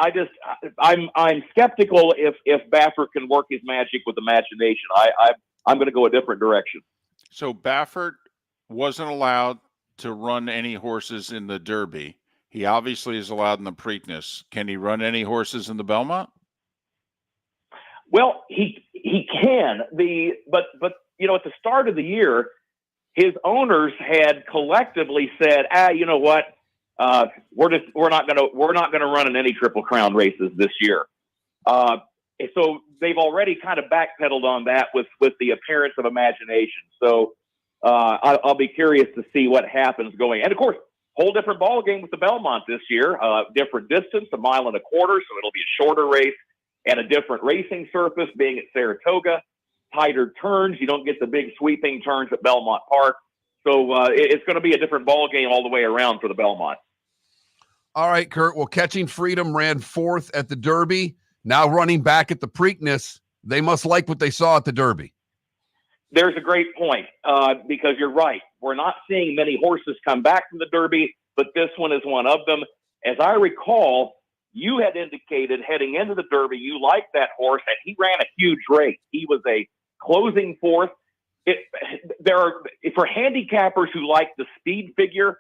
I'm skeptical if Baffert can work his magic with imagination. I'm going to go a different direction. So Baffert wasn't allowed to run any horses in the Derby. He obviously is allowed in the Preakness. Can he run any horses in the Belmont? Well, he can. But at the start of the year, his owners had collectively said, you know what? We're not gonna run in any Triple Crown races this year. So they've already kind of backpedaled on that with the appearance of imagination. So I'll be curious to see what happens going. And of course, whole different ball game with the Belmont this year. Different distance, 1.25 miles, so it'll be a shorter race and a different racing surface, being at Saratoga. Tighter turns. You don't get the big sweeping turns at Belmont Park. So it's going to be a different ball game all the way around for the Belmont. All right, Kurt. Well, Catching Freedom ran 4th at the Derby. Now running back at the Preakness. They must like what they saw at the Derby. There's a great point because you're right. We're not seeing many horses come back from the Derby, but this one is one of them. As I recall, you had indicated heading into the Derby, you liked that horse, and he ran a huge race. He was a closing 4th. For handicappers who like the speed figure,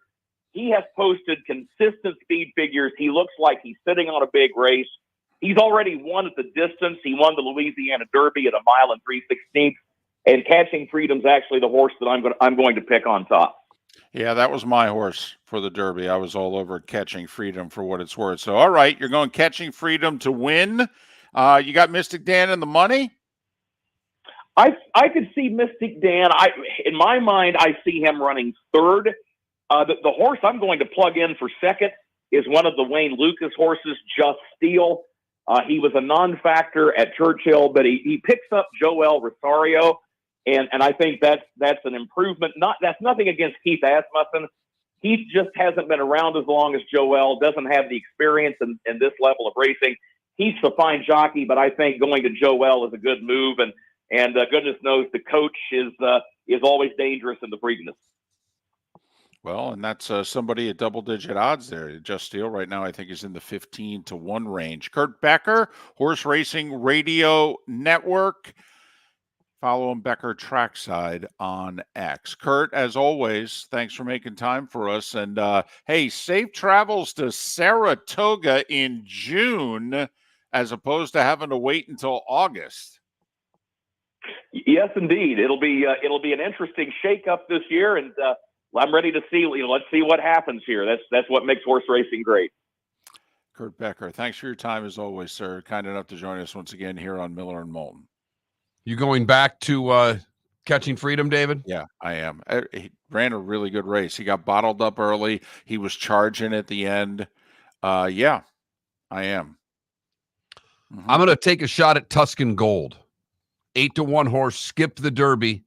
he has posted consistent speed figures. He looks like he's sitting on a big race. He's already won at the distance. He won the Louisiana Derby at 1 mile and 3/16. And Catching Freedom's actually the horse that I'm going to pick on top. Yeah, that was my horse for the Derby. I was all over Catching Freedom for what it's worth. So, all right, you're going Catching Freedom to win. You got Mystic Dan in the money? I could see Mystic Dan. In my mind, I see him running 3rd. The horse I'm going to plug in for 2nd is one of the Wayne Lucas horses, Just Steel. He was a non-factor at Churchill, but he picks up Joel Rosario, and I think that's an improvement. That's nothing against Keith Asmussen. Keith just hasn't been around as long as Joel, doesn't have the experience in this level of racing. He's a fine jockey, but I think going to Joel is a good move, and goodness knows the coach is always dangerous in the Preakness. Well, and that's somebody at double-digit odds there. Just Steel right now, I think, is in the 15-1 range. Kurt Becker, Horse Racing Radio Network. Follow him, Becker Trackside on X. Kurt, as always, thanks for making time for us. And, hey, safe travels to Saratoga in June as opposed to having to wait until August. Yes, indeed. It'll be an interesting shakeup this year, and I'm ready to see. Let's see what happens here. That's what makes horse racing great. Kurt Becker, thanks for your time as always, sir. Kind enough to join us once again here on Miller and Moulton. You going back to Catching Freedom, David? Yeah, I am. He ran a really good race. He got bottled up early. He was charging at the end. Yeah, I am. Mm-hmm. I'm going to take a shot at Tuscan Gold. 8-1 horse, skipped the Derby.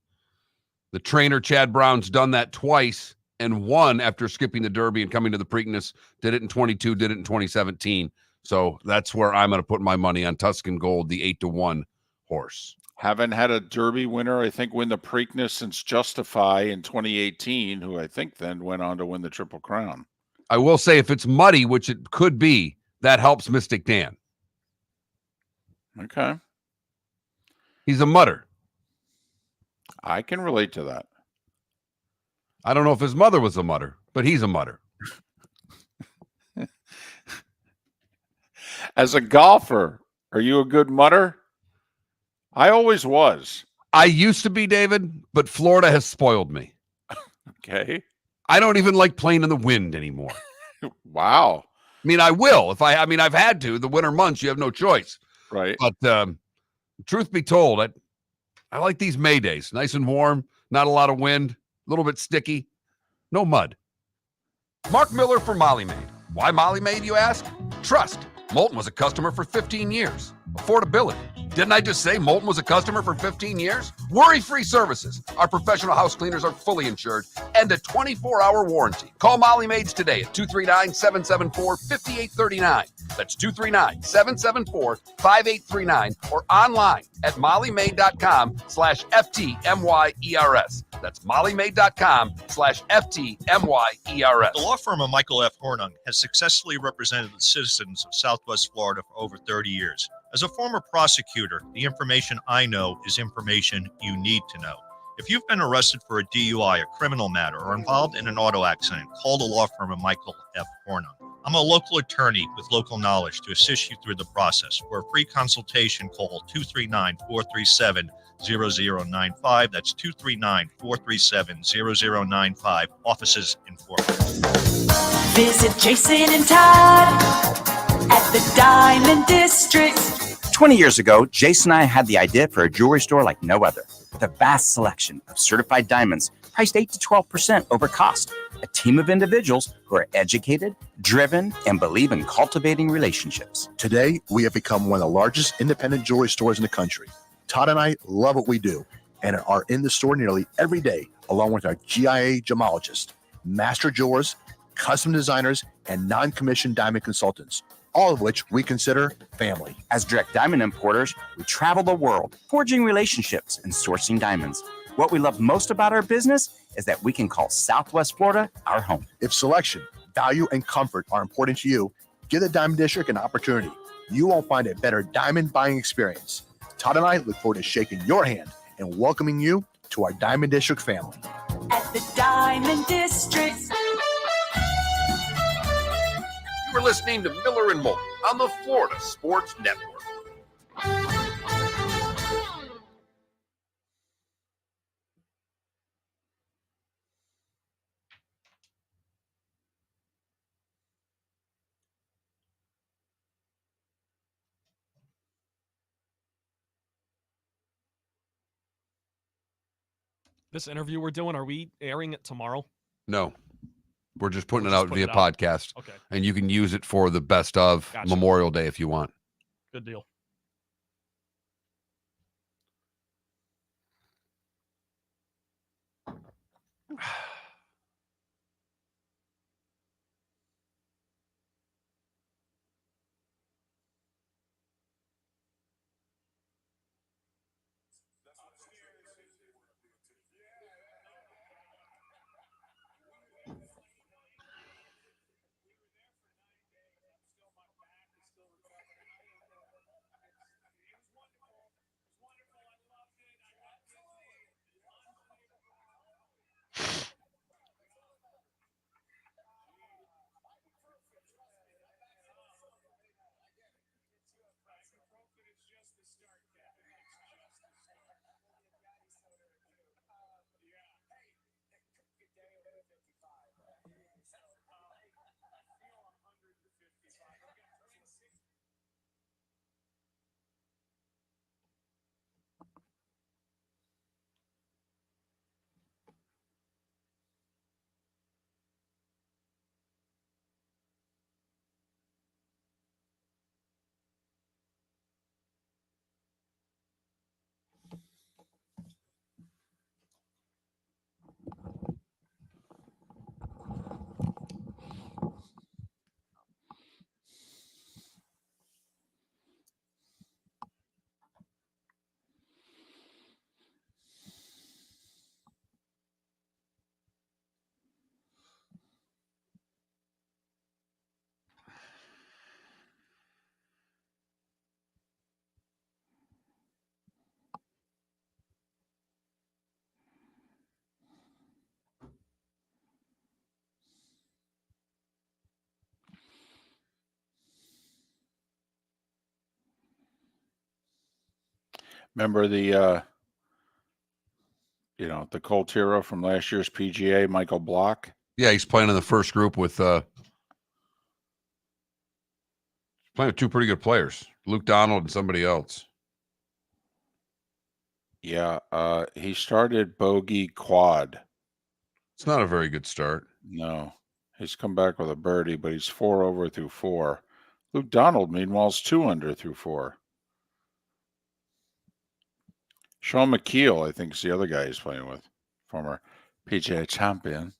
The trainer, Chad Brown's done that twice and won after skipping the Derby and coming to the Preakness. Did it in 22, did it in 2017. So that's where I'm going to put my money on Tuscan Gold, the 8-1 horse. Haven't had a Derby winner, I think, win the Preakness since Justify in 2018, who I think then went on to win the Triple Crown. I will say if it's muddy, which it could be, that helps Mystic Dan. Okay. He's a mudder. I can relate to that. I don't know if his mother was a mudder, but he's a mudder. As a golfer, are you a good mudder? I always was. I used to be, David, but Florida has spoiled me. Okay. I don't even like playing in the wind anymore. Wow. I mean, I will. I've had to. The winter months, you have no choice. Right. But truth be told, I like these May days. Nice and warm, not a lot of wind, a little bit sticky, no mud. Mark Miller for Molly Maid. Why Molly Maid, you ask? Trust. Moulton was a customer for 15 years. Affordability. Didn't I just say Moulton was a customer for 15 years? Worry-free services. Our professional house cleaners are fully insured and a 24-hour warranty. Call Molly Maids today at 239-774-5839. That's 239-774-5839 or online at mollymaid.com/FTMYERS. That's mollymaid.com/FTMYERS. The law firm of Michael F. Hornung has successfully represented the citizens of Southwest Florida for over 30 years. As a former prosecutor, the information I know is information you need to know. If you've been arrested for a DUI, a criminal matter, or involved in an auto accident, call the law firm of Michael F. Hornung. I'm a local attorney with local knowledge to assist you through the process. For a free consultation, call 239-437-0095. That's 239-437-0095. Offices in Fort Worth. Visit Jason and Todd at the Diamond District. 20 years ago, Jason and I had the idea for a jewelry store like no other, with a vast selection of certified diamonds priced 8 to 12% over cost. A team of individuals who are educated, driven, and believe in cultivating relationships. Today, we have become one of the largest independent jewelry stores in the country. Todd and I love what we do and are in the store nearly every day, along with our GIA gemologists, master jewelers, custom designers, and non-commissioned diamond consultants, all of which we consider family. As direct diamond importers, we travel the world, forging relationships and sourcing diamonds. What we love most about our business is that we can call Southwest Florida our home. If selection, value, and comfort are important to you, give the Diamond District an opportunity. You won't find a better diamond buying experience. Todd and I look forward to shaking your hand and welcoming you to our Diamond District family. At the Diamond District. You are listening to Miller and Moulton on the Florida Sports Network. This interview we're doing, are we airing it tomorrow? No. We're just putting it out via podcast. Okay. And you can use it for the best of Memorial Day if you want. Good deal. Remember the the Colt hero from last year's PGA, Michael Block? Yeah, he's playing in the first group with playing with two pretty good players, Luke Donald and somebody else. Yeah, he started bogey quad. It's not a very good start. No, he's come back with a birdie, but he's 4 over through 4. Luke Donald, meanwhile, is 2 under through 4. Sean McKeel, I think, is the other guy he's playing with, former PGA champion.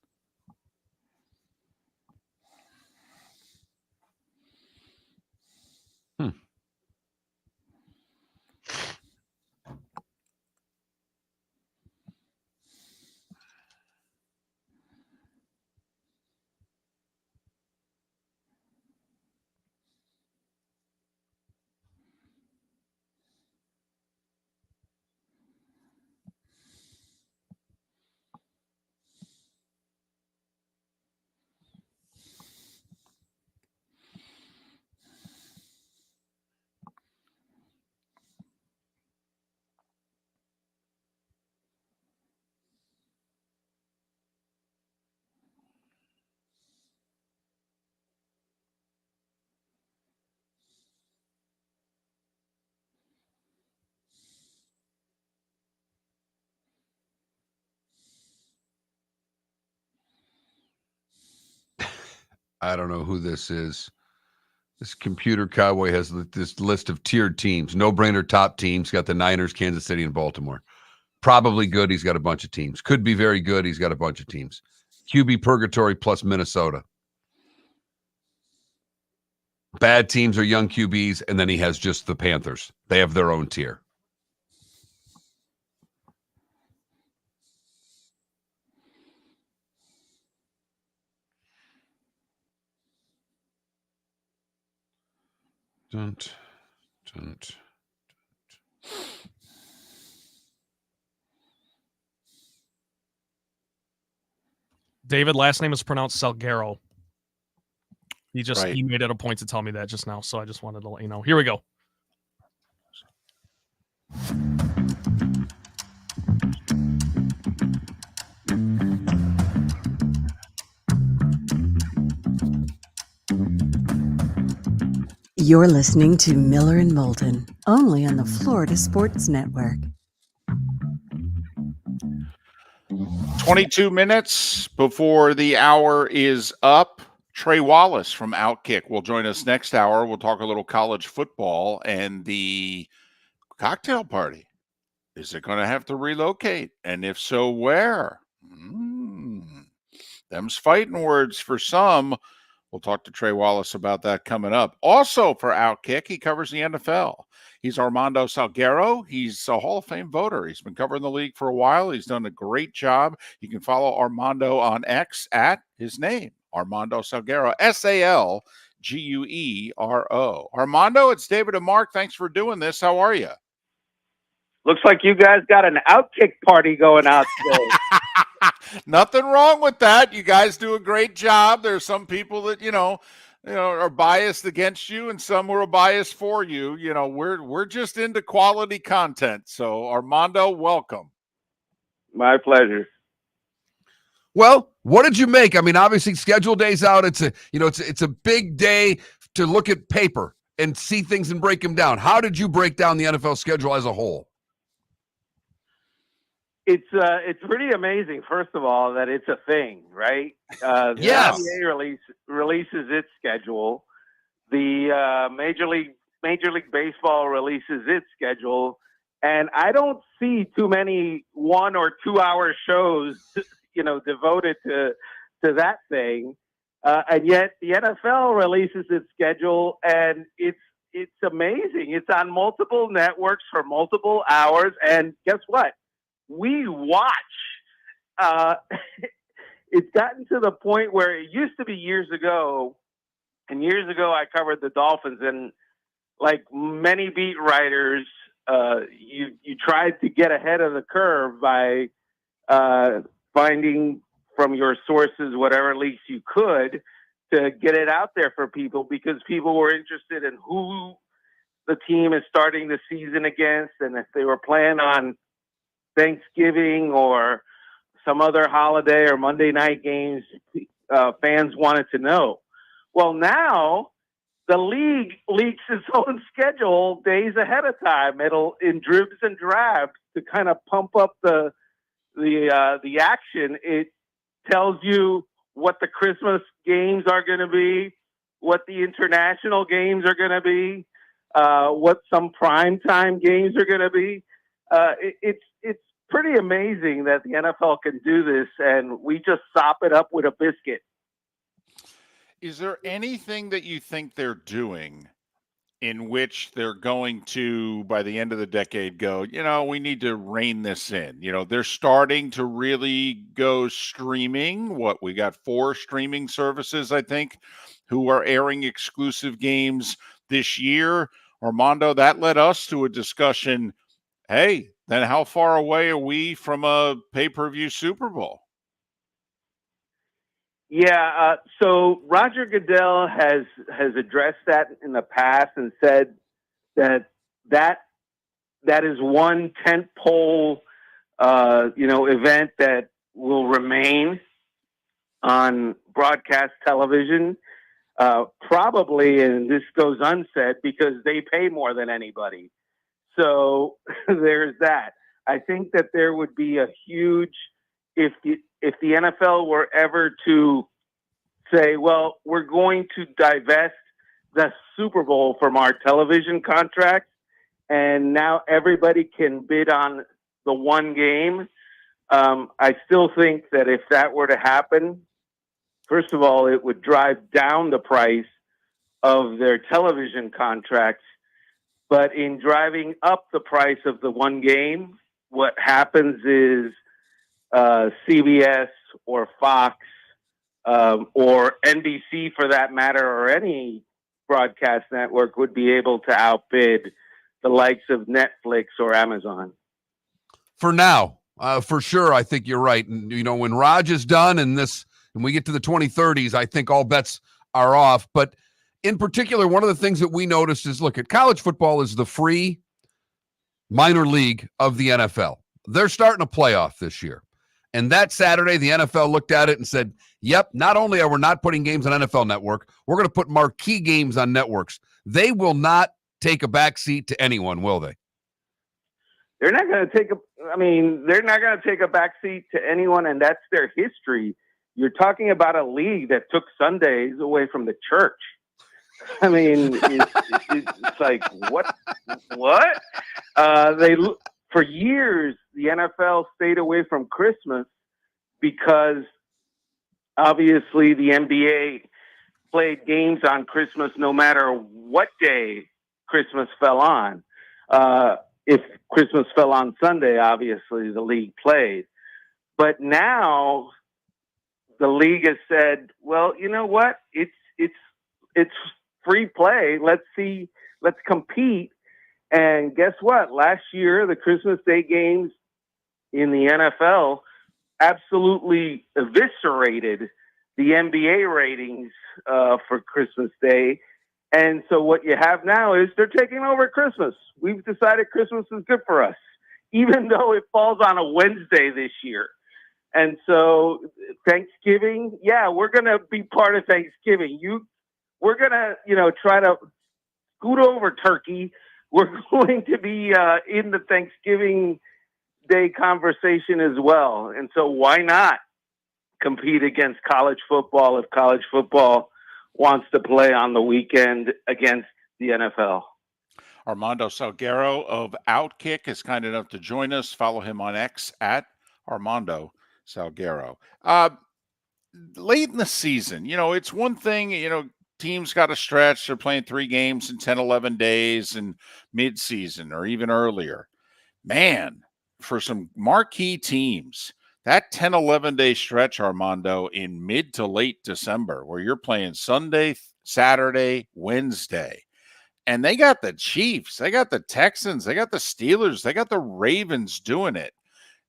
I don't know who this is. This computer cowboy has this list of tiered teams. No-brainer top teams. Got the Niners, Kansas City, and Baltimore. Probably good. He's got a bunch of teams. Could be very good. He's got a bunch of teams. QB purgatory plus Minnesota. Bad teams are young QBs, and then he has just the Panthers. They have their own tier. Don't. David, last name is pronounced Salguero. Right. He made it a point to tell me that just now, so I just wanted to let you know. Here we go. You're listening to Miller and Moulton, only on the Florida Sports Network. 22 minutes before the hour is up. Trey Wallace from Outkick will join us next hour. We'll talk a little college football and the cocktail party. Is it going to have to relocate? And if so, where? Them's fighting words for some. We'll talk to Trey Wallace about that coming up. Also for Outkick, he covers the NFL. He's Armando Salguero. He's a Hall of Fame voter. He's been covering the league for a while. He's done a great job. You can follow Armando on X at his name, Armando Salguero, Salguero. Armando, it's David and Mark. Thanks for doing this. How are you? Looks like you guys got an Outkick party going out today. Nothing wrong with that. You guys do a great job. There's some people that, are biased against you and some who are biased for you. We're just into quality content. So Armando, welcome. My pleasure. Well, what did you make? I mean, obviously schedule day's out. It's a big day to look at paper and see things and break them down. How did you break down the NFL schedule as a whole? It's pretty amazing, first of all, that it's a thing, right? The Yes. NBA releases its schedule. The Major League Baseball releases its schedule, and I don't see too many 1 or 2 hour shows, devoted to that thing. And yet the NFL releases its schedule, and it's amazing. It's on multiple networks for multiple hours, and guess what? We watch. It's gotten to the point where it used to be years ago I covered the Dolphins, and like many beat writers, you tried to get ahead of the curve by finding from your sources whatever leaks you could to get it out there for people, because people were interested in who the team is starting the season against, and if they were playing on Thanksgiving or some other holiday or Monday night games, fans wanted to know. Well, now the league leaks its own schedule days ahead of time. It'll in dribs and drabs to kind of pump up the action. It tells you what the Christmas games are going to be, what the international games are going to be, what some primetime games are going to be. It's pretty amazing that the NFL can do this, and we just sop it up with a biscuit. Is there anything that you think they're doing in which they're going to, by the end of the decade, go, we need to rein this in? They're starting to really go streaming. We got 4 streaming services, I think, who are airing exclusive games this year. Armando, that led us to a discussion. Hey, then how far away are we from a pay-per-view Super Bowl? Yeah, so Roger Goodell has addressed that in the past and said that is one tentpole, event that will remain on broadcast television. Probably, and this goes unsaid, because they pay more than anybody. So there's that. I think that there would be a huge, if the NFL were ever to say, well, we're going to divest the Super Bowl from our television contract, and now everybody can bid on the one game. I still think that if that were to happen, first of all, it would drive down the price of their television contracts. But in driving up the price of the one game, what happens is CBS or Fox or NBC, for that matter, or any broadcast network would be able to outbid the likes of Netflix or Amazon. For now, for sure, I think you're right. And, when Raj is done and we get to the 2030s, I think all bets are off. But in particular, one of the things that we noticed is, look, at college football is the free minor league of the NFL. They're starting a playoff this year. And that Saturday, the NFL looked at it and said, yep, not only are we not putting games on NFL Network, we're going to put marquee games on networks. They will not take a backseat to anyone, will they? They're not going to take a backseat to anyone, and that's their history. You're talking about a league that took Sundays away from the church. I mean, it's like, what? For years, the NFL stayed away from Christmas because obviously the NBA played games on Christmas no matter what day Christmas fell on. If Christmas fell on Sunday, obviously the league played. But now the league has said, well, you know what? It's free play. Let's compete. And guess what? Last year, the Christmas Day games in the NFL absolutely eviscerated the NBA ratings for Christmas Day. And so what you have now is they're taking over Christmas. We've decided Christmas is good for us, even though it falls on a Wednesday this year. And so Thanksgiving, yeah, we're going to be part of Thanksgiving. We're going to, try to scoot over turkey. We're going to be in the Thanksgiving Day conversation as well. And so why not compete against college football if college football wants to play on the weekend against the NFL? Armando Salguero of Outkick is kind enough to join us. Follow him on X at Armando Salguero. Late in the season, it's one thing, teams got a stretch. They're playing 3 games in 10, 11 days and mid-season or even earlier. Man, for some marquee teams, that 10, 11-day stretch, Armando, in mid to late December, where you're playing Sunday, Saturday, Wednesday, and they got the Chiefs, they got the Texans, they got the Steelers, they got the Ravens doing it.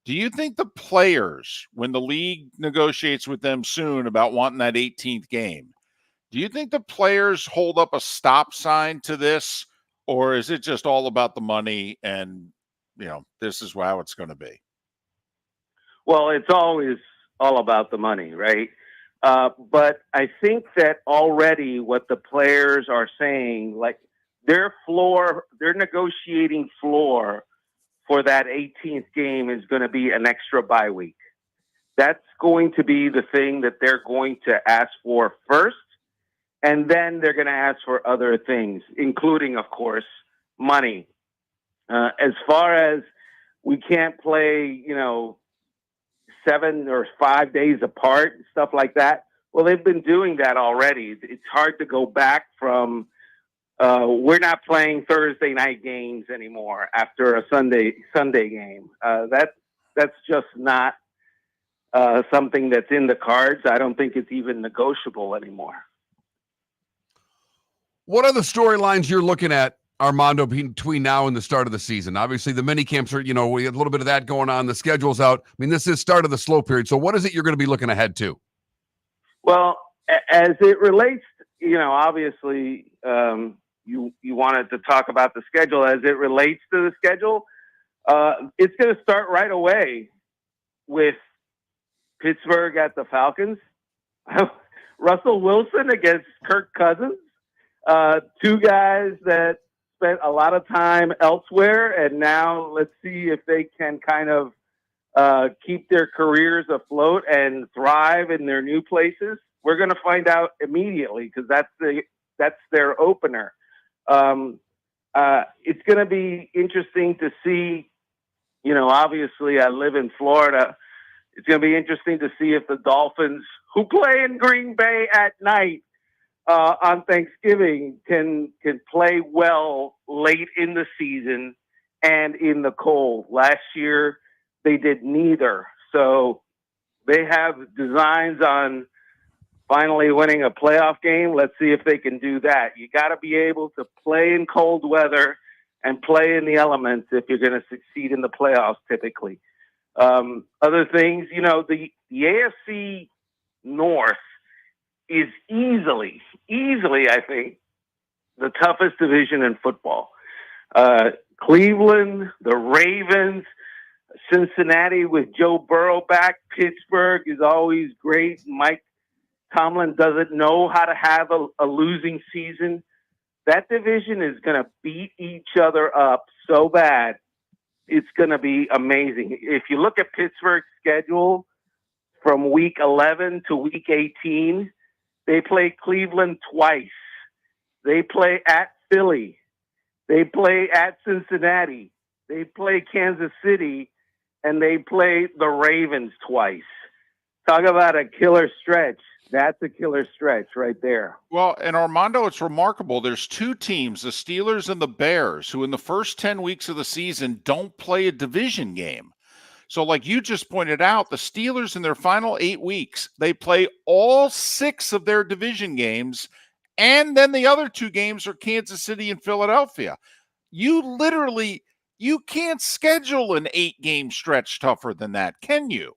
Do you think the players, when the league negotiates with them soon about wanting that 18th game, do you think the players hold up a stop sign to this, or is it just all about the money and, this is how it's going to be? Well, it's always all about the money, right? But I think that already what the players are saying, like their negotiating floor for that 18th game is going to be an extra bye week. That's going to be the thing that they're going to ask for first. And then they're going to ask for other things, including, of course, money. As far as we can't play, 7 or 5 days apart, stuff like that. Well, they've been doing that already. It's hard to go back from, we're not playing Thursday night games anymore after a Sunday game. That's just not something that's in the cards. I don't think it's even negotiable anymore. What are the storylines you're looking at, Armando, between now and the start of the season? Obviously, the mini camps are, we have a little bit of that going on. The schedule's out. I mean, this is start of the slow period. So what is it you're going to be looking ahead to? Well, as it relates, obviously, you wanted to talk about the schedule. As it relates to the schedule, it's going to start right away with Pittsburgh at the Falcons. Russell Wilson against Kirk Cousins. Two guys that spent a lot of time elsewhere, and now let's see if they can kind of keep their careers afloat and thrive in their new places. We're going to find out immediately because that's their opener. It's going to be interesting to see. Obviously, I live in Florida. It's going to be interesting to see if the Dolphins, who play in Green Bay at night on Thanksgiving, can play well late in the season and in the cold. Last year, they did neither. So they have designs on finally winning a playoff game. Let's see if they can do that. You got to be able to play in cold weather and play in the elements if you're going to succeed in the playoffs typically. Other things, the AFC North is easily, I think, the toughest division in football. Cleveland, the Ravens, Cincinnati with Joe Burrow back. Pittsburgh is always great. Mike Tomlin doesn't know how to have a losing season. That division is going to beat each other up so bad. It's going to be amazing. If you look at Pittsburgh's schedule from week 11 to week 18, they play Cleveland twice. They play at Philly. They play at Cincinnati. They play Kansas City, and they play the Ravens twice. Talk about a killer stretch. That's a killer stretch right there. Well, and Armando, it's remarkable. There's two teams, the Steelers and the Bears, who in the first 10 weeks of the season don't play a division game. So like you just pointed out, the Steelers in their final 8 weeks, they play all 6 of their division games, and then the other 2 games are Kansas City and Philadelphia. You can't schedule an 8-game stretch tougher than that, can you?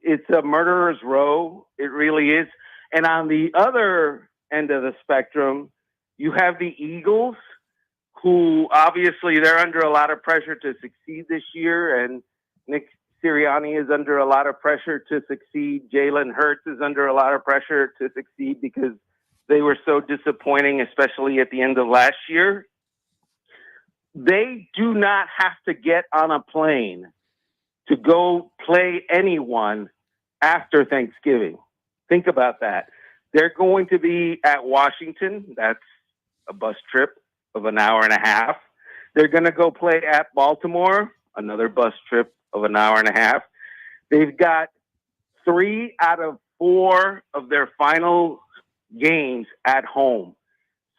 It's a murderer's row. It really is. And on the other end of the spectrum, you have the Eagles, who obviously they're under a lot of pressure to succeed this year. And Nick Sirianni is under a lot of pressure to succeed. Jalen Hurts is under a lot of pressure to succeed because they were so disappointing, especially at the end of last year. They do not have to get on a plane to go play anyone after Thanksgiving. Think about that. They're going to be at Washington. That's a bus trip of an hour and a half. They're going to go play at Baltimore, another bus trip of an hour and a half. They've got 3 out of 4 of their final games at home.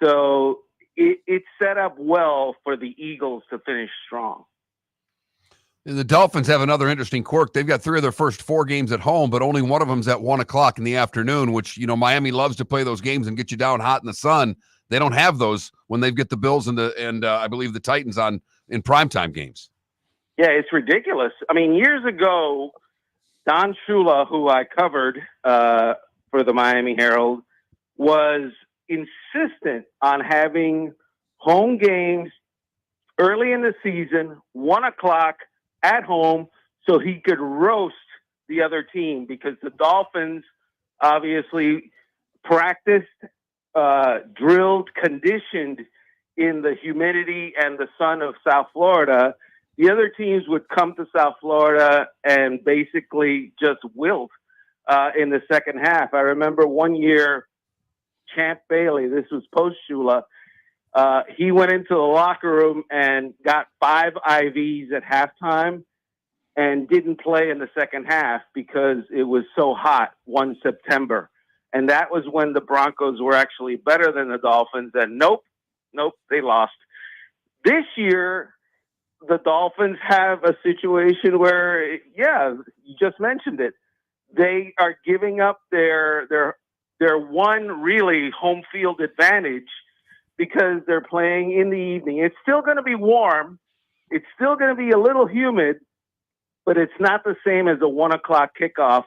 So it's set up well for the Eagles to finish strong. And the Dolphins have another interesting quirk. They've got 3 of their first 4 games at home, but only one of them's at 1:00 in the afternoon, which, Miami loves to play those games and get you down hot in the sun. They don't have those when they get the Bills and I believe the Titans in primetime games. Yeah, it's ridiculous. I mean, years ago, Don Shula, who I covered for the Miami Herald, was insistent on having home games early in the season, 1:00 at home, so he could roast the other team, because the Dolphins obviously practiced, drilled, conditioned in the humidity and the sun of South Florida. The other teams would come to South Florida and basically just wilt in the second half. I remember one year, Champ Bailey, this was post-Shula, He went into the locker room and got 5 IVs at halftime and didn't play in the second half because it was so hot one September. And that was when the Broncos were actually better than the Dolphins. And nope, they lost. This year, the Dolphins have a situation where, yeah, you just mentioned it. They are giving up their one really home field advantage because they're playing in the evening. It's still going to be warm. It's still going to be a little humid, but it's not the same as a 1 o'clock kickoff.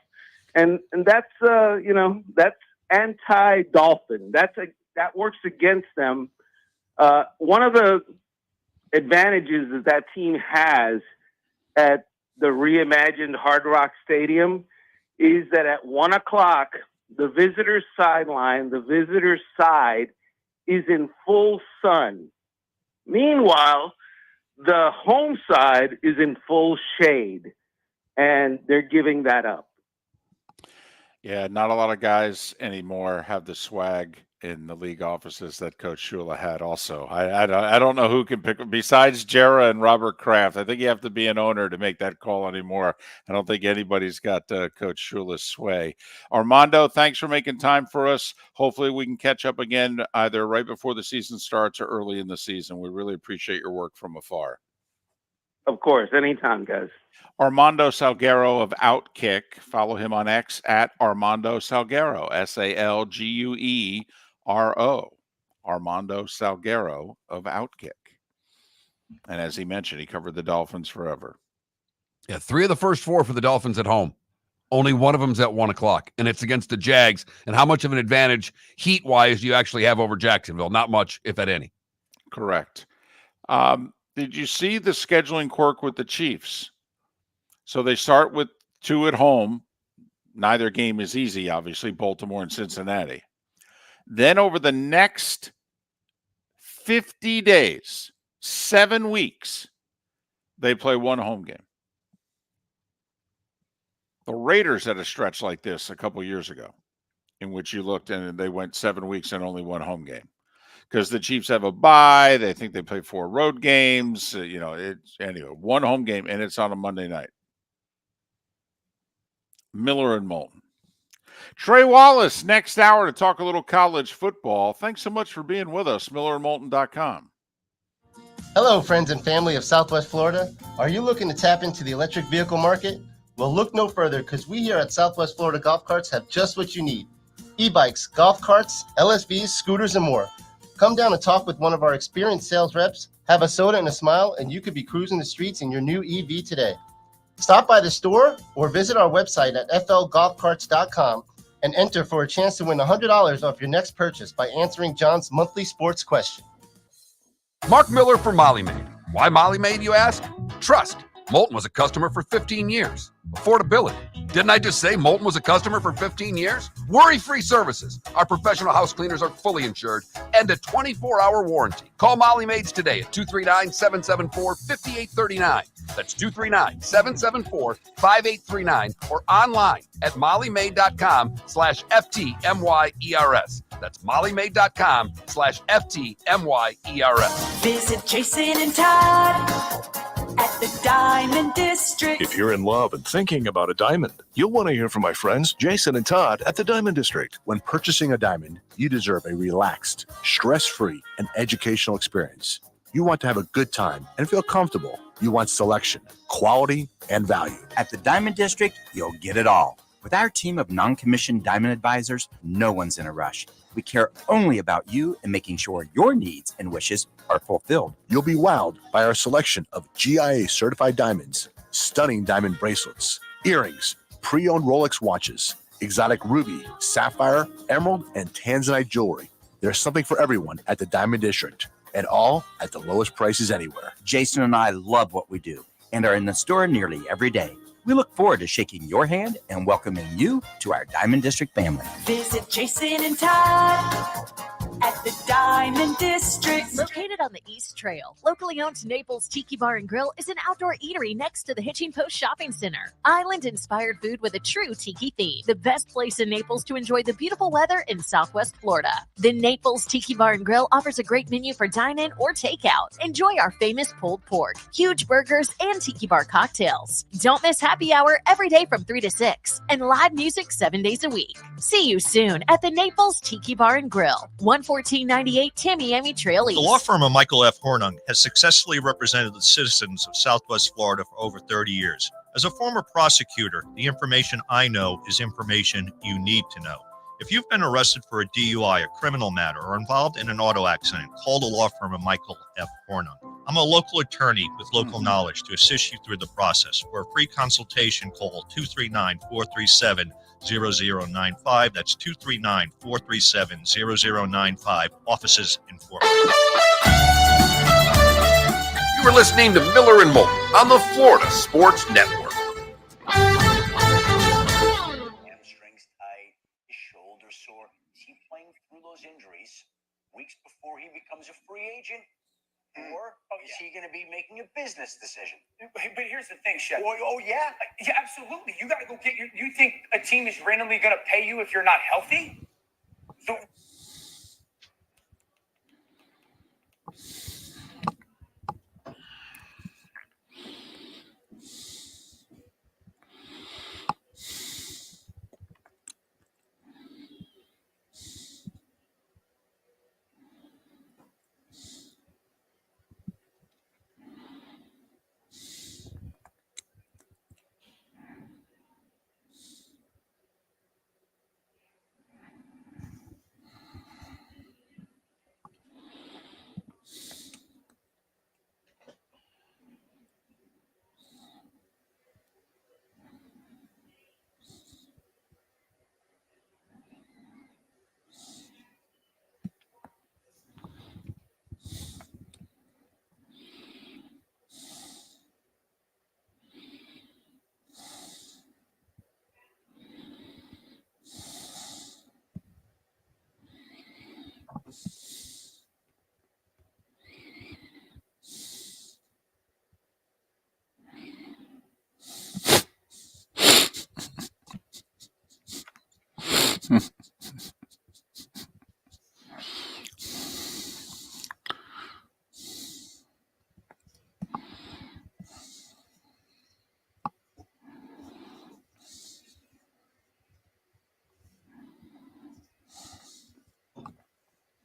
And that's, that's anti-Dolphin. That works against them. One of the advantages that team has at the reimagined Hard Rock Stadium is that at 1 o'clock, the visitor's sideline, the visitor's side is in full sun. Meanwhile, the home side is in full shade, and they're giving that up. Yeah, not a lot of guys anymore have the swag in the league offices that Coach Shula had also. I don't know who can pick besides Jera and Robert Kraft. I think you have to be an owner to make that call anymore. I don't think anybody's got Coach Shula's sway. Armando, thanks for making time for us. Hopefully we can catch up again either right before the season starts or early in the season. We really appreciate your work from afar. Of course, anytime, guys. Armando Salguero of Outkick. Follow him on X at Armando Salguero, SALGUERO. Armando Salguero of Outkick. And as he mentioned, he covered the Dolphins forever. Yeah, 3 of the first 4 for the Dolphins at home. Only one of them's at 1 o'clock, and it's against the Jags. And how much of an advantage heat-wise do you actually have over Jacksonville? Not much, if at any. Correct. Did you see the scheduling quirk with the Chiefs? So they start with 2 at home. Neither game is easy, obviously, Baltimore and Cincinnati. Then over the next 50 days, 7 weeks, they play 1 home game. The Raiders had a stretch like this a couple years ago in which you looked and they went 7 weeks and only 1 home game. Because the Chiefs have a bye. They think they play 4 road games. Anyway, 1 home game, and it's on a Monday night. Miller and Moulton. Trey Wallace, next hour to talk a little college football. Thanks so much for being with us, millerandmoulton.com. Hello, friends and family of Southwest Florida. Are you looking to tap into the electric vehicle market? Well, look no further because we here at Southwest Florida Golf Carts have just what you need. E-bikes, golf carts, LSVs, scooters, and more. Come down and talk with one of our experienced sales reps, have a soda and a smile, and you could be cruising the streets in your new EV today. Stop by the store or visit our website at flgolfcarts.com and enter for a chance to win $100 off your next purchase by answering John's monthly sports question. Mark Miller for Molly Maid. Why Molly Maid, you ask? Trust. Moulton was a customer for 15 years. Affordability. Didn't I just say Moulton was a customer for 15 years? Worry-free services. Our professional house cleaners are fully insured and a 24-hour warranty. Call Molly Maids today at 239-774-5839. That's 239-774-5839 or online at mollymaid.com/FTMYERS. That's mollymaid.com/FTMYERS. Visit Jason and Todd at the Diamond District. If you're in love and thinking about a diamond, you'll want to hear from my friends Jason and Todd at the Diamond District. When purchasing a diamond, you deserve a relaxed, stress-free, and educational experience. You want to have a good time and feel comfortable. You want selection, quality, and value. At the Diamond District, you'll get it all. With our team of non-commissioned diamond advisors, no one's in a rush. We care only about you and making sure your needs and wishes are fulfilled. You'll be wowed by our selection of GIA-certified diamonds, stunning diamond bracelets, earrings, pre-owned Rolex watches, exotic ruby, sapphire, emerald, and tanzanite jewelry. There's something for everyone at the Diamond District, and all at the lowest prices anywhere. Jason and I love what we do and are in the store nearly every day. We look forward to shaking your hand and welcoming you to our Diamond District family. Visit Jason and Todd at the Diamond District. Located on the East Trail, locally owned Naples Tiki Bar and Grill is an outdoor eatery next to the Hitching Post Shopping Center. Island-inspired food with a true tiki theme. The best place in Naples to enjoy the beautiful weather in Southwest Florida. The Naples Tiki Bar and Grill offers a great menu for dine-in or takeout. Enjoy our famous pulled pork, huge burgers, and tiki bar cocktails. Don't miss happy hour every day from 3 to 6 and live music 7 days a week. See you soon at the Naples Tiki Bar and Grill, 11498 Tamiami Trail East. The law firm of Michael F. Hornung has successfully represented the citizens of Southwest Florida for over 30 years. As a former prosecutor, the information I know is information you need to know. If you've been arrested for a DUI, a criminal matter, or involved in an auto accident, call the law firm of Michael F. Hornung. I'm a local attorney with local knowledge to assist you through the process. For a free consultation, call 239-437-0095. That's 239-437-0095. Offices in Fort Worth. You are listening to Miller and Moulton on the Florida Sports Network. Hamstrings tight, his shoulder sore. Is he playing through those injuries weeks before he becomes a free agent? Or is he going to be making a business decision? But here's the thing, Chef. Oh, yeah? Yeah, absolutely. You got to go get you think a team is randomly going to pay you if you're not healthy? So,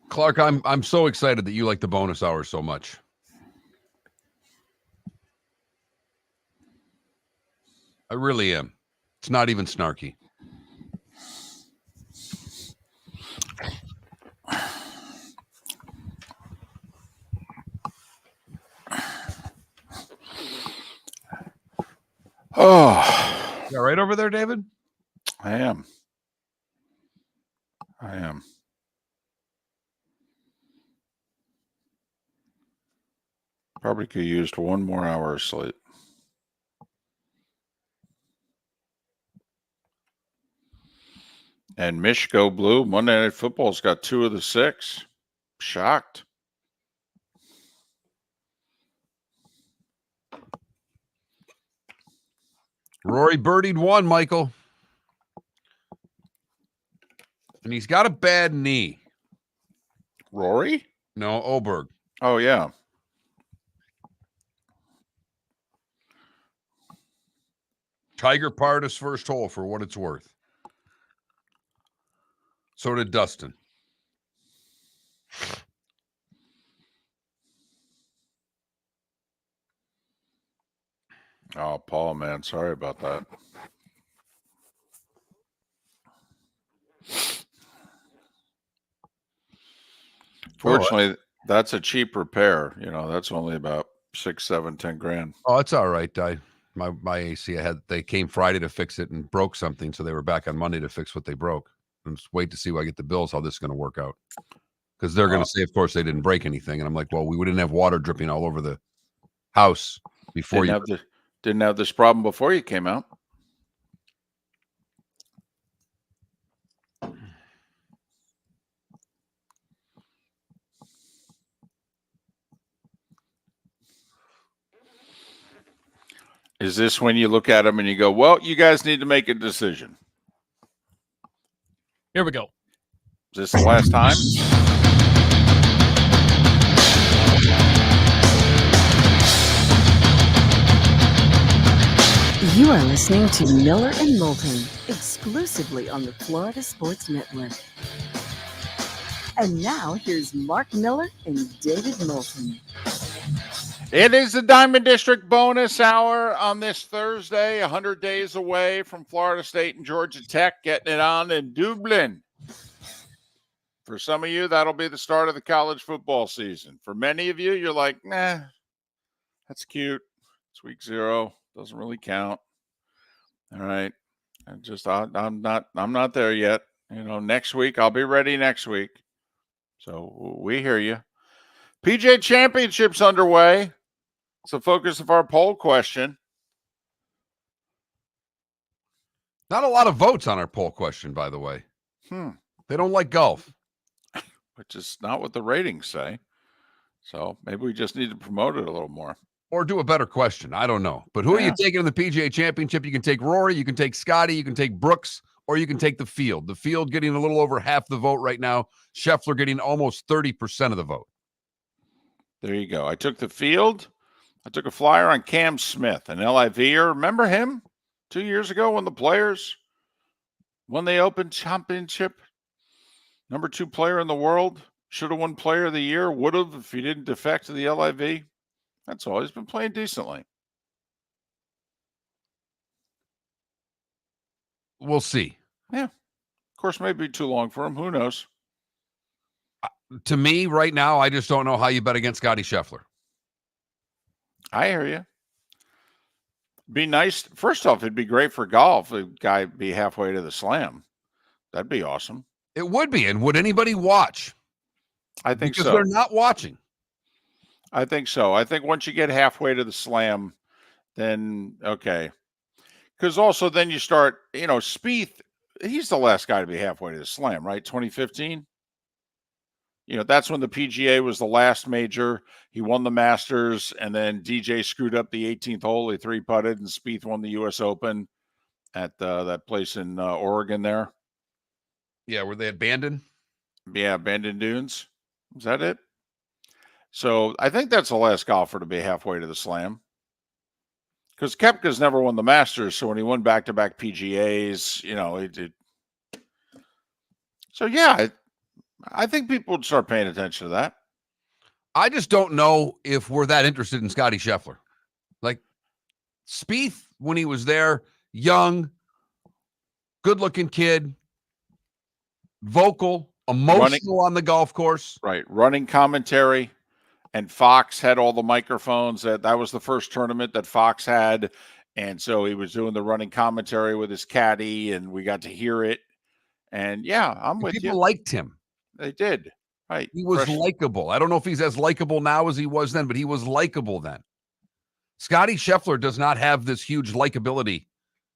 Clark, I'm so excited that you like the bonus hour so much. I really am. It's not even snarky. Oh, you all right over there, David? I am. Probably could have used one more hour of sleep. And Mish go blue. Monday Night Football's got 2 of the 6. Shocked. Rory birdied 1, Michael. And he's got a bad knee. Rory? No, Oberg. Oh, yeah. Tiger parred his first hole for what it's worth. So did Dustin. Oh, Paul, man. Sorry about that. Fortunately, that's a cheap repair. You know, that's only about 6, 7, 10 grand. Oh, it's all right. My AC, they came Friday to fix it and broke something, so they were back on Monday to fix what they broke. And just wait to see when I get the bills how this is going to work out. Because they're going to say, of course, they didn't break anything, and I'm like, well, we didn't have water dripping all over the house before didn't have this problem before you came out. Is this when you look at them and you go, well, you guys need to make a decision? Here we go. Is this the last time? You are listening to Miller and Moulton, exclusively on the Florida Sports Network. And now here's Mark Miller and David Moulton. It is the Diamond District bonus hour on this Thursday, 100 days away from Florida State and Georgia Tech, getting it on in Dublin. For some of you, that'll be the start of the college football season. For many of you, you're like, nah, that's cute. It's week 0. Doesn't really count. All right. I'm not there yet. Next week, I'll be ready next week. So we hear you. PGA Championship's underway. It's the focus of our poll question. Not a lot of votes on our poll question, by the way. They don't like golf. Which is not what the ratings say. So maybe we just need to promote it a little more. Or do a better question. I don't know. But who are you taking in the PGA Championship? You can take Rory, you can take Scotty, you can take Brooks, or you can take the field. The field getting a little over half the vote right now. Scheffler getting almost 30% of the vote. There you go. I took the field. I took a flyer on Cam Smith, an LIVer. Remember him 2 years ago when the Players won the Open Championship? Number 2 player in the world. Should have won Player of the Year. Would have if he didn't defect to the LIV. That's all. He's been playing decently. We'll see. Yeah. Of course, maybe too long for him. Who knows? To me, right now, I just don't know how you bet against Scotty Scheffler. I hear you. Be nice. First off, it'd be great for golf. A guy be halfway to the Slam. That'd be awesome. It would be. And would anybody watch? I think because so. They're not watching. I think so. I think once you get halfway to the Slam, then okay. Because also then you start, Spieth, he's the last guy to be halfway to the Slam, right? 2015. That's when the PGA was the last major. He won the Masters, and then DJ screwed up the 18th hole. He 3-putted, and Spieth won the U.S. Open at that place in Oregon there. Yeah, were they at Bandon? Yeah, Bandon Dunes. Is that it? So I think that's the last golfer to be halfway to the Slam. Because Koepka's never won the Masters, so when he won back-to-back PGAs, he did. So, yeah, I think people would start paying attention to that. I just don't know if we're that interested in Scotty Scheffler. Like, Spieth, when he was there, young, good-looking kid, vocal, emotional on the golf course. Right, running commentary. And Fox had all the microphones. That was the first tournament that Fox had. And so he was doing the running commentary with his caddy, and we got to hear it. And, yeah, I'm with you. People liked him. They did. Right. He was likable. I don't know if he's as likable now as he was then, but he was likable then. Scotty Scheffler does not have this huge likability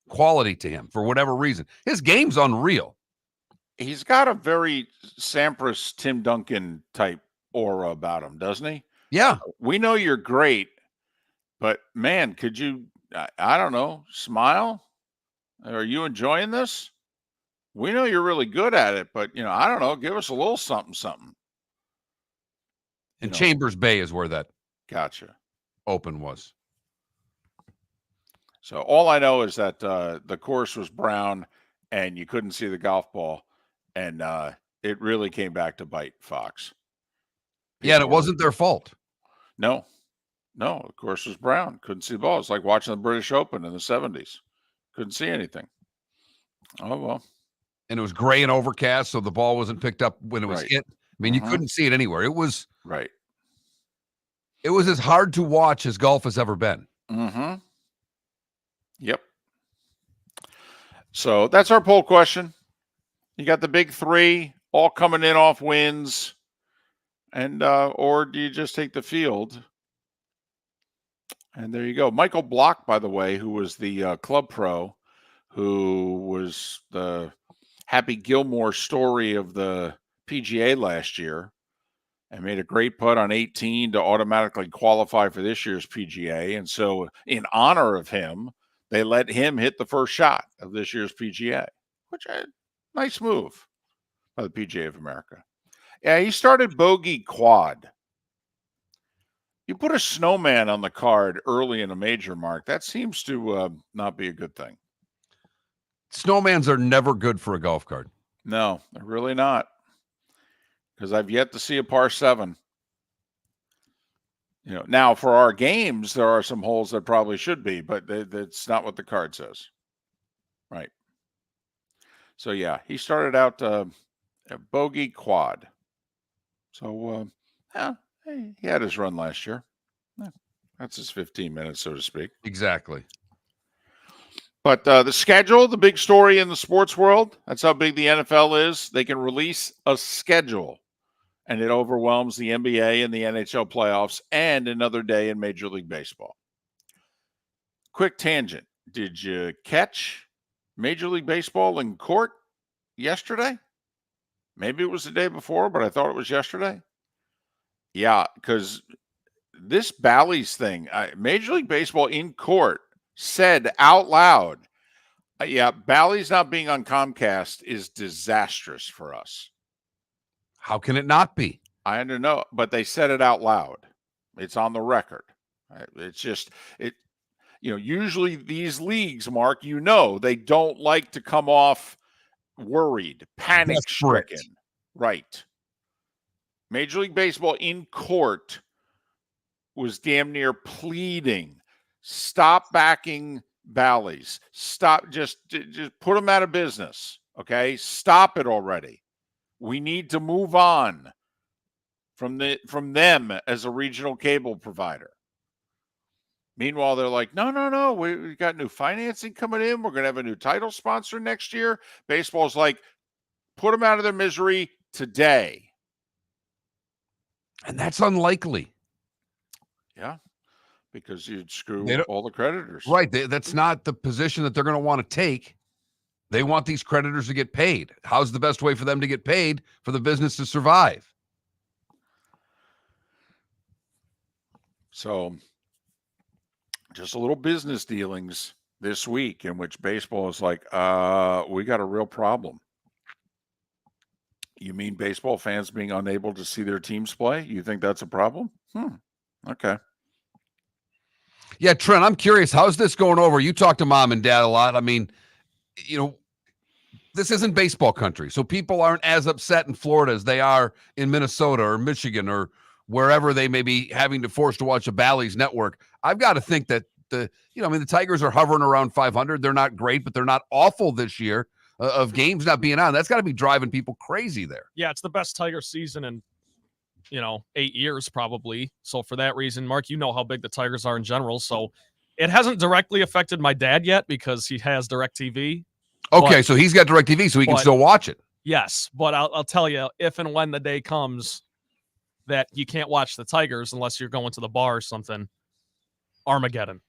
quality to him for whatever reason. His game's unreal. He's got a very Sampras, Tim Duncan type aura about him, doesn't he? Yeah. We know you're great, but man, could you, I don't know, smile? Are you enjoying this? We know you're really good at it, but, I don't know, give us a little something. And Chambers Bay is where that Open was. So all I know is that the course was brown and you couldn't see the golf ball, and it really came back to bite Fox. Yeah, and it wasn't their fault. No, the course was brown. Couldn't see the ball. It's like watching the British Open in the 70s. Couldn't see anything. Oh, well. And it was gray and overcast, so the ball wasn't picked up when it was hit. I mean, you couldn't see it anywhere. It was right. It was as hard to watch as golf has ever been. Mm-hmm. Yep. So that's our poll question. You got the big 3 all coming in off wins. And or do you just take the field? And there you go. Michael Block, by the way, who was the club pro, who was the Happy Gilmore story of the PGA last year, and made a great putt on 18 to automatically qualify for this year's PGA. And so in honor of him, they let him hit the first shot of this year's PGA, which nice move by the PGA of America. Yeah, he started bogey quad. You put a snowman on the card early in a major, Mark. That seems to not be a good thing. Snowmans are never good for a golf cart. No, they're really not. Because I've yet to see a par 7. Now for our games, there are some holes that probably should be, but that's not what the card says. Right. So yeah, he started out a bogey quad. So he had his run last year. That's his 15 minutes, so to speak. Exactly. But the schedule, the big story in the sports world, that's how big the NFL is. They can release a schedule, and it overwhelms the NBA and the NHL playoffs and another day in Major League Baseball. Quick tangent. Did you catch Major League Baseball in court yesterday? Maybe it was the day before, but I thought it was yesterday. Yeah, because this Bally's thing, Major League Baseball in court said out loud, Bally's not being on Comcast is disastrous for us. How can it not be? I don't know, but they said it out loud. It's on the record. It's just, usually these leagues, Mark, they don't like to come off worried, panic-stricken. Right. Major League Baseball in court was damn near pleading, stop backing Bally's. Stop, just put them out of business, okay? Stop it already. We need to move on from them as a regional cable provider. Meanwhile, they're like, no, we got new financing coming in. We're going to have a new title sponsor next year. Baseball's like, put them out of their misery today. And that's unlikely. Yeah, because you'd screw all the creditors. Right. That's not the position that they're going to want to take. They want these creditors to get paid. How's the best way for them to get paid for the business to survive? So just a little business dealings this week in which baseball is like, we got a real problem. You mean baseball fans being unable to see their teams play? You think that's a problem? Okay. Yeah, Trent, I'm curious. How's this going over? You talk to mom and dad a lot. I mean, this isn't baseball country, so people aren't as upset in Florida as they are in Minnesota or Michigan or wherever they may be having to force to watch a Bally's network. I've got to think that the Tigers are hovering around 500. They're not great, but they're not awful this year of games not being on. That's got to be driving people crazy there. Yeah, it's the best Tiger season in 8 years probably. So for that reason, Mark, you know how big the Tigers are in general. So it hasn't directly affected my dad yet because he has DirecTV. Okay, so he's got DirecTV, so he can still watch it. Yes, but I'll tell you, if and when the day comes that you can't watch the Tigers unless you're going to the bar or something, Armageddon.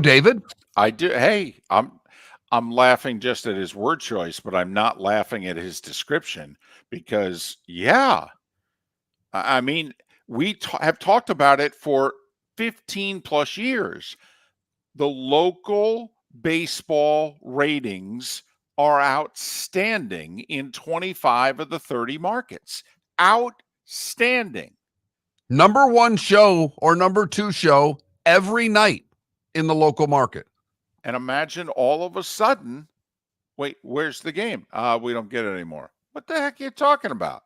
David. I do. Hey, I'm laughing just at his word choice, but I'm not laughing at his description because, I mean, we have talked about it for 15 plus years. The local baseball ratings are outstanding in 25 of the 30 markets. Outstanding. Number one show or number two show every night in the local market. And imagine all of a sudden, wait, where's the game? We don't get it anymore. What the heck are you talking about?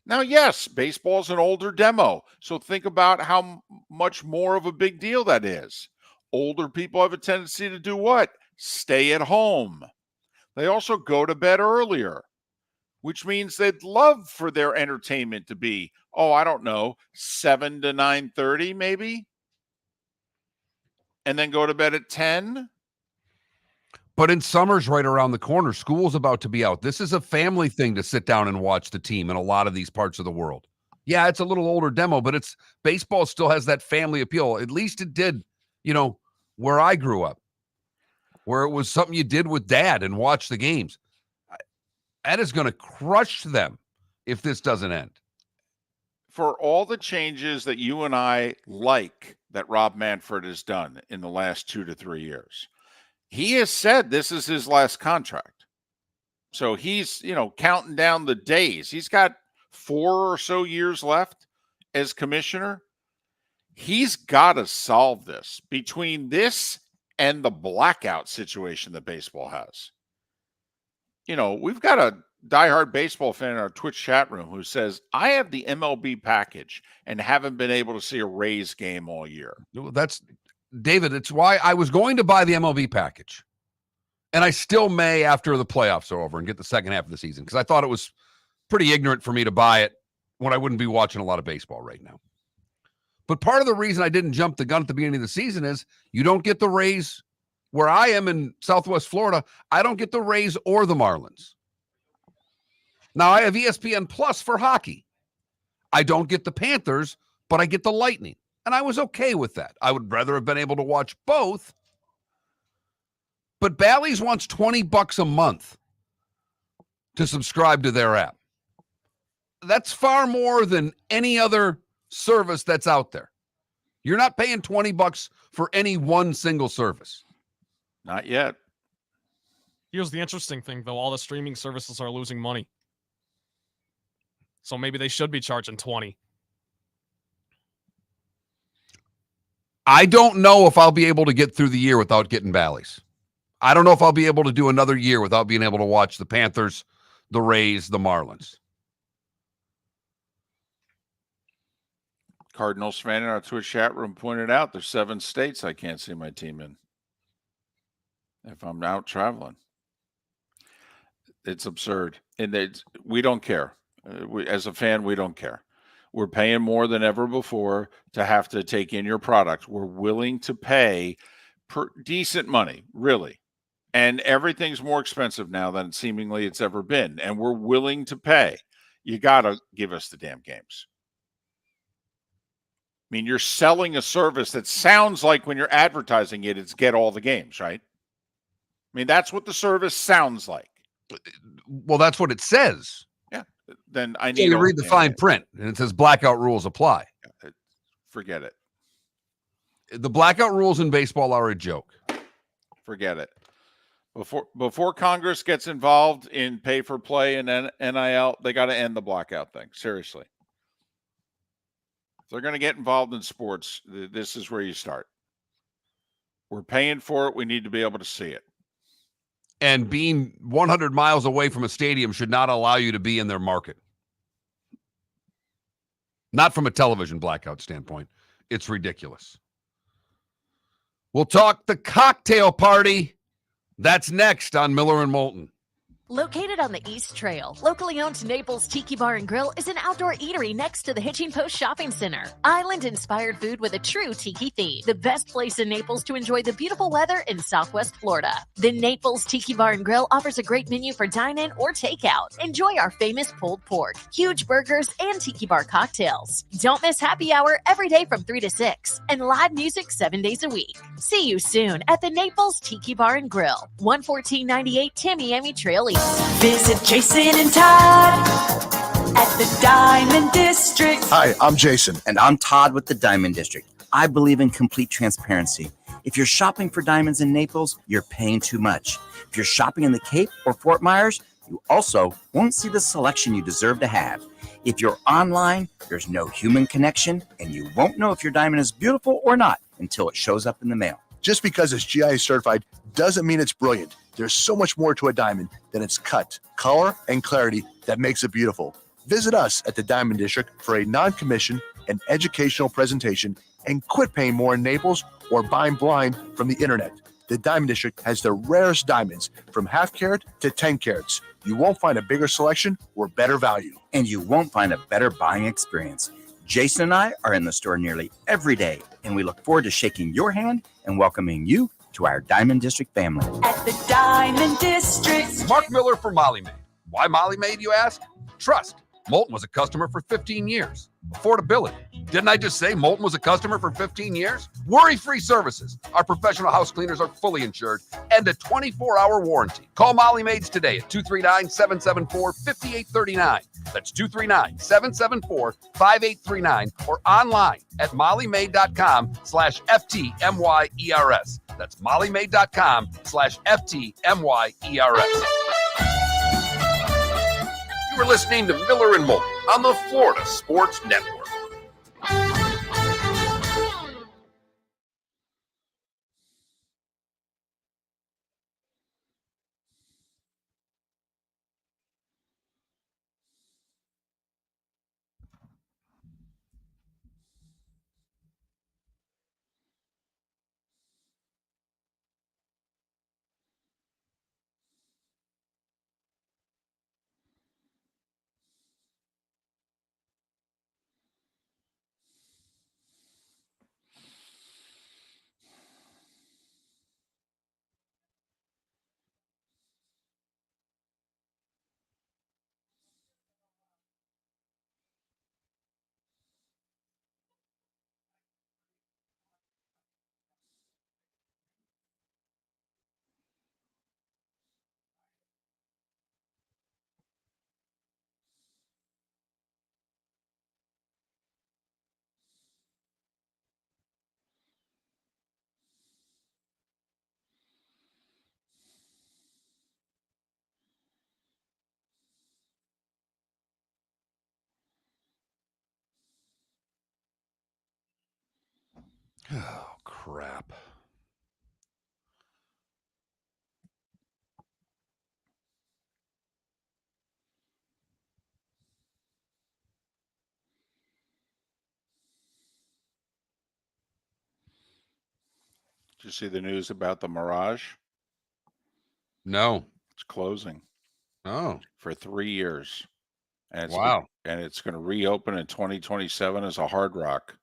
Now, yes, baseball's an older demo. So think about how much more of a big deal that is. Older people have a tendency to do what? Stay at home. They also go to bed earlier, which means they'd love for their entertainment to be, 7 to 9:30 maybe, and then go to bed at 10. But in summer's right around the corner. School's about to be out. This is a family thing to sit down and watch the team in a lot of these parts of the world. Yeah, it's a little older demo, but baseball still has that family appeal. At least it did, where I grew up, where it was something you did with dad and watch the games. That is going to crush them if this doesn't end. For all the changes that you and I like that Rob Manfred has done in the last 2 to 3 years, he has said this is his last contract. So he's, counting down the days. He's got 4 or so years left as commissioner. He's got to solve this between this and the blackout situation that baseball has. We've got a diehard baseball fan in our Twitch chat room who says, I have the MLB package and haven't been able to see a Rays game all year. That's David. It's why I was going to buy the MLB package. And I still may after the playoffs are over and get the second half of the season, because I thought it was pretty ignorant for me to buy it when I wouldn't be watching a lot of baseball right now. But part of the reason I didn't jump the gun at the beginning of the season is you don't get the Rays where I am in Southwest Florida. I don't get the Rays or the Marlins. Now I have ESPN Plus for hockey. I don't get the Panthers, but I get the Lightning. And I was okay with that. I would rather have been able to watch both. But Bally's wants $20 a month to subscribe to their app. That's far more than any other service that's out there. You're not paying $20 for any one single service. Not yet. Here's the interesting thing, though. All the streaming services are losing money. So maybe they should be charging $20. I don't know if I'll be able to get through the year without getting Bally's. I don't know if I'll be able to do another year without being able to watch the Panthers, the Rays, the Marlins. Cardinals fan in our Twitch chat room pointed out there's 7 states I can't see my team in if I'm out traveling. It's absurd. And we don't care. As a fan, we don't care. We're paying more than ever before to have to take in your product. We're willing to pay decent money, really. And everything's more expensive now than seemingly it's ever been. And we're willing to pay. You got to give us the damn games. I mean, you're selling a service that sounds like when you're advertising it, it's get all the games, right? I mean, that's what the service sounds like. Well, that's what it says. Yeah. Then I need to read the fine print, and it says blackout rules apply. Forget it. The blackout rules in baseball are a joke. Forget it. Before Congress gets involved in pay for play and NIL, they got to end the blackout thing. Seriously. If they're going to get involved in sports, this is where you start. We're paying for it. We need to be able to see it. And being 100 miles away from a stadium should not allow you to be in their market. Not from a television blackout standpoint. It's ridiculous. We'll talk the cocktail party. That's next on Miller and Moulton. Located on the East Trail, locally owned Naples Tiki Bar and Grill is an outdoor eatery next to the Hitching Post Shopping Center. Island-inspired food with a true tiki theme. The best place in Naples to enjoy the beautiful weather in Southwest Florida. The Naples Tiki Bar and Grill offers a great menu for dine-in or takeout. Enjoy our famous pulled pork, huge burgers, and tiki bar cocktails. Don't miss happy hour every day from 3 to 6 and live music 7 days a week. See you soon at the Naples Tiki Bar and Grill, 11498 Tamiami Trail East. Visit Jason and Todd at the Diamond District. Hi, I'm Jason. And I'm Todd with the Diamond District. I believe in complete transparency. If you're shopping for diamonds in Naples, you're paying too much. If you're shopping in the Cape or Fort Myers, you also won't see the selection you deserve to have. If you're online, there's no human connection, and you won't know if your diamond is beautiful or not until it shows up in the mail. Just because it's GIA certified doesn't mean it's brilliant. There's so much more to a diamond than its cut, color, and clarity that makes it beautiful. Visit us at the Diamond District for a non-commission and educational presentation, and quit paying more in Naples or buying blind from the internet. The Diamond District has the rarest diamonds from half carat to 10 carats. You won't find a bigger selection or better value. And you won't find a better buying experience. Jason and I are in the store nearly every day, and we look forward to shaking your hand and welcoming you to our Diamond District family. At the Diamond District. Mark Miller for Molly Maid. Why Molly Maid, you ask? Trust. Moulton was a customer for 15 years. affordability. Didn't I just say Moulton was a customer for 15 years? Worry-free services. Our professional house cleaners are fully insured and a 24-hour warranty. Call Molly Maids today at 239-774-5839. That's 239-774-5839 or online at mollymaid.com/FTMYERS. That's mollymaid.com/FTMYERS. You are listening to Miller and Moulton on the Florida Sports Network. Oh, crap. Did you see the news about the Mirage? No. It's closing. Oh. For 3 years. And it's Wow. and it's going to reopen in 2027 as a Hard Rock.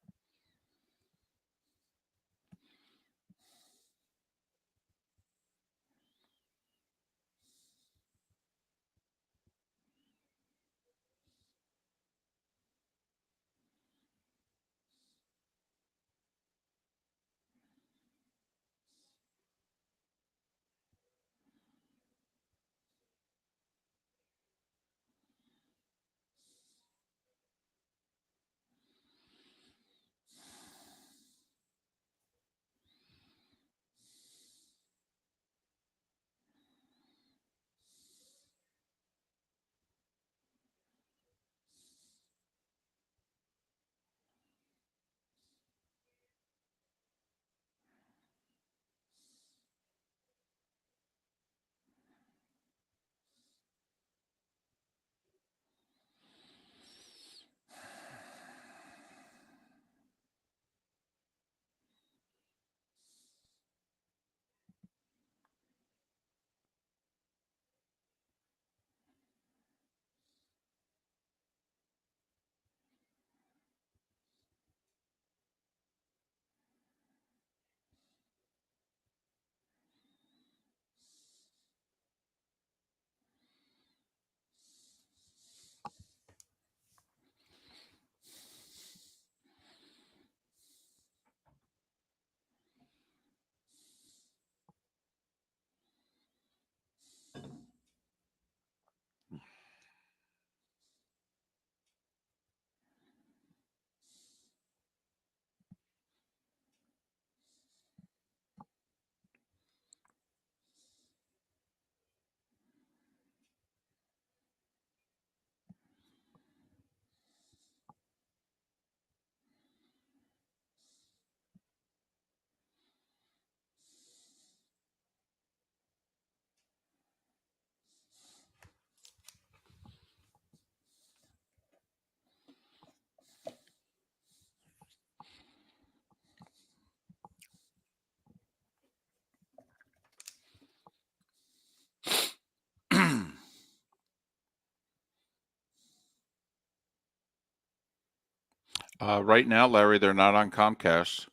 Right now, Larry, they're not on Comcast.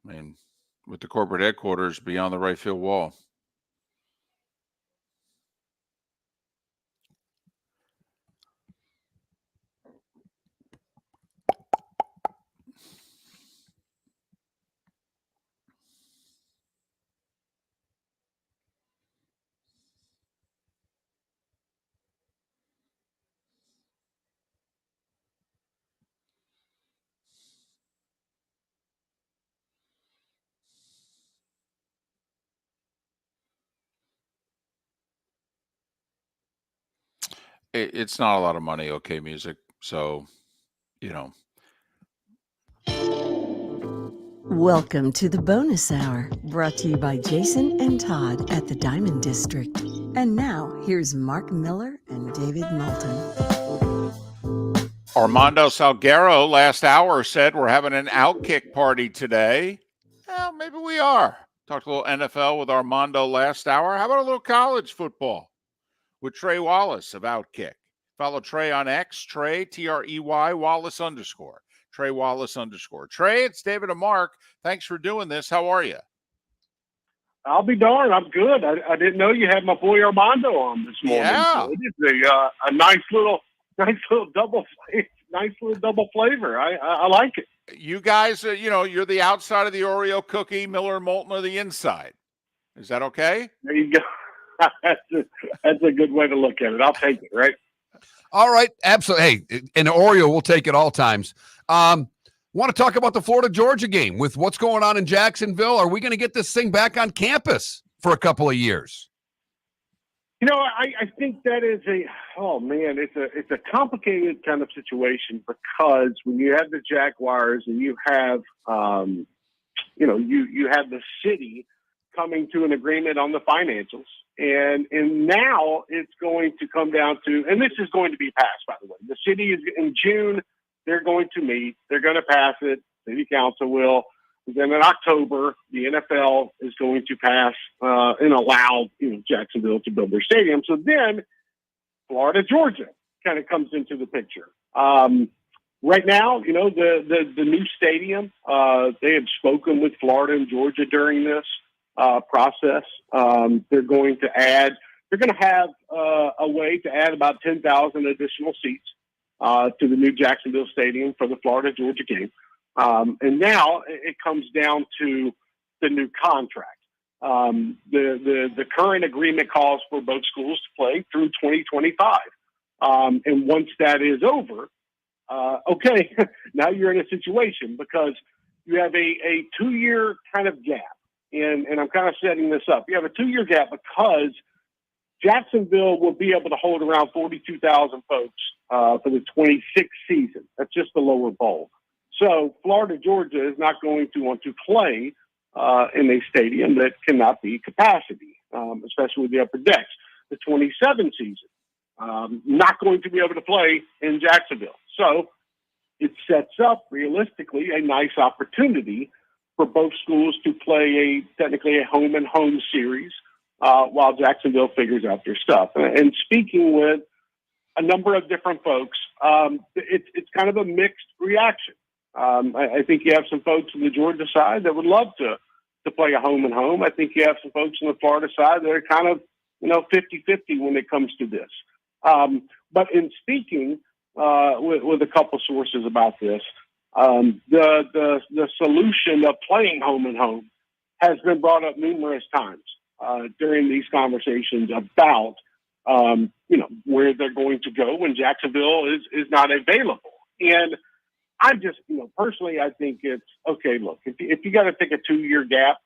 I mean, with the corporate headquarters beyond the right field wall. It's not a lot of money, okay, music. So, Welcome to the bonus hour, brought to you by Jason and Todd at the Diamond District. And now, here's Mark Miller and David Moulton. Armando Salguero last hour said we're having an Outkick party today. Well, maybe we are. Talked a little NFL with Armando last hour. How about a little college football with Trey Wallace of Outkick? Follow Trey on X, Trey, Trey, Wallace _ Trey Wallace _ Trey, it's David and Mark. Thanks for doing this. How are you? I'll be darned. I'm good. I didn't know you had my boy Armando on this morning. Yeah. So it is a nice little double flavor. I like it. You guys, you're the outside of the Oreo cookie. Miller and Moulton are the inside. Is that okay? There you go. That's a good way to look at it. I'll take it, right? All right. Absolutely. Hey, an Oreo, we'll take it all times. Want to talk about the Florida-Georgia game with what's going on in Jacksonville? Are we going to get this thing back on campus for a couple of years? I think that is it's a complicated kind of situation, because when you have the Jaguars and you have, you have the city coming to an agreement on the financials, and now it's going to come down to, and this is going to be passed, by the way. The city is in June. They're going to meet. They're going to pass it. City council will. Then in October, the NFL is going to pass and allow Jacksonville to build their stadium. So then Florida, Georgia kind of comes into the picture. Right now, the new stadium, they had spoken with Florida and Georgia during this process. They're going to have a way to add about 10,000 additional seats to the new Jacksonville Stadium for the Florida-Georgia game. And now it comes down to the new contract. The current agreement calls for both schools to play through 2025. And once that is over, now you're in a situation, because you have a 2-year kind of gap. And I'm kind of setting this up. You have a 2-year gap because Jacksonville will be able to hold around 42,000 folks for the 26th season. That's just the lower bowl. So Florida, Georgia is not going to want to play in a stadium that cannot be capacity, especially with the upper decks. The 27 season, not going to be able to play in Jacksonville. So it sets up, realistically, a nice opportunity for both schools to play technically a home-and-home series while Jacksonville figures out their stuff. And speaking with a number of different folks, it's kind of a mixed reaction. I think you have some folks on the Georgia side that would love to play a home and home. I think you have some folks on the Florida side that are kind of, 50-50 when it comes to this. But in speaking with a couple sources about this, the solution of playing home and home has been brought up numerous times during these conversations about, where they're going to go when Jacksonville is not available. And I just, personally, I think it's okay. Look, if you got to take a 2-year gap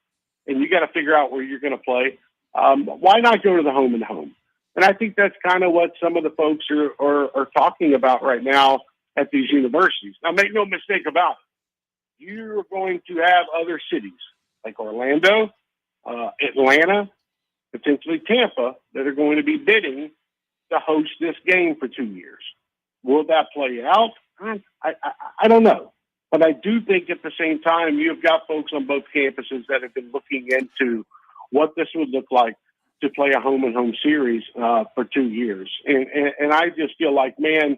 and you got to figure out where you're going to play, why not go to the home and home? And I think that's kind of what some of the folks are talking about right now at these universities. Now, make no mistake about it. You're going to have other cities like Orlando, Atlanta, potentially Tampa, that are going to be bidding to host this game for 2 years. Will that play out? I don't know. But I do think at the same time, you've got folks on both campuses that have been looking into what this would look like to play a home and home series for 2 years. And I just feel like, man,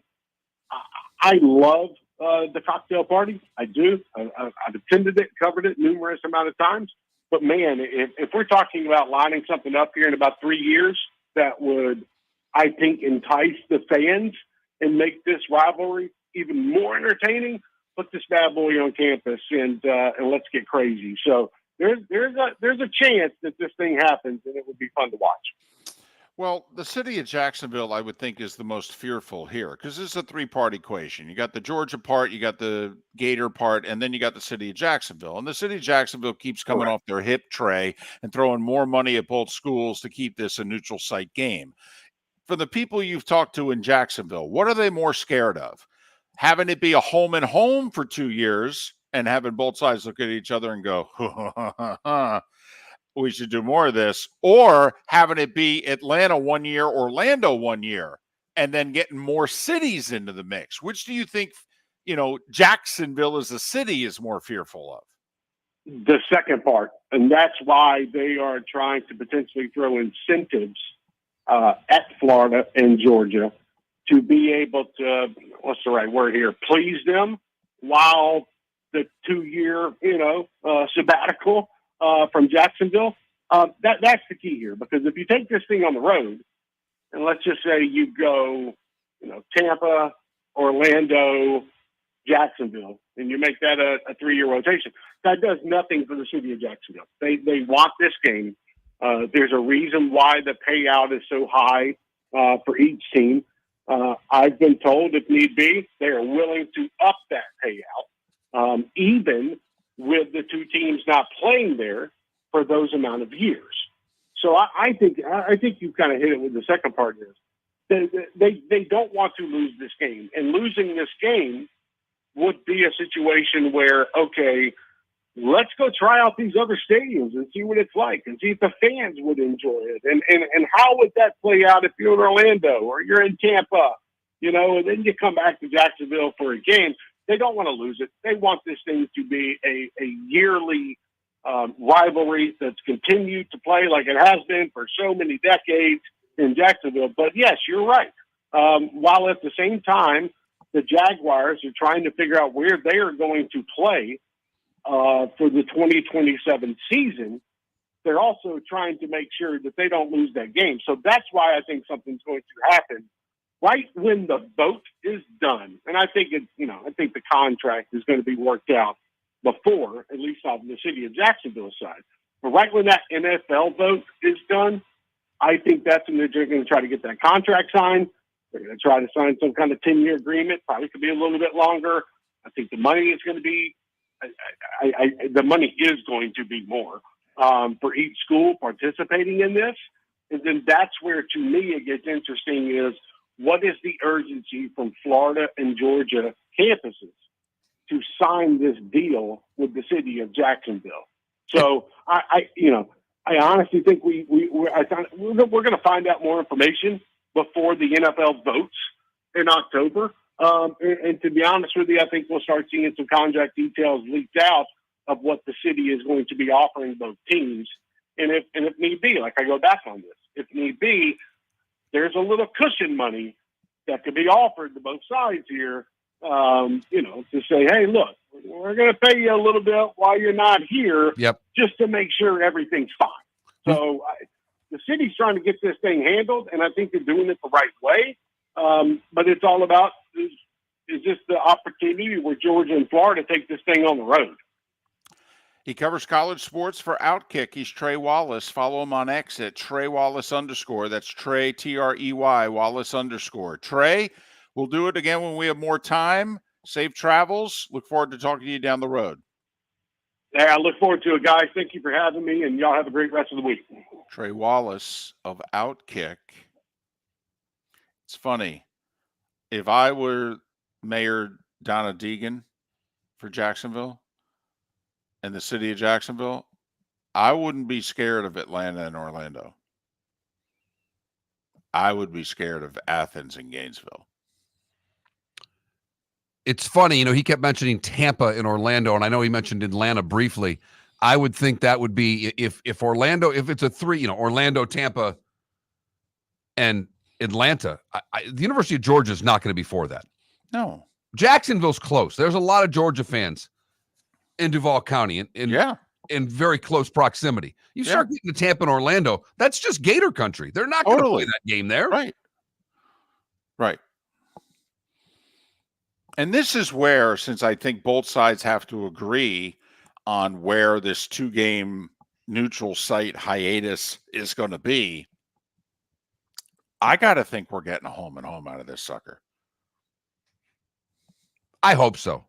I love the cocktail party. I do. I've attended it, covered it numerous amount of times. But man, if we're talking about lining something up here in about 3 years, that would, I think, entice the fans and make this rivalry even more entertaining. Put this bad boy on campus and let's get crazy. So there's a chance that this thing happens, and it would be fun to watch. Well, the city of Jacksonville, I would think, is the most fearful here, because this is a 3-part equation. You got the Georgia part, you got the Gator part, and then you got the city of Jacksonville. And the city of Jacksonville keeps coming off their hip tray and throwing more money at both schools to keep this a neutral site game. for the people you've talked to in Jacksonville, what are they more scared of? Having it be a home and home for 2 years and having both sides look at each other and go, we should do more of this, or having it be Atlanta 1 year, Orlando 1 year, and then getting more cities into the mix? Which do you think, Jacksonville as a city is more fearful of? The second part, and that's why they are trying to potentially throw incentives at Florida and Georgia to be able to, what's the right word here, please them while the 2-year, sabbatical from Jacksonville. That's the key here, because if you take this thing on the road, and let's just say you go, Tampa, Orlando, Jacksonville, and you make that a 3-year rotation, that does nothing for the city of Jacksonville. They want this game. There's a reason why the payout is so high for each team. I've been told, if need be, they are willing to up that payout, even with the two teams not playing there for those amount of years. So I think you kind of hit it with the second part of this. They don't want to lose this game, and losing this game would be a situation where, okay, let's go try out these other stadiums and see what it's like, and see if the fans would enjoy it, and how would that play out if you're in Orlando or you're in Tampa, and then you come back to Jacksonville for a game. They don't want to lose it. They want this thing to be a yearly rivalry that's continued to play like it has been for so many decades in Jacksonville. But yes, you're right. While at the same time, the Jaguars are trying to figure out where they are going to play for the 2027 season, they're also trying to make sure that they don't lose that game. So that's why I think something's going to happen right when the vote is done. And I think I think the contract is going to be worked out before, at least on the city of Jacksonville side. But right when that NFL vote is done, I think that's when they're going to try to get that contract signed. They're going to try to sign some kind of 10-year agreement. Probably could be a little bit longer. I think the money is going to be the money is going to be more for each school participating in this. And then that's where, to me, it gets interesting is what is the urgency from Florida and Georgia campuses to sign this deal with the city of Jacksonville? So I honestly think we're going to find out more information before the NFL votes in October. And to be honest with you, I think we'll start seeing some contract details leaked out of what the city is going to be offering both teams. And if need be, like I go back on this, if need be, there's a little cushion money that could be offered to both sides here, to say, hey, look, we're going to pay you a little bit while you're not here, just to make sure everything's fine. So the city's trying to get this thing handled, and I think they're doing it the right way. But it's all about is this the opportunity where Georgia and Florida take this thing on the road? He covers college sports for Outkick. He's Trey Wallace. Follow him on X at Trey Wallace _. That's Trey, Trey, Wallace _. Trey, we'll do it again when we have more time. Safe travels. Look forward to talking to you down the road. Yeah, I look forward to it, guys. Thank you for having me, and y'all have a great rest of the week. Trey Wallace of Outkick. It's funny. If I were Mayor Donna Deegan for Jacksonville and the city of Jacksonville, I wouldn't be scared of Atlanta and Orlando. I would be scared of Athens and Gainesville. It's funny, he kept mentioning Tampa and Orlando, and I know he mentioned Atlanta briefly. I would think that would be if Orlando, if it's a 3, Orlando, Tampa, and Atlanta. The University of Georgia is not going to be for that. No. Jacksonville's close. There's a lot of Georgia fans in Duval County in very close proximity. You start getting to Tampa and Orlando, that's just Gator country. They're not going to play that game there. Right. And this is where, since I think both sides have to agree on where this 2-game neutral site hiatus is going to be, I got to think we're getting a home and home out of this sucker. I hope so.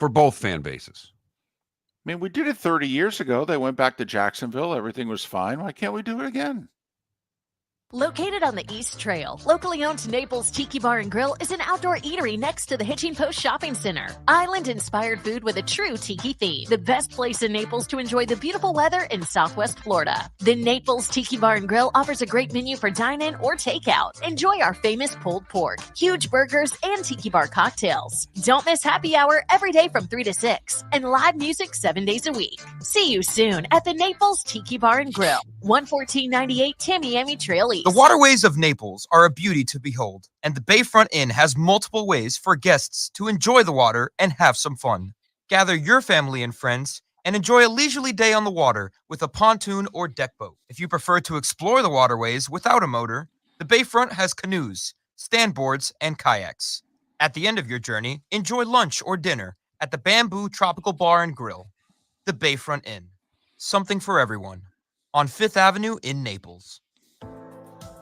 For both fan bases. I mean, we did it 30 years ago. They went back to Jacksonville. Everything was fine. Why can't we do it again? Located on the East Trail, locally owned Naples Tiki Bar and Grill is an outdoor eatery next to the Hitching Post Shopping Center. Island-inspired food with a true tiki theme. The best place in Naples to enjoy the beautiful weather in Southwest Florida. The Naples Tiki Bar and Grill offers a great menu for dine-in or takeout. Enjoy our famous pulled pork, huge burgers, and tiki bar cocktails. Don't miss happy hour every day from 3 to 6 and live music 7 days a week. See you soon at the Naples Tiki Bar and Grill, 11498 Tamiami Trail East. The waterways of Naples are a beauty to behold, and the Bayfront Inn has multiple ways for guests to enjoy the water and have some fun. Gather your family and friends and enjoy a leisurely day on the water with a pontoon or deck boat. If you prefer to explore the waterways without a motor, the Bayfront has canoes, standboards, and kayaks. At the end of your journey, enjoy lunch or dinner at the Bamboo Tropical Bar and Grill. The Bayfront Inn. Something for everyone. On 5th Avenue in Naples.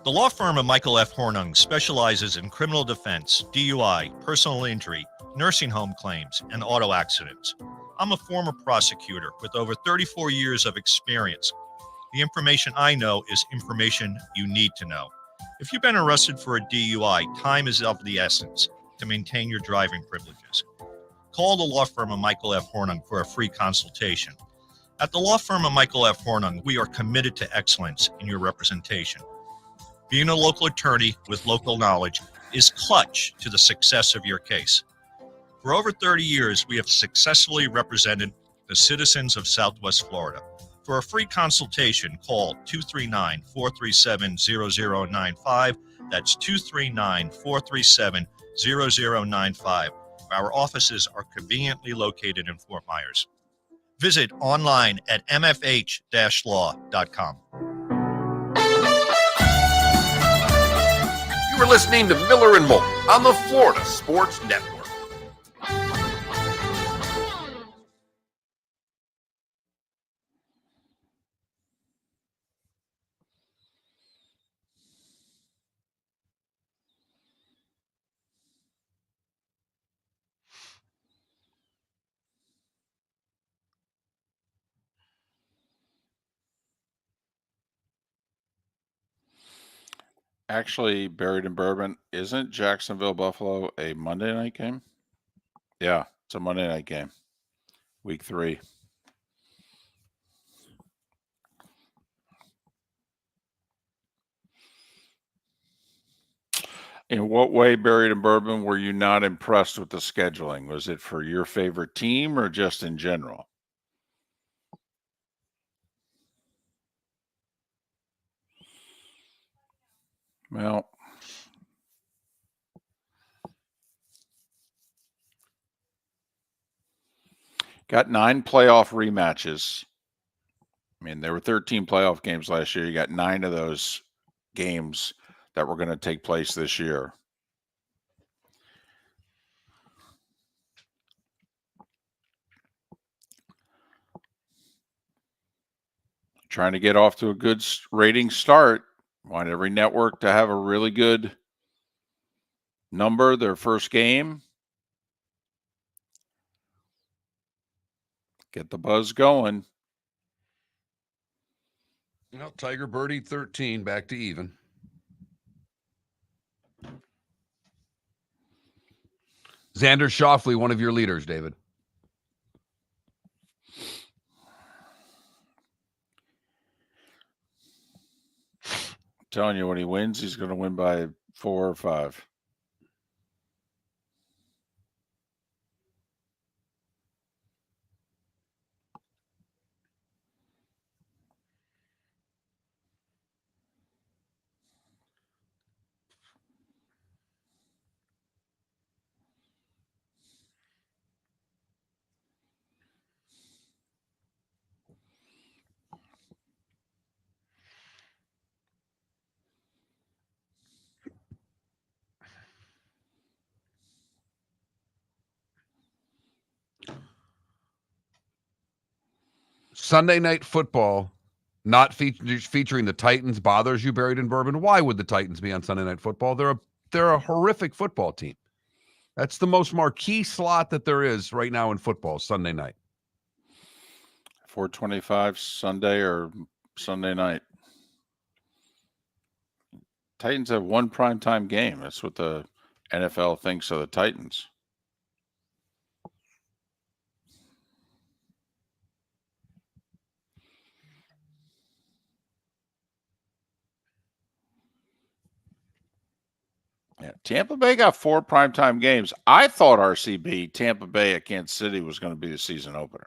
The law firm of Michael F. Hornung specializes in criminal defense, DUI, personal injury, nursing home claims, and auto accidents. I'm a former prosecutor with over 34 years of experience. The information I know is information you need to know. If you've been arrested for a DUI, time is of the essence to maintain your driving privileges. Call the law firm of Michael F. Hornung for a free consultation. At the law firm of Michael F. Hornung, we are committed to excellence in your representation. Being a local attorney with local knowledge is clutch to the success of your case. For over 30 years, we have successfully represented the citizens of Southwest Florida. For a free consultation, call 239-437-0095. That's 239-437-0095. Our offices are conveniently located in Fort Myers. Visit online at mfh-law.com. You are listening to Miller and Moulton on the Florida Sports Network. Actually, Buried in Bourbon, isn't Jacksonville Buffalo a Monday night game? Yeah, it's a Monday night game. Week 3. In what way, Buried in Bourbon, were you not impressed with the scheduling? Was it for your favorite team or just in general? Well, got 9 playoff rematches. I mean, there were 13 playoff games last year. You got 9 of those games that were going to take place this year. Trying to get off to a good rating start. Want every network to have a really good number their first game. Get the buzz going. Well, Tiger Birdie 13, back to even. Xander Schauffele, one of your leaders, David. I'm telling you, when he wins, he's going to win by 4 or 5. Sunday night football, not featuring the Titans, bothers you, Buried in Bourbon? Why would the Titans be on Sunday night football? They're a horrific football team. That's the most marquee slot that there is right now in football, Sunday night. 4:25 Sunday or Sunday night. Titans have one primetime game. That's what the NFL thinks of the Titans. Yeah, Tampa Bay got 4 primetime games. I thought RCB, Tampa Bay at Kansas City was going to be the season opener.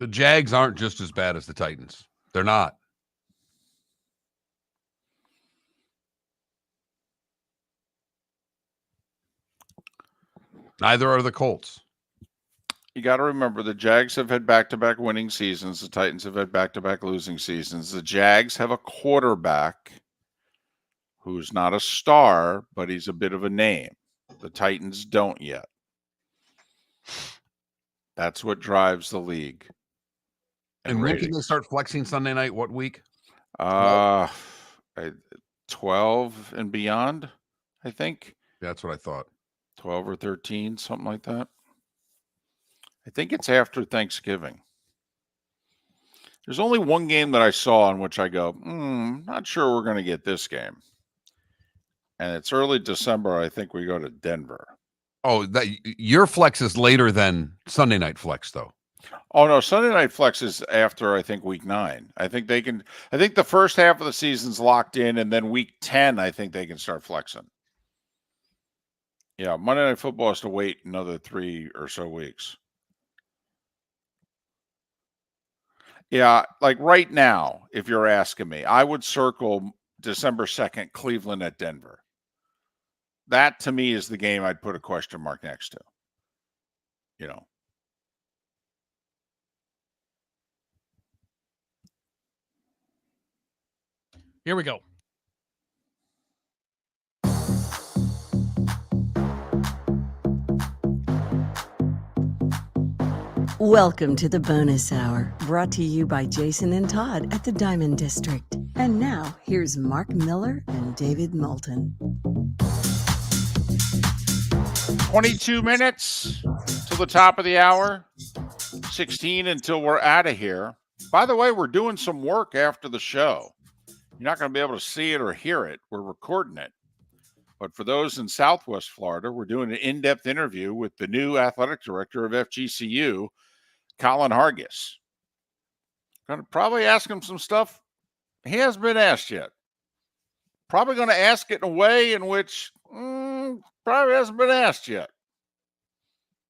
The Jags aren't just as bad as the Titans. They're not. Neither are the Colts. You got to remember the Jags have had back-to-back winning seasons. The Titans have had back-to-back losing seasons. The Jags have a quarterback who's not a star, but he's a bit of a name. The Titans don't yet. That's what drives the league. And when can they start flexing Sunday night? What week? 12 and beyond, I think. That's what I thought. 12 or 13, something like that. I think it's after Thanksgiving. There's only one game that I saw in which I go, not sure we're going to get this game. And it's early December. I think we go to Denver. Oh, your flex is later than Sunday night flex, though. Oh, no. Sunday night flex is after, I think, week 9. I think the first half of the season's locked in, and then week 10, I think they can start flexing. Yeah, Monday Night Football has to wait another 3 or so weeks. Yeah, like right now, if you're asking me, I would circle December 2nd, Cleveland at Denver. That, to me, is the game I'd put a question mark next to. You know. Here we go. Welcome to the bonus hour, brought to you by Jason and Todd at the Diamond District. And now, here's Mark Miller and David Moulton. 22 minutes to the top of the hour. 16 until we're out of here. By the way, we're doing some work after the show. You're not going to be able to see it or hear it. We're recording it. But for those in Southwest Florida, we're doing an in-depth interview with the new athletic director of FGCU, Colin Hargis. Going to probably ask him some stuff he hasn't been asked yet. Probably going to ask it in a way in which probably hasn't been asked yet.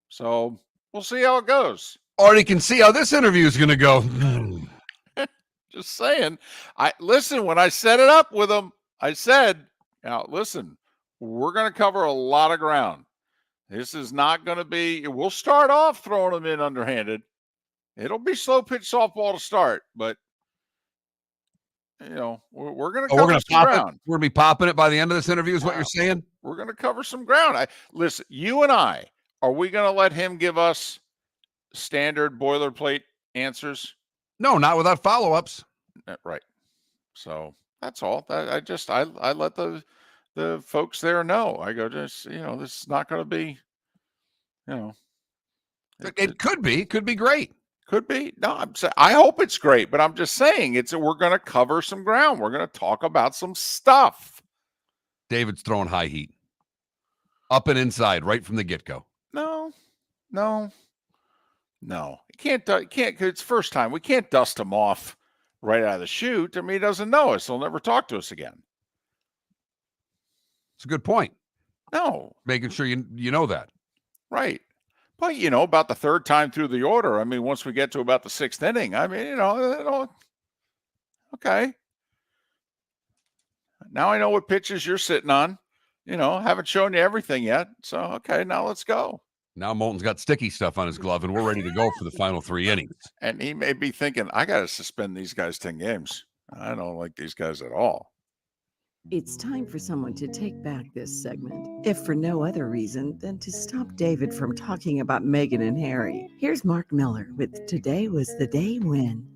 So we'll see how it goes. Already can see how this interview is going to go. Just saying. Listen, when I set it up with him, I said, now listen, we're going to cover a lot of ground. This is not going to be, we'll start off throwing them in underhanded. It'll be slow pitch softball to start, but you know, we're going to cover some ground. We're going to be popping it by the end of this interview is what you're saying? We're going to cover some ground. Listen, you and I, are we going to let him give us standard boilerplate answers? No, not without follow-ups. Right. So that's all. I let the folks there know. I go, just, you know, this is not going to be, you know. It could be. Could be great. Could be. No, I'm saying, I hope it's great, but I'm just saying we're going to cover some ground. We're going to talk about some stuff. David's throwing high heat. Up and inside, right from the get-go. No. It can't, it's first time. We can't dust him off right out of the chute. I mean, he doesn't know us. He'll never talk to us again. It's a good point. No. Making sure you know that. Right. But, you know, about the third time through the order, I mean, once we get to about the 6th inning, I mean, you know, okay. Now I know what pitches you're sitting on. You know, haven't shown you everything yet. So, okay, now let's go. Now Moulton's got sticky stuff on his glove, and we're ready to go for the final 3 innings. And he may be thinking, I got to suspend these guys 10 games. I don't like these guys at all. It's time for someone to take back this segment, if for no other reason than to stop David from talking about Meghan and Harry. Here's Mark Miller with Today Was the Day When.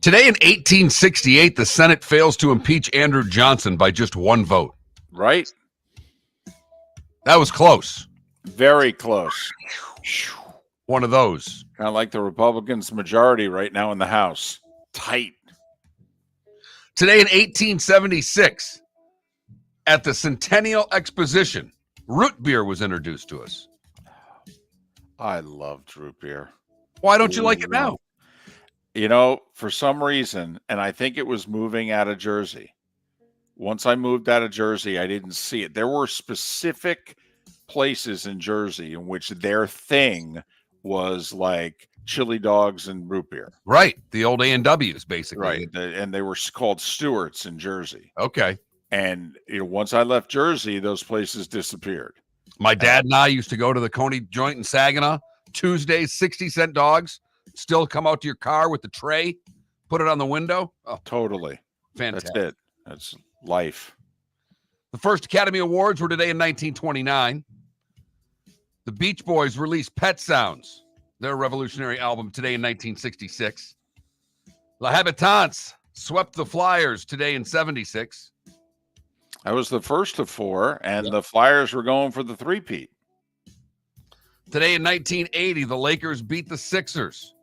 Today in 1868, the Senate fails to impeach Andrew Johnson by just 1 vote. Right? That was close. Very close. One of those. Kind of like the Republicans' majority right now in the House. Tight. Today in 1876, at the Centennial Exposition, root beer was introduced to us. I loved root beer. Why don't you like it now? You know, for some reason, and I think it was moving out of Jersey. Once I moved out of Jersey, I didn't see it. There were specific places in Jersey in which their thing was like chili dogs and root beer. Right. The old A&Ws, basically. Right. And they were called Stewart's in Jersey. Okay. And once I left Jersey, those places disappeared. My dad and I used to go to the Coney joint in Saginaw. Tuesdays, 60-cent dogs. Still come out to your car with the tray, put it on the window. Oh, totally. Fantastic. That's it. That's life. The first Academy Awards were today in 1929. The Beach Boys released Pet Sounds, their revolutionary album, today in 1966. La Habitants swept the Flyers today in 76. I was the first of four, and the Flyers were going for the three-peat. Today in 1980, the Lakers beat the Sixers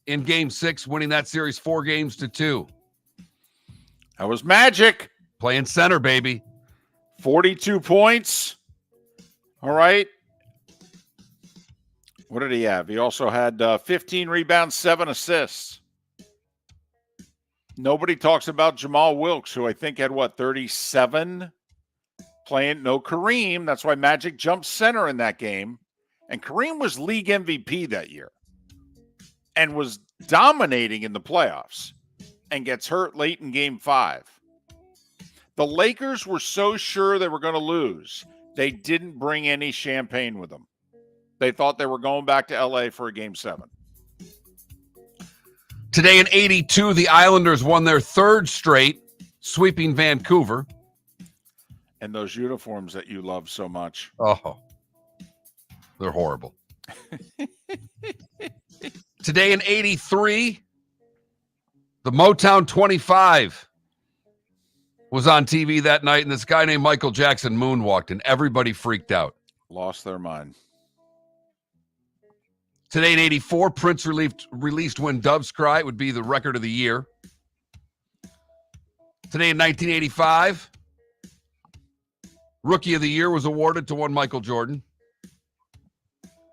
in Game 6, winning that series 4-2. That was magic. Playing center, baby. 42 points. All right. What did he have? He also had 15 rebounds, 7 assists. Nobody talks about Jamal Wilkes, who I think had, 37? Playing no Kareem. That's why Magic jumped center in that game. And Kareem was league MVP that year and was dominating in the playoffs and gets hurt late in Game 5. The Lakers were so sure they were going to lose, they didn't bring any champagne with them. They thought they were going back to LA for a Game 7. Today in 82, the Islanders won their third straight, sweeping Vancouver. And those uniforms that you love so much. Oh, they're horrible. Today in 83, the Motown 25 was on TV that night, and this guy named Michael Jackson moonwalked, and everybody freaked out. Lost their mind. Today in 84, Prince released When Doves Cry. It would be the record of the year. Today in 1985, Rookie of the Year was awarded to one Michael Jordan.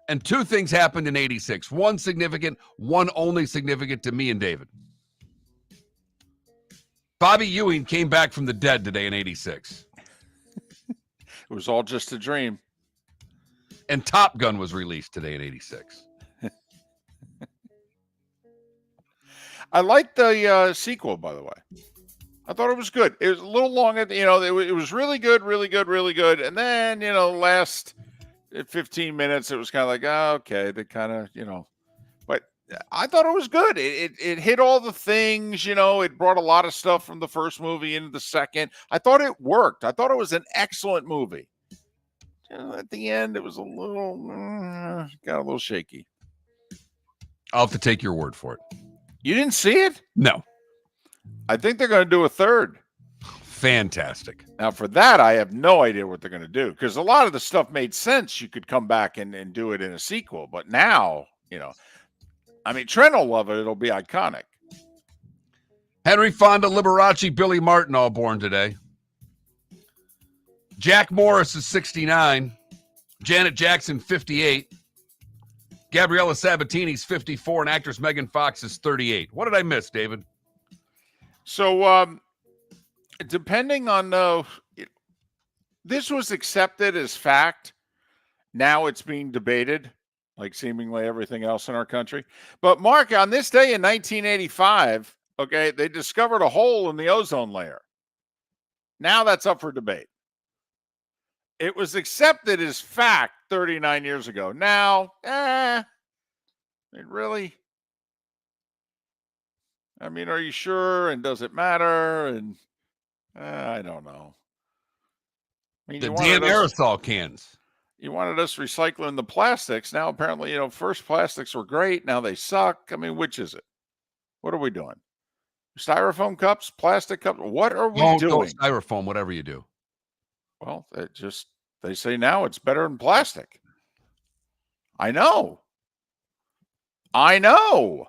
And two things happened in 86. One significant, one only significant to me and David. Bobby Ewing came back from the dead today in 86. It was all just a dream. And Top Gun was released today in 86. I liked the sequel, by the way. I thought it was good. It was a little long. It was really good, really good, really good. And then, last 15 minutes, it was kind of like, okay, they kind of, but I thought it was good. It hit all the things, it brought a lot of stuff from the first movie into the second. I thought it worked. I thought it was an excellent movie. At the end, it was got a little shaky. I'll have to take your word for it. You didn't see it? No. I think they're going to do a third. Fantastic. Now, for that, I have no idea what they're going to do, because a lot of the stuff made sense. You could come back and do it in a sequel. But now, Trent will love it. It'll be iconic. Henry Fonda, Liberace, Billy Martin, all born today. Jack Morris is 69. Janet Jackson, 58. Gabriella Sabatini's 54. And actress Megan Fox is 38. What did I miss, David? So, depending on this was accepted as fact. Now it's being debated, like seemingly everything else in our country. But Mark, on this day in 1985, okay, they discovered a hole in the ozone layer. Now that's up for debate. It was accepted as fact 39 years ago. Now, really? Are you sure? And does it matter? And I don't know. The damn aerosol cans. You wanted us recycling the plastics. Now, apparently, first plastics were great. Now they suck. Which is it? What are we doing? Styrofoam cups, plastic cups. What are we doing? Don't styrofoam, whatever you do. Well, they say now it's better than plastic. I know. I know.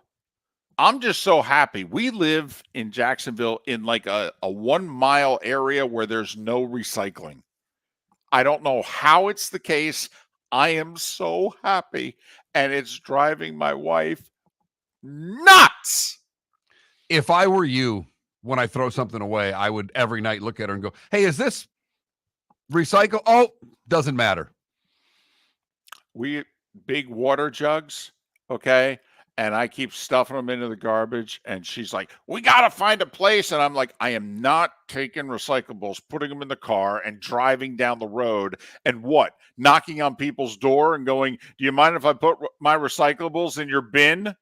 I'm just so happy. We live in Jacksonville in like a 1 mile area where there's no recycling. I don't know how it's the case. I am so happy, and it's driving my wife nuts. If I were you, when I throw something away, I would every night look at her and go, hey, is this recycle? Oh, doesn't matter. We big water jugs, okay? And I keep stuffing them into the garbage, and she's like, we got to find a place. And I'm like, I am not taking recyclables, putting them in the car and driving down the road and knocking on people's door and going, do you mind if I put my recyclables in your bin?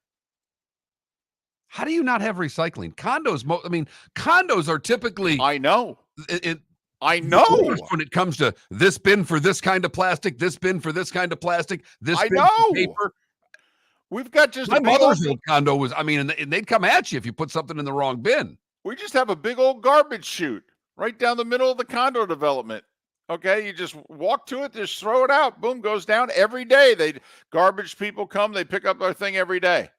How do you not have recycling? Condos are typically. I know. I know. When it comes to this bin for this kind of plastic, this bin for this kind of plastic, this bin for paper. We've got just my mother's old condo was, and they'd come at you if you put something in the wrong bin. We just have a big old garbage chute right down the middle of the condo development. Okay, you just walk to it, just throw it out. Boom, goes down every day. Garbage people come, they pick up their thing every day.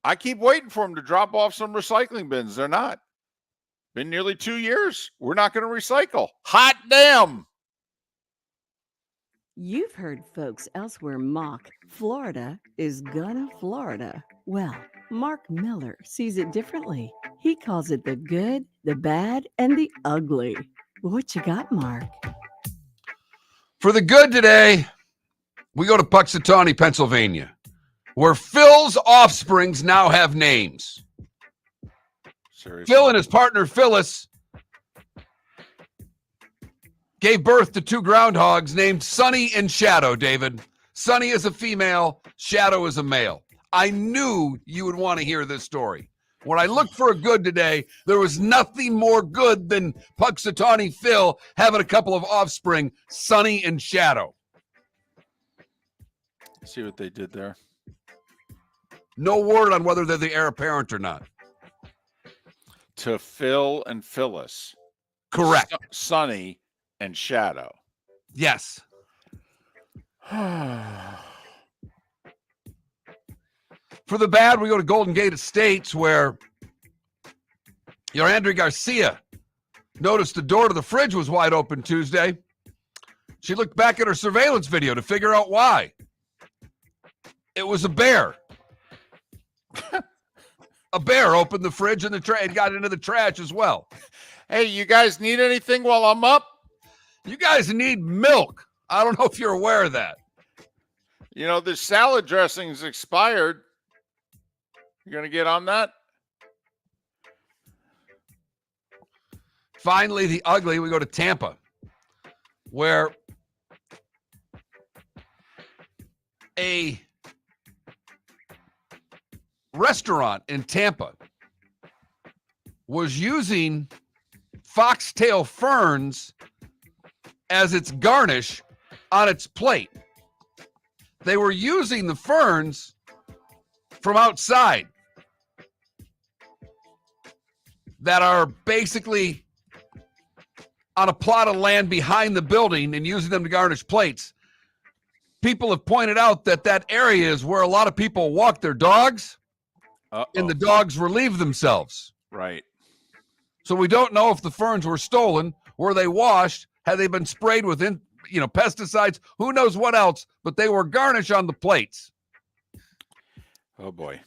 I keep waiting for them to drop off some recycling bins. They're not. Been nearly 2 years. We're not going to recycle. Hot damn. You've heard folks elsewhere mock Florida is gonna Florida. Well, Mark Miller sees it differently. He calls it the good, the bad, and the ugly. What you got, Mark? For the good today, we go to Puxatawney, Pennsylvania, where Phil's offsprings now have names. Seriously? Phil and his partner Phyllis gave birth to 2 groundhogs named Sunny and Shadow, David. Sunny is a female, Shadow is a male. I knew you would want to hear this story. When I looked for a good today, there was nothing more good than Puxatawney Phil having a couple of offspring, Sunny and Shadow. See what they did there? No word on whether they're the heir apparent or not. To Phil and Phyllis. Correct. Sunny and Shadow. Yes. For the bad, we go to Golden Gate Estates, where your Andrea Garcia noticed the door to the fridge was wide open Tuesday. She looked back at her surveillance video to figure out why. It was a bear. A bear opened the fridge and and got into the trash as well. Hey, you guys need anything while I'm up? You guys need milk. I don't know if you're aware of that. You know, the salad dressing's expired. You going to get on that? Finally, the ugly, we go to Tampa, where a restaurant in Tampa was using foxtail ferns as its garnish on its plate. They were using the ferns from outside that are basically on a plot of land behind the building and using them to garnish plates. People have pointed out that that area is where a lot of people walk their dogs. And the dogs relieve themselves. Right. So we don't know if the ferns were stolen, were they washed, had they been sprayed with pesticides, who knows what else, but they were garnish on the plates. Oh boy.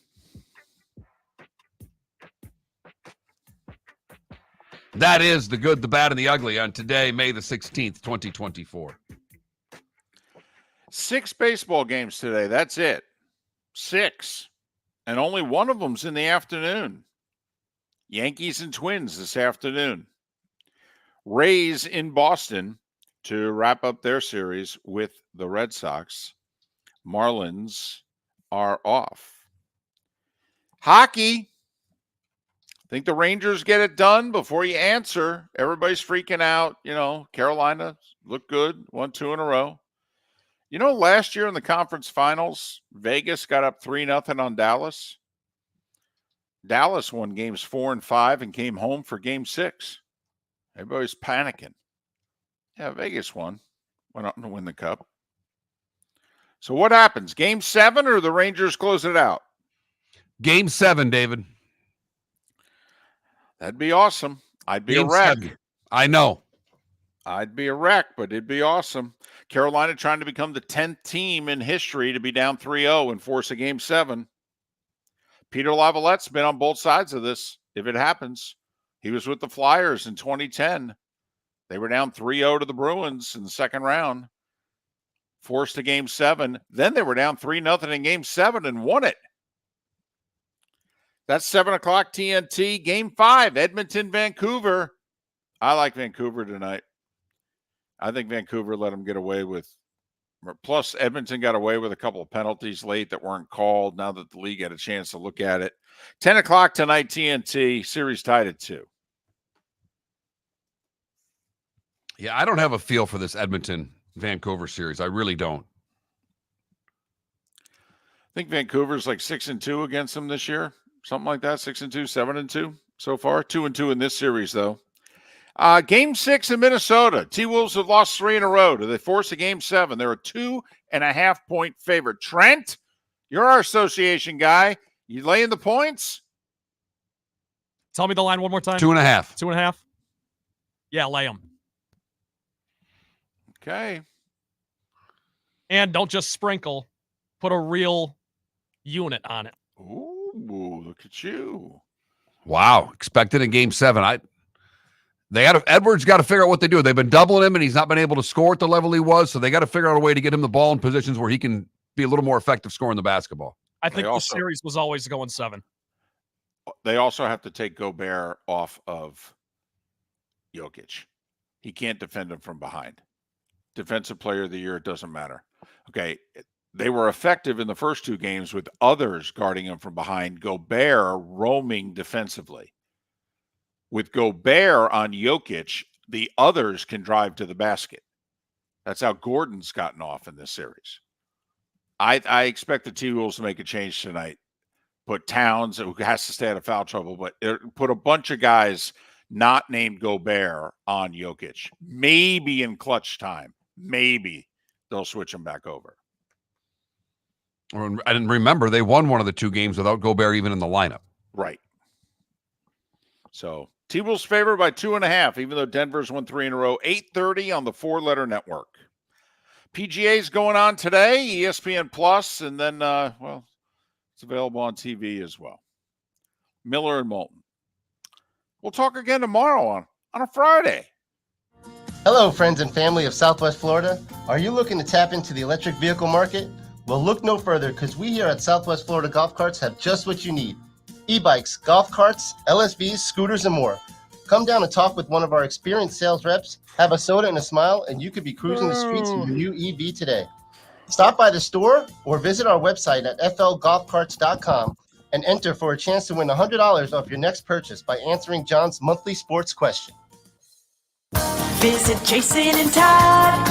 That is the good, the bad, and the ugly on today, May the 16th, 2024. 6 baseball games today. That's it. 6. And only one of them's in the afternoon. Yankees and Twins this afternoon. Rays in Boston to wrap up their series with the Red Sox. Marlins are off. Hockey. Think the Rangers get it done before you answer. Everybody's freaking out. You know, Carolina looked good, won 2 in a row. You know, last year in the conference finals, Vegas got up 3-0 on Dallas. Dallas won games 4 and 5 and came home for game 6. Everybody's panicking. Yeah, Vegas went on to win the cup. So what happens? Game 7 or the Rangers close it out? Game 7, David. That'd be awesome. I'd be Game a wreck. 7. I know. I'd be a wreck, but it'd be awesome. Carolina trying to become the 10th team in history to be down 3-0 and force a Game 7. Peter Laviolette's been on both sides of this. If it happens, he was with the Flyers in 2010. They were down 3-0 to the Bruins in the second round, forced a Game 7. Then they were down 3-0 in Game 7 and won it. That's 7 o'clock TNT. Game 5, Edmonton, Vancouver. I like Vancouver tonight. I think Vancouver let them get away with. Plus, Edmonton got away with a couple of penalties late that weren't called now that the league had a chance to look at it. 10 o'clock tonight, TNT. Series tied at 2. Yeah, I don't have a feel for this Edmonton-Vancouver series. I really don't. I think Vancouver's like 6-2 against them this year. Something like that. 6-2, 7-2 so far. 2-2 in this series, though. Game 6 in Minnesota. T-Wolves have lost 3 in a row. Do they force a Game 7? They're a 2.5-point favorite. Trent, you're our association guy. You laying the points? Tell me the line one more time. 2.5. 2.5? Yeah, lay them. Okay. And don't just sprinkle. Put a real unit on it. Ooh, look at you. Wow. Expected in Game 7. Edwards got to figure out what they do. They've been doubling him, and he's not been able to score at the level he was, so they got to figure out a way to get him the ball in positions where he can be a little more effective scoring the basketball. I think the series was always going 7. They also have to take Gobert off of Jokic. He can't defend him from behind. Defensive player of the year, it doesn't matter. Okay, they were effective in the first 2 games with others guarding him from behind. Gobert roaming defensively. With Gobert on Jokic, the others can drive to the basket. That's how Gordon's gotten off in this series. I expect the T-Wolves to make a change tonight. Put Towns, who has to stay out of foul trouble, but put a bunch of guys not named Gobert on Jokic. Maybe in clutch time. Maybe they'll switch him back over. I didn't remember they won one of the 2 games without Gobert even in the lineup. Right. So T-Wolves favored by 2.5, even though Denver's won 3 in a row. 8:30 on the 4-letter network. PGA's going on today, ESPN Plus, and then, it's available on TV as well. Miller and Moulton. We'll talk again tomorrow on a Friday. Hello, friends and family of Southwest Florida. Are you looking to tap into the electric vehicle market? Well, look no further, because we here at Southwest Florida Golf Carts have just what you need. E-bikes, golf carts, LSVs, scooters, and more. Come down and talk with one of our experienced sales reps, have a soda and a smile, and you could be cruising the streets in your new EV today. Stop by the store or visit our website at flgolfcarts.com and enter for a chance to win $100 off your next purchase by answering John's monthly sports question. Visit Jason and Todd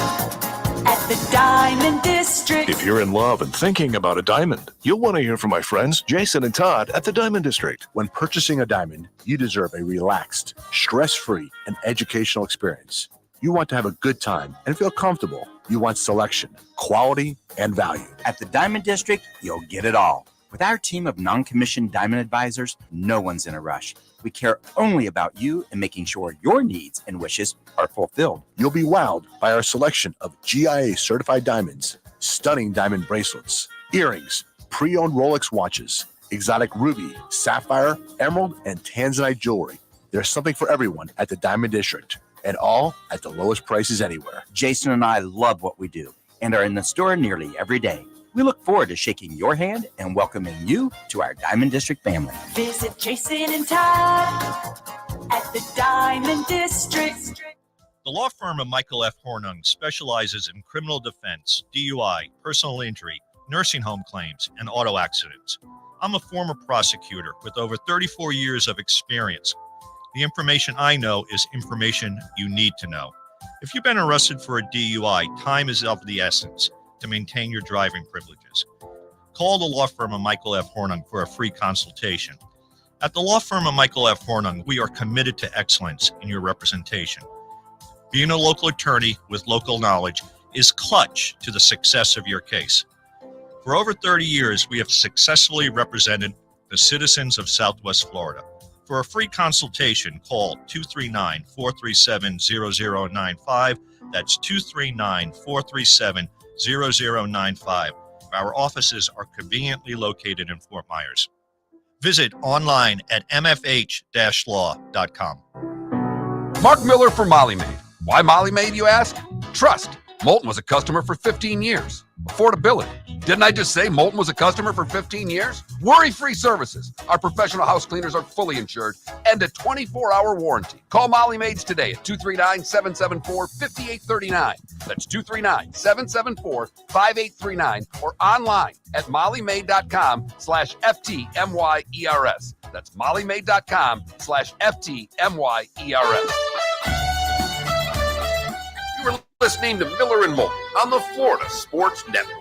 at the Diamond District. If you're in love and thinking about a diamond, you'll want to hear from my friends Jason and Todd at the Diamond District. When purchasing a diamond, you deserve a relaxed, stress-free, and educational experience. You want to have a good time and feel comfortable. You want selection, quality, and value. At the Diamond District, you'll get it all. With our team of non-commissioned diamond advisors, no one's in a rush. We care only about you and making sure your needs and wishes are fulfilled. You'll be wowed by our selection of GIA certified diamonds, stunning diamond bracelets, earrings, pre-owned Rolex watches, exotic ruby, sapphire, emerald, and tanzanite jewelry. There's something for everyone at the Diamond District, and all at the lowest prices anywhere. Jason and I love what we do and are in the store nearly every day. We look forward to shaking your hand and welcoming you to our Diamond District family. Visit Jason and Todd at the Diamond District. The law firm of Michael F. Hornung specializes in criminal defense, DUI, personal injury, nursing home claims, and auto accidents. I'm a former prosecutor with over 34 years of experience. The information I know is information you need to know. If you've been arrested for a DUI, time is of the essence to maintain your driving privileges. Call the law firm of Michael F. Hornung for a free consultation. At the law firm of Michael F. Hornung, we are committed to excellence in your representation. Being a local attorney with local knowledge is clutch to the success of your case. For over 30 years, we have successfully represented the citizens of Southwest Florida. For a free consultation, call 239-437-0095. That's 239-437-0095. Our offices are conveniently located in Fort Myers. Visit online at mfh-law.com. Mark Miller for Molly Maid. Why Molly Maid, you ask? Trust. Moulton was a customer for 15 years. Affordability. Didn't I just say Moulton was a customer for 15 years? Worry-free services. Our professional house cleaners are fully insured and a 24-hour warranty. Call Molly Maids today at 239-774-5839. That's 239-774-5839 or online at mollymaid.com/FTMYERS. That's mollymaid.com/FTMYERS. You're listening to Miller and Moulton on the Florida Sports Network.